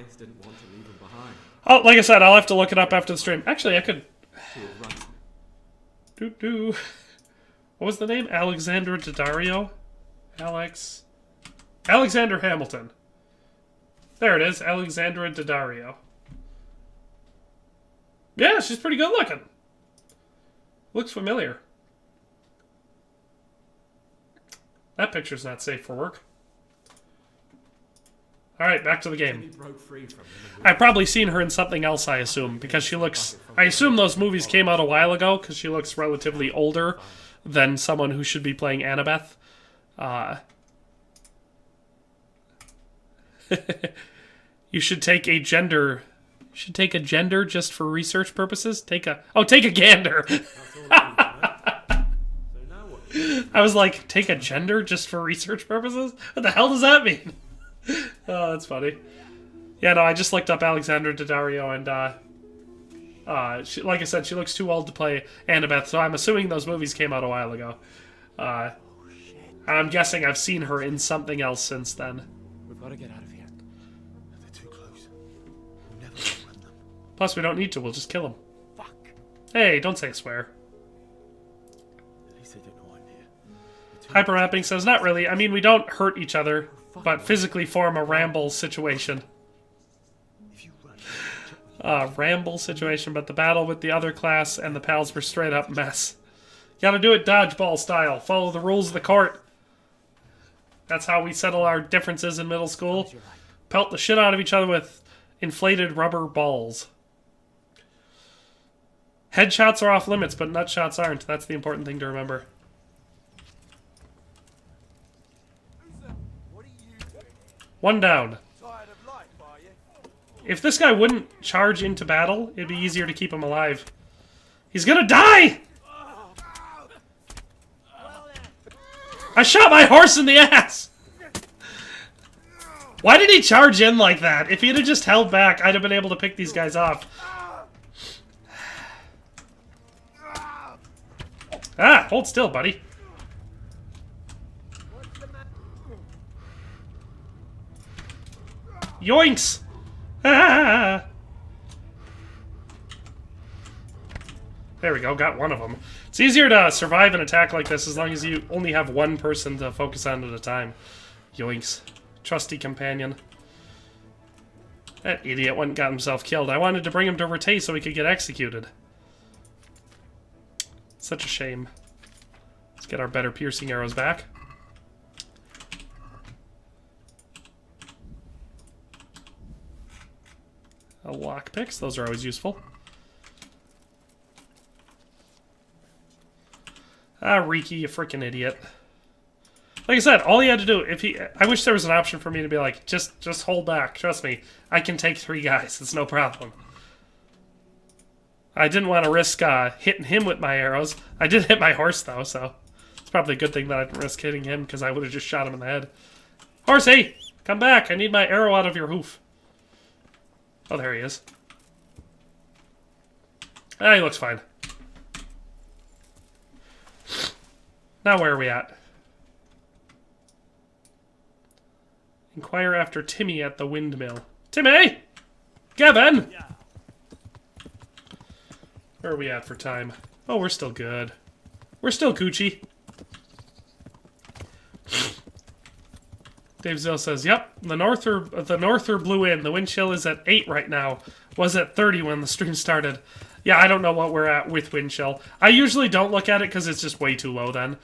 Oh, like I said, I'll have to look it up after the stream. Actually, I could. What was the name? Alexandra Daddario? Alexander Hamilton. There it is, Alexandra Daddario. Yeah, she's pretty good looking. Looks familiar. That picture's not safe for work. Alright, back to the game. I've probably seen her in something else, I assume, because she looks... I assume those movies came out a while ago, because she looks relatively older than someone who should be playing Annabeth. You should take a gender... You should take a gender just for research purposes? Take a gander! I was like, take a gender just for research purposes? What the hell does that mean? Oh, that's funny. Yeah, no, I just looked up Alexandra Daddario, and she, like I said, she looks too old to play Annabeth, so I'm assuming those movies came out a while ago. I'm guessing I've seen her in something else since then. We've got to get out of here. They're too close. We'll never outrun them. Plus, we don't need to. We'll just kill them. Fuck. Hey, don't say a swear. At least they don't know I'm here. Hypermapping says, not really. I mean, we don't hurt each other, but physically form a ramble situation. Ramble situation, but the battle with the other class and the pals were straight up mess. Gotta do it dodgeball style. Follow the rules of the court. That's how we settle our differences in middle school. Pelt the shit out of each other with inflated rubber balls. Headshots are off limits, but nutshots aren't. That's the important thing to remember. One down. If this guy wouldn't charge into battle, it'd be easier to keep him alive. He's gonna die! I shot my horse in the ass! Why did he charge in like that? If he'd have just held back, I'd have been able to pick these guys off. Ah, hold still, buddy. Yoinks! Ah! There we go, got one of them. It's easier to survive an attack like this as long as you only have one person to focus on at a time. Yoinks. Trusty companion. That idiot went and got himself killed. I wanted to bring him to Rete so he could get executed. Such a shame. Let's get our better piercing arrows back. Lockpicks, those are always useful. Ah, Riki, you freaking idiot. Like I said, all he had to do, I wish there was an option for me to be like, just hold back. Trust me, I can take 3 guys. It's no problem. I didn't want to risk hitting him with my arrows. I did hit my horse, though, so it's probably a good thing that I didn't risk hitting him, because I would have just shot him in the head. Horse, hey! Come back! I need my arrow out of your hoof. Oh, there he is. Ah, he looks fine. Now where are we at? Inquire after Timmy at the windmill. Timmy! Gavin! Yeah. Where are we at for time? Oh, we're still good. We're still Gucci. Dave Zill says, yep, the Norther blew in. The wind chill is at 8 right now. Was at 30 when the stream started. Yeah, I don't know what we're at with wind chill. I usually don't look at it because it's just way too low then.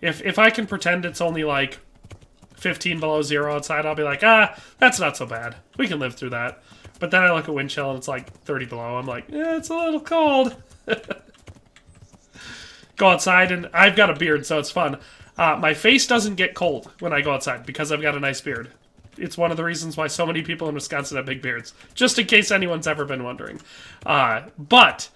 If I can pretend it's only like 15 below 0 outside, I'll be like, that's not so bad. We can live through that. But then I look at wind chill and it's like 30 below. I'm like, yeah, it's a little cold. Go outside and I've got a beard, so it's fun. My face doesn't get cold when I go outside because I've got a nice beard. It's one of the reasons why so many people in Wisconsin have big beards. Just in case anyone's ever been wondering. But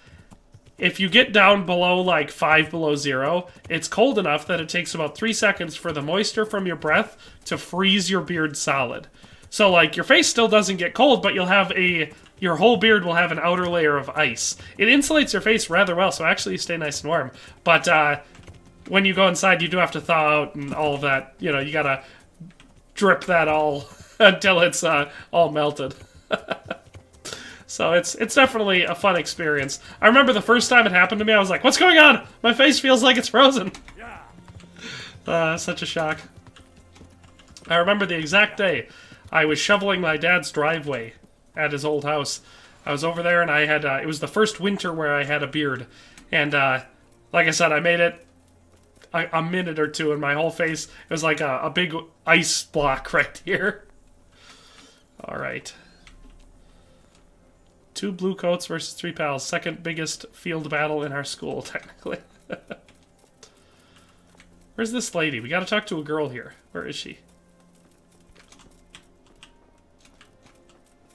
if you get down below like 5 below 0, it's cold enough that it takes about 3 seconds for the moisture from your breath to freeze your beard solid. So like your face still doesn't get cold, but you'll have your whole beard will have an outer layer of ice. It insulates your face rather well, so actually you stay nice and warm. But when you go inside, you do have to thaw out and all of that. You know, you gotta drip that all until it's all melted. So it's definitely a fun experience. I remember the first time it happened to me, I was like, what's going on? My face feels like it's frozen. Such a shock. I remember the exact day I was shoveling my dad's driveway at his old house. I was over there and I had, it was the first winter where I had a beard. And like I said, I made it a minute or two and my whole face, it was like a big ice block right here. All right. 2 blue coats versus 3 pals. Second biggest field battle in our school, technically. Where's this lady? We gotta talk to a girl here. Where is she?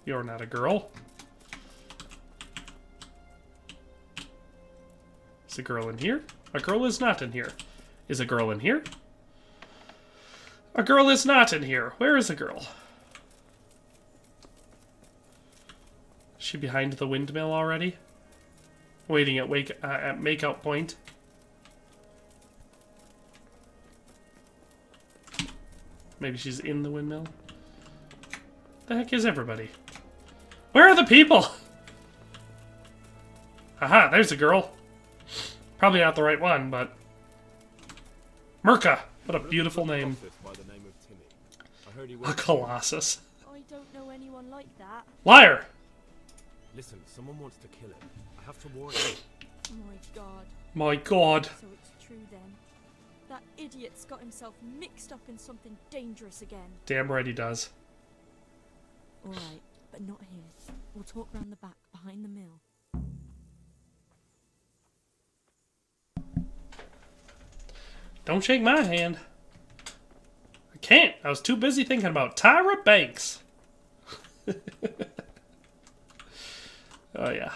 You're not a girl. Is a girl in here? A girl is not in here. Is a girl in here? A girl is not in here. Where is a girl? Is she behind the windmill already? Waiting at makeout point. Maybe she's in the windmill. The heck is everybody? Where are the people? Aha, there's a girl. Probably not the right one, but... Mirka! What a beautiful name. A colossus. I don't know anyone like that. Liar! Listen, someone wants to kill him. I have to warn you. My God. My God. So it's true then. That idiot's got himself mixed up in something dangerous again. Damn right he does. Alright, but not here. We'll talk round the back, behind the mill. Don't shake my hand. I can't. I was too busy thinking about Tyra Banks. Oh, yeah.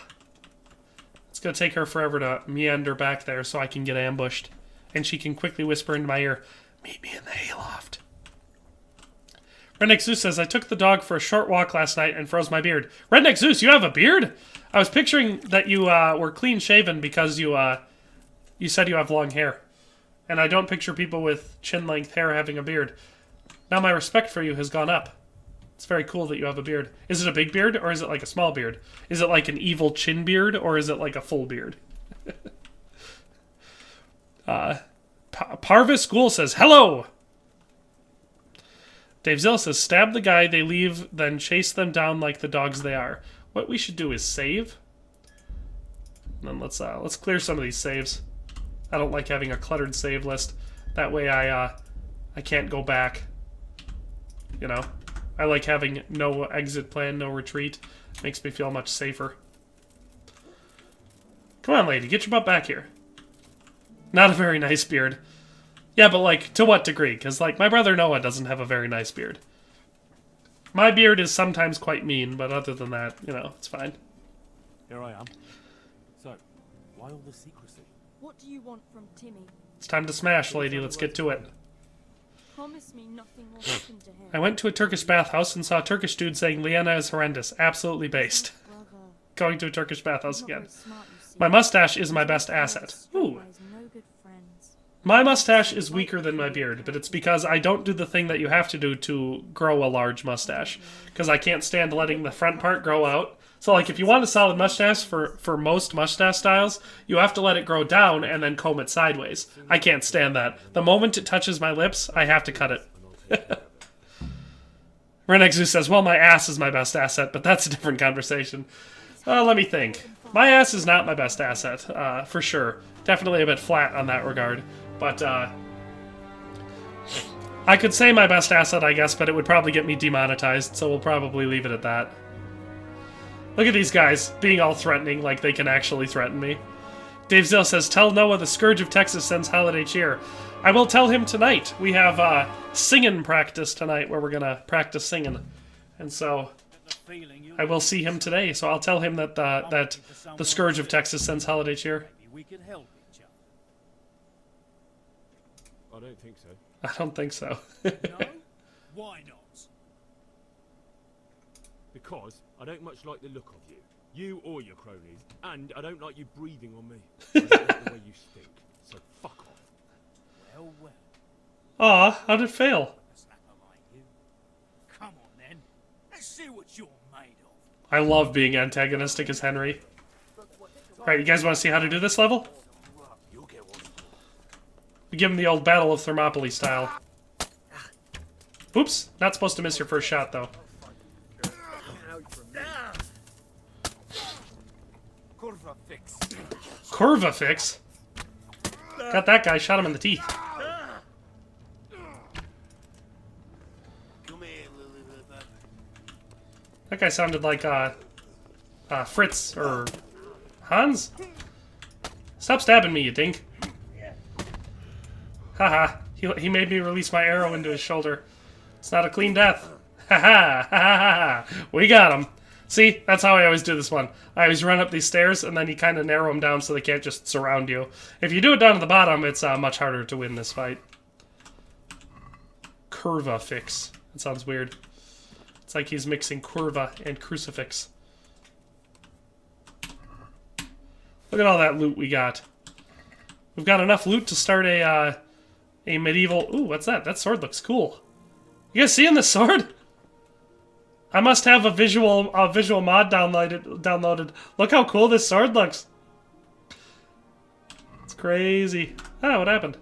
It's going to take her forever to meander back there so I can get ambushed. And she can quickly whisper into my ear, meet me in the hayloft. Redneck Zeus says, I took the dog for a short walk last night and froze my beard. Redneck Zeus, you have a beard? I was picturing that you were clean shaven because you said you have long hair. And I don't picture people with chin-length hair having a beard. Now my respect for you has gone up. It's very cool that you have a beard. Is it a big beard, or is it like a small beard? Is it like an evil chin beard, or is it like a full beard? Parvis Ghoul says, hello! Dave Zill says, stab the guy they leave, then chase them down like the dogs they are. What we should do is save. And then let's clear some of these saves. I don't like having a cluttered save list. That way I can't go back. You know? I like having no exit plan, no retreat. Makes me feel much safer. Come on, lady, get your butt back here. Not a very nice beard. Yeah, but like, to what degree? Because like, my brother Noah doesn't have a very nice beard. My beard is sometimes quite mean, but other than that, you know, it's fine. Here I am. So, why all the secrecy? What do you want from Timmy? It's time to smash, lady. Let's get to it. Promise me nothing will happen to him. I went to a Turkish bathhouse and saw a Turkish dude saying Liana is horrendous. Absolutely based. Brother, Going to a Turkish bathhouse not again. very smart, you see. My mustache is my best asset. Ooh. Otherwise, no good friends. My mustache is weaker than my beard, but it's because I don't do the thing that you have to do to grow a large mustache. Because I can't stand letting the front part grow out. So, like, if you want a solid mustache for most mustache styles, you have to let it grow down and then comb it sideways. I can't stand that. The moment it touches my lips, I have to cut it. Renexu says, well, my ass is my best asset, but that's a different conversation. Let me think. My ass is not my best asset, for sure. Definitely a bit flat on that regard. But, I could say my best asset, I guess, but it would probably get me demonetized, so we'll probably leave it at that. Look at these guys, being all threatening like they can actually threaten me. Dave Zill says, tell Noah the Scourge of Texas sends holiday cheer. I will tell him tonight. We have singing practice tonight where we're going to practice singing. And so I will see him today, so I'll tell him that that the Scourge of Texas sends holiday cheer. We could help each other. I don't think so. I don't think so. No? Why not? Because I don't much like the look of you. You or your cronies. And I don't like you breathing on me. I don't like the way you stink. So fuck off. Well, well. Aw, how did it fail? A snapper like you. Come on then. Let's see what you're made of. I love being antagonistic as Henry. Alright, you guys want to see how to do this level? We give him the old Battle of Thermopylae style. Oops, not supposed to miss your first shot, though. Curva fix? Got that guy, shot him in the teeth. That guy sounded like, Fritz, or Hans? Stop stabbing me, you dink. Haha, he made me release my arrow into his shoulder. It's not a clean death. Haha, ha ha ha. We got him. See, that's how I always do this one. I always run up these stairs, and then you kind of narrow them down so they can't just surround you. If you do it down to the bottom, it's much harder to win this fight. Curva fix. That sounds weird. It's like he's mixing curva and crucifix. Look at all that loot we got. We've got enough loot to start a medieval... Ooh, what's that? That sword looks cool. You guys seeing this sword? I must have a visual mod downloaded. Look how cool this sword looks. It's crazy. Ah, what happened?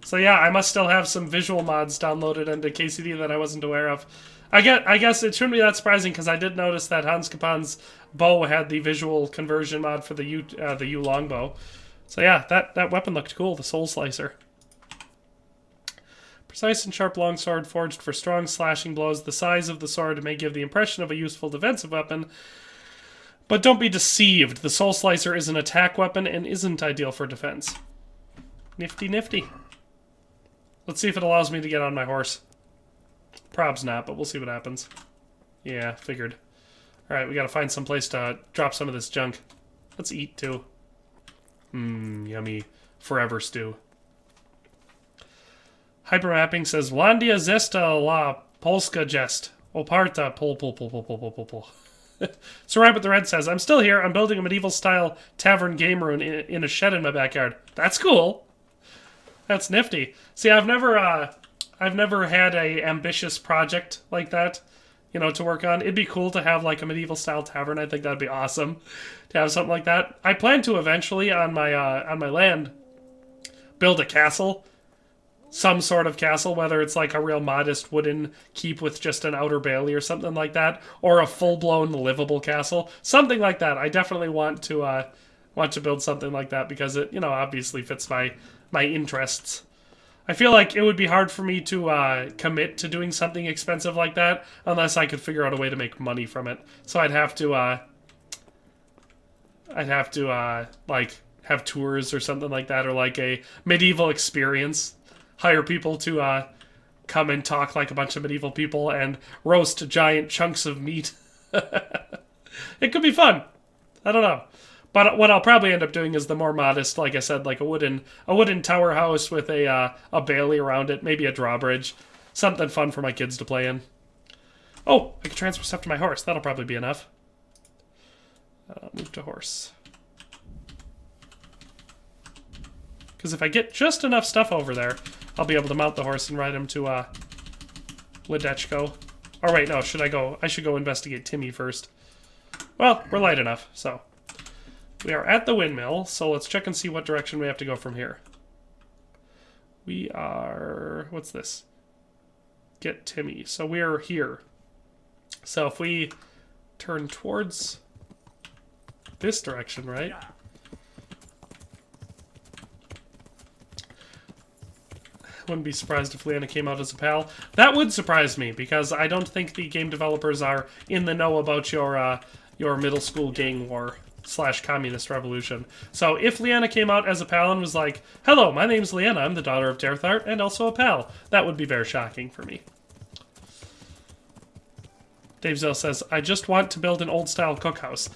So yeah, I must still have some visual mods downloaded into KCD that I wasn't aware of. I guess it shouldn't be that surprising because I did notice that Hans Kapan's bow had the visual conversion mod for the U longbow. So yeah, that weapon looked cool, the Soul Slicer. Precise and sharp longsword forged for strong slashing blows. The size of the sword may give the impression of a useful defensive weapon, but don't be deceived. The Soul Slicer is an attack weapon and isn't ideal for defense. Nifty, nifty. Let's see if it allows me to get on my horse. Prob's not, but we'll see what happens. Yeah, figured. Alright, we gotta find some place to drop some of this junk. Let's eat, too. Yummy. Forever stew. Hypermapping says, Wlandia zesta la polska jest. Oparta pol. Sir Rabbit the Red says, I'm still here. I'm building a medieval-style tavern game room in a shed in my backyard. That's cool. That's nifty. See, I've never had a ambitious project like that, you know, to work on. It'd be cool to have like a medieval style tavern. I think that'd be awesome to have something like that. I plan to eventually on my land build a castle, some sort of castle, whether it's like a real modest wooden keep with just an outer bailey or something like that, or a full blown livable castle, something like that. I definitely want to build something like that because it, you know, obviously fits my interests. I feel like it would be hard for me to commit to doing something expensive like that unless I could figure out a way to make money from it. So I'd have to like have tours or something like that, or like a medieval experience. Hire people to come and talk like a bunch of medieval people and roast giant chunks of meat. It could be fun. I don't know. But what I'll probably end up doing is the more modest, like I said, like a wooden tower house with a bailey around it, maybe a drawbridge, something fun for my kids to play in. Oh, I can transfer stuff to my horse. That'll probably be enough. Move to horse. Because if I get just enough stuff over there, I'll be able to mount the horse and ride him to Ledechko. Or wait, no, should I go? I should go investigate Timmy first. Well, we're light enough, so. We are at the windmill, so let's check and see what direction we have to go from here. We are... what's this? get Timmy. So we're here. So if we turn towards this direction, right? Wouldn't be surprised if Leanna came out as a pal. That would surprise me, because I don't think the game developers are in the know about your middle school gang war / communist revolution. So if Leanna came out as a pal and was like, "Hello, my name's Leanna, I'm the daughter of Derthart and also a pal," that would be very shocking for me. Dave Zell says, "I just want to build an old-style cookhouse."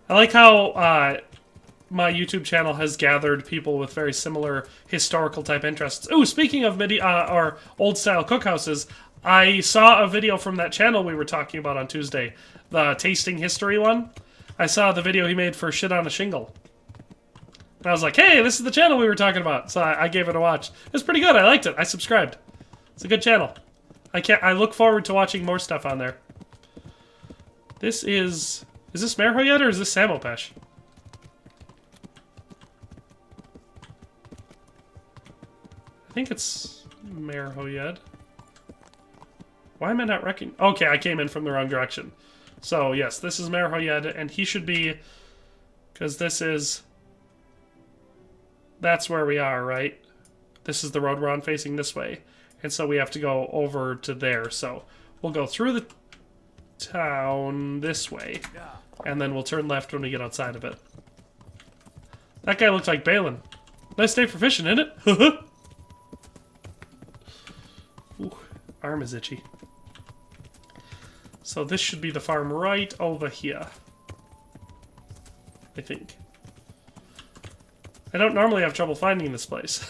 I like how my YouTube channel has gathered people with very similar historical type interests. Ooh, speaking of or old-style cookhouses, I saw a video from that channel we were talking about on Tuesday, the tasting history one. I saw the video he made for Shit on a Shingle. And I was like, hey, this is the channel we were talking about. So I gave it a watch. It was pretty good. I liked it. I subscribed. It's a good channel. I look forward to watching more stuff on there. This is this Merhoyed or is this Samopesh? I think it's Merhoyed. Why am I not recognizing? Okay, I came in from the wrong direction. So, yes, this is Merhoyed, and he should be... Because this is... That's where we are, right? This is the road we're on facing this way. And so we have to go over to there. So, we'll go through the town this way. And then we'll turn left when we get outside of it. That guy looked like Balin. Nice day for fishing, isn't it? Ooh, arm is itchy. So this should be the farm right over here. I think. I don't normally have trouble finding this place.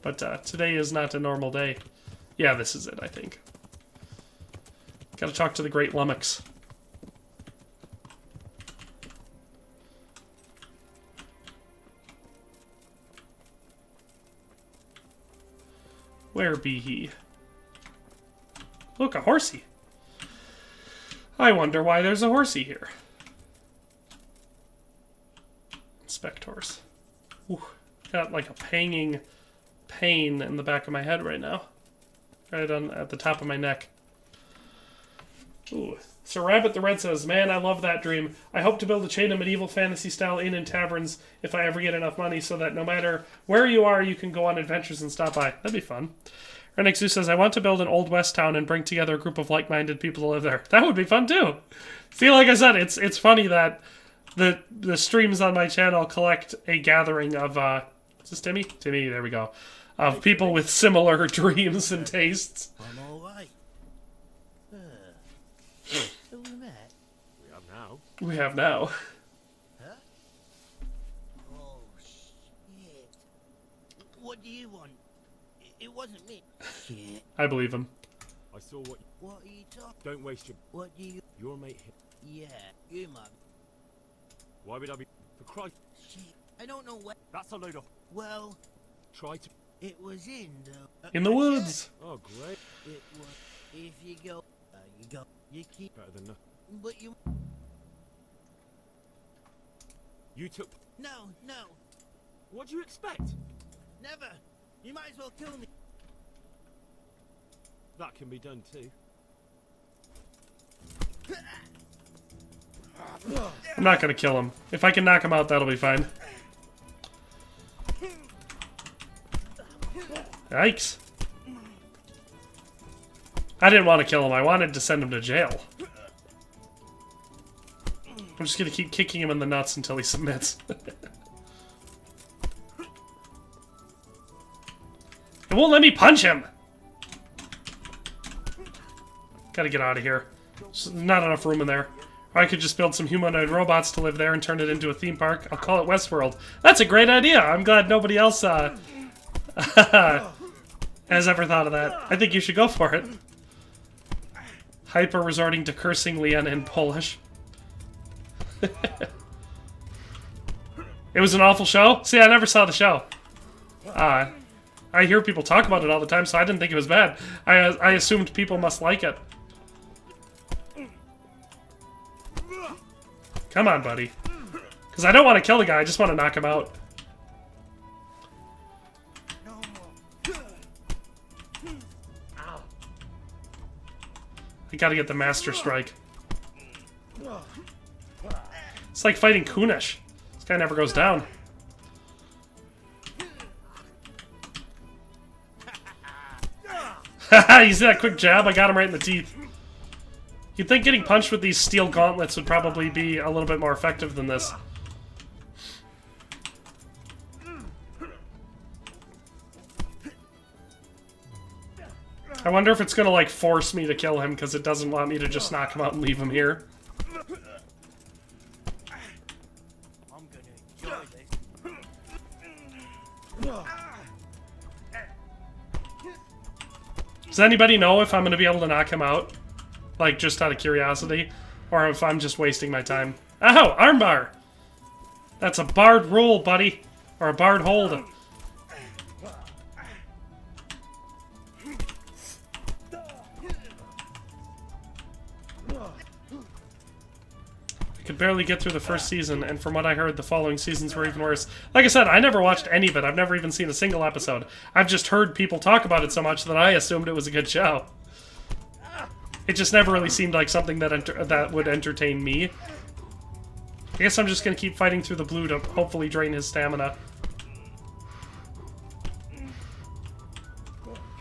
But today is not a normal day. Yeah, this is it, I think. Gotta talk to the Great Lummox. Where be he? Look, a horsey. I wonder why there's a horsey here. Inspect horse. Ooh, got like a panging pain in the back of my head right now. Right at the top of my neck. Ooh. Sir Rabbit the Red says, "Man, I love that dream. I hope to build a chain of medieval fantasy-style inn and taverns if I ever get enough money so that no matter where you are, you can go on adventures and stop by. That'd be fun." Renix Zoo says, "I want to build an old west town and bring together a group of like-minded people to live there." That would be fun, too. See, like I said, it's funny that the streams on my channel collect a gathering of, is this Timmy? Timmy, there we go. Of people with similar dreams and tastes. I'm all right. Who we met? We have now. We have now. Huh? Oh, shit. What do you want? It wasn't me. Shit. I believe him. I saw what... What are you talking? Don't waste your... What do you... Your mate here. Yeah, you mug. Why would I be... For Christ... Shit. I don't know what... That's a load of... Well, Try to... it was in the... In the woods. Oh, great. It was... If you go... you go... You keep... Better than nothing. But you... You took... No, no. What do you expect? Never. You might as well kill me. That can be done too. I'm not gonna kill him. If I can knock him out, that'll be fine. Yikes. I didn't want to kill him. I wanted to send him to jail. I'm just gonna keep kicking him in the nuts until he submits. It won't let me punch him! Gotta get out of here. There's not enough room in there. Or I could just build some humanoid robots to live there and turn it into a theme park. I'll call it Westworld. That's a great idea! I'm glad nobody else has ever thought of that. I think you should go for it. Hyper resorting to cursing Leanna in Polish. It was an awful show? See, I never saw the show. I hear people talk about it all the time, so I didn't think it was bad. I assumed people must like it. Come on, buddy. Because I don't want to kill the guy, I just want to knock him out. I gotta get the Master Strike. It's like fighting Kunish. This guy never goes down. Haha, you see that quick jab? I got him right in the teeth. You'd think getting punched with these steel gauntlets would probably be a little bit more effective than this. I wonder if it's gonna, like, force me to kill him because it doesn't want me to just knock him out and leave him here. I'm gonna enjoy this. Does anybody know if I'm gonna be able to knock him out? Like, just out of curiosity? Or if I'm just wasting my time? Ow! Armbar! That's a barred roll, buddy. Or a barred hold. I could barely get through the first season, and from what I heard, the following seasons were even worse. Like I said, I never watched any of it. I've never even seen a single episode. I've just heard people talk about it so much that I assumed it was a good show. It just never really seemed like something that would entertain me. I guess I'm just gonna keep fighting through the blue to hopefully drain his stamina.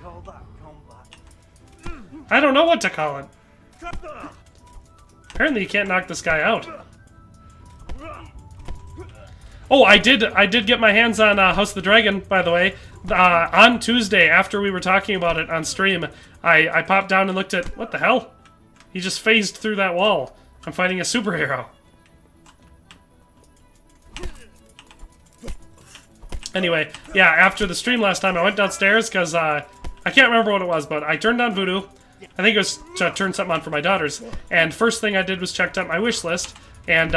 Call that combat. I don't know what to call it. Apparently you can't knock this guy out. Oh, I did get my hands on House of the Dragon, by the way. On Tuesday, after we were talking about it on stream, I popped down and looked at... What the hell? He just phased through that wall. I'm fighting a superhero. Anyway, yeah, after the stream last time, I went downstairs because I can't remember what it was, but I turned on Voodoo. I think it was to turn something on for my daughters. And first thing I did was checked out my wish list, and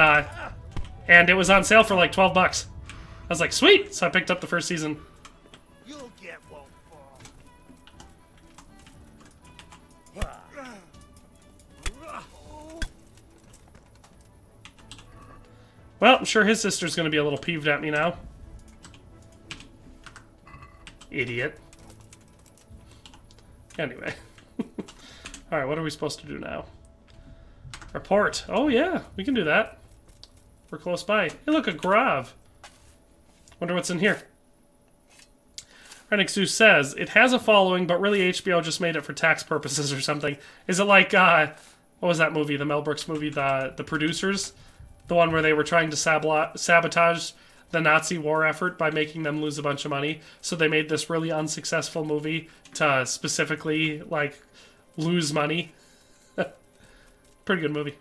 it was on sale for like 12 bucks. I was like, sweet! So I picked up the first season. You'll get one Well, I'm sure his sister's going to be a little peeved at me now. Idiot. Anyway. Alright, what are we supposed to do now? Report. Oh, yeah, we can do that. We're close by. Hey, look, a grave. Wonder what's in here. Renixu says, it has a following, but really HBO just made it for tax purposes or something. Is it like, what was that movie, the Mel Brooks movie, The Producers? The one where they were trying to sabotage the Nazi war effort by making them lose a bunch of money. So they made this really unsuccessful movie to specifically, like, lose money. Pretty good movie.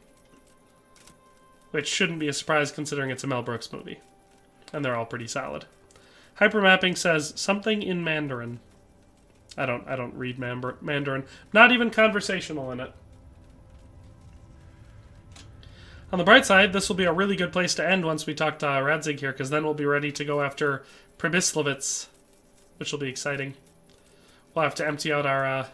Which shouldn't be a surprise considering it's a Mel Brooks movie. And they're all pretty solid. Hypermapping says something in Mandarin. I don't read Mandarin. Not even conversational in it. On the bright side, this will be a really good place to end once we talk to Radzig here, because then we'll be ready to go after Przemyslovitz, which will be exciting. We'll have to empty out our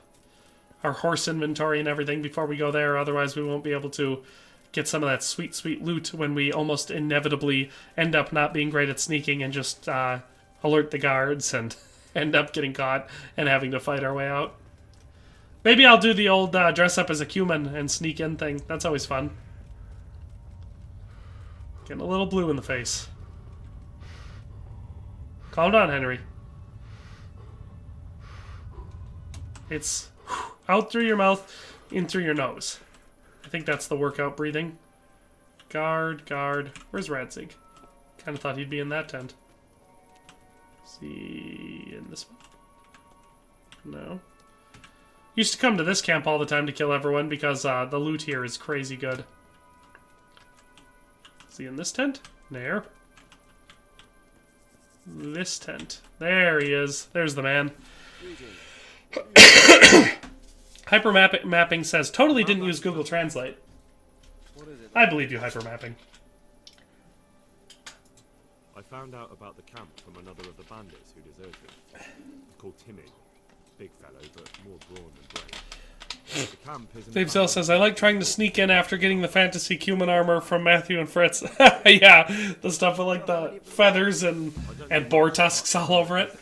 horse inventory and everything before we go there, otherwise we won't be able to get some of that sweet, sweet loot when we almost inevitably end up not being great at sneaking and just alert the guards and end up getting caught and having to fight our way out. Maybe I'll do the old dress up as a human and sneak in thing. That's always fun. Getting a little blue in the face. Calm down, Henry. It's out through your mouth, in through your nose. I think that's the workout breathing. Guard, guard. Where's Radzig? Kind of thought he'd be in that tent. See, in this one? No. Used to come to this camp all the time to kill everyone because the loot here is crazy good. Is he in this tent? There. This tent. There he is. There's the man. Hypermapping says, totally didn't use Google Translate. I believe you, Hypermapping. I found out about the camp from another of the bandits who deserted. Called Timmy. Big fellow, but more brawn than brain. The camp is Dave Zell says, I like trying to sneak in after getting the fantasy human armor from Matthew and Fritz. Yeah, the stuff with like the feathers and boar tusks all over it.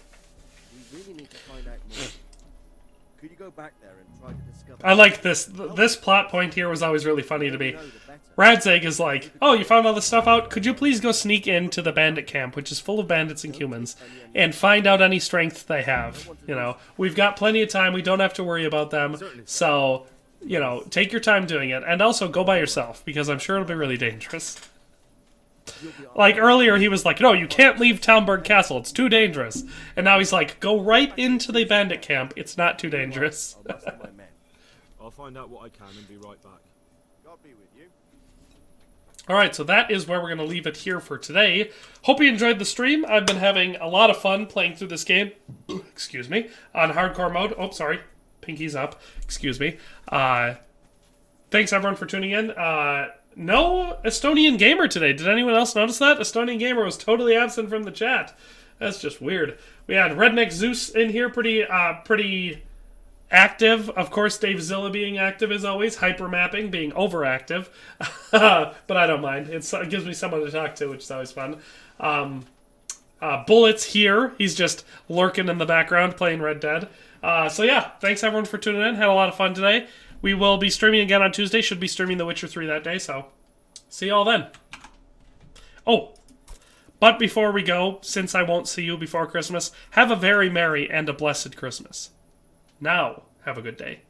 We really need to find out more. Could you go back there and try to discover I like this. This plot point here was always really funny to me. Radzig is like, oh, you found all this stuff out? Could you please go sneak into the bandit camp, which is full of bandits and humans, and find out any strength they have? You know, we've got plenty of time. We don't have to worry about them. So, you know, take your time doing it. And also go by yourself, because I'm sure it'll be really dangerous. Like, earlier he was like, no, you can't leave Talmberg Castle. It's too dangerous. And now he's like, go right into the bandit camp. It's not too dangerous. I'll find out what I can and be right back. God be with you. Alright, so that is where we're going to leave it here for today. Hope you enjoyed the stream. I've been having a lot of fun playing through this game. Excuse me. On hardcore mode. Oh, sorry. Pinky's up. Excuse me. Thanks, everyone, for tuning in. No Estonian Gamer today. Did anyone else notice that? Estonian Gamer was totally absent from the chat. That's just weird. We had Redneck Zeus in here, pretty active. Of course, Dave Zilla being active as always. Hypermapping being overactive. But I don't mind. It gives me someone to talk to, which is always fun. Bullet's here. He's just lurking in the background playing Red Dead. So yeah, thanks everyone for tuning in. Had a lot of fun today. We will be streaming again on Tuesday. Should be streaming The Witcher 3 that day, so see you all then. Oh, but before we go, since I won't see you before Christmas, have a very merry and a blessed Christmas. Now, have a good day.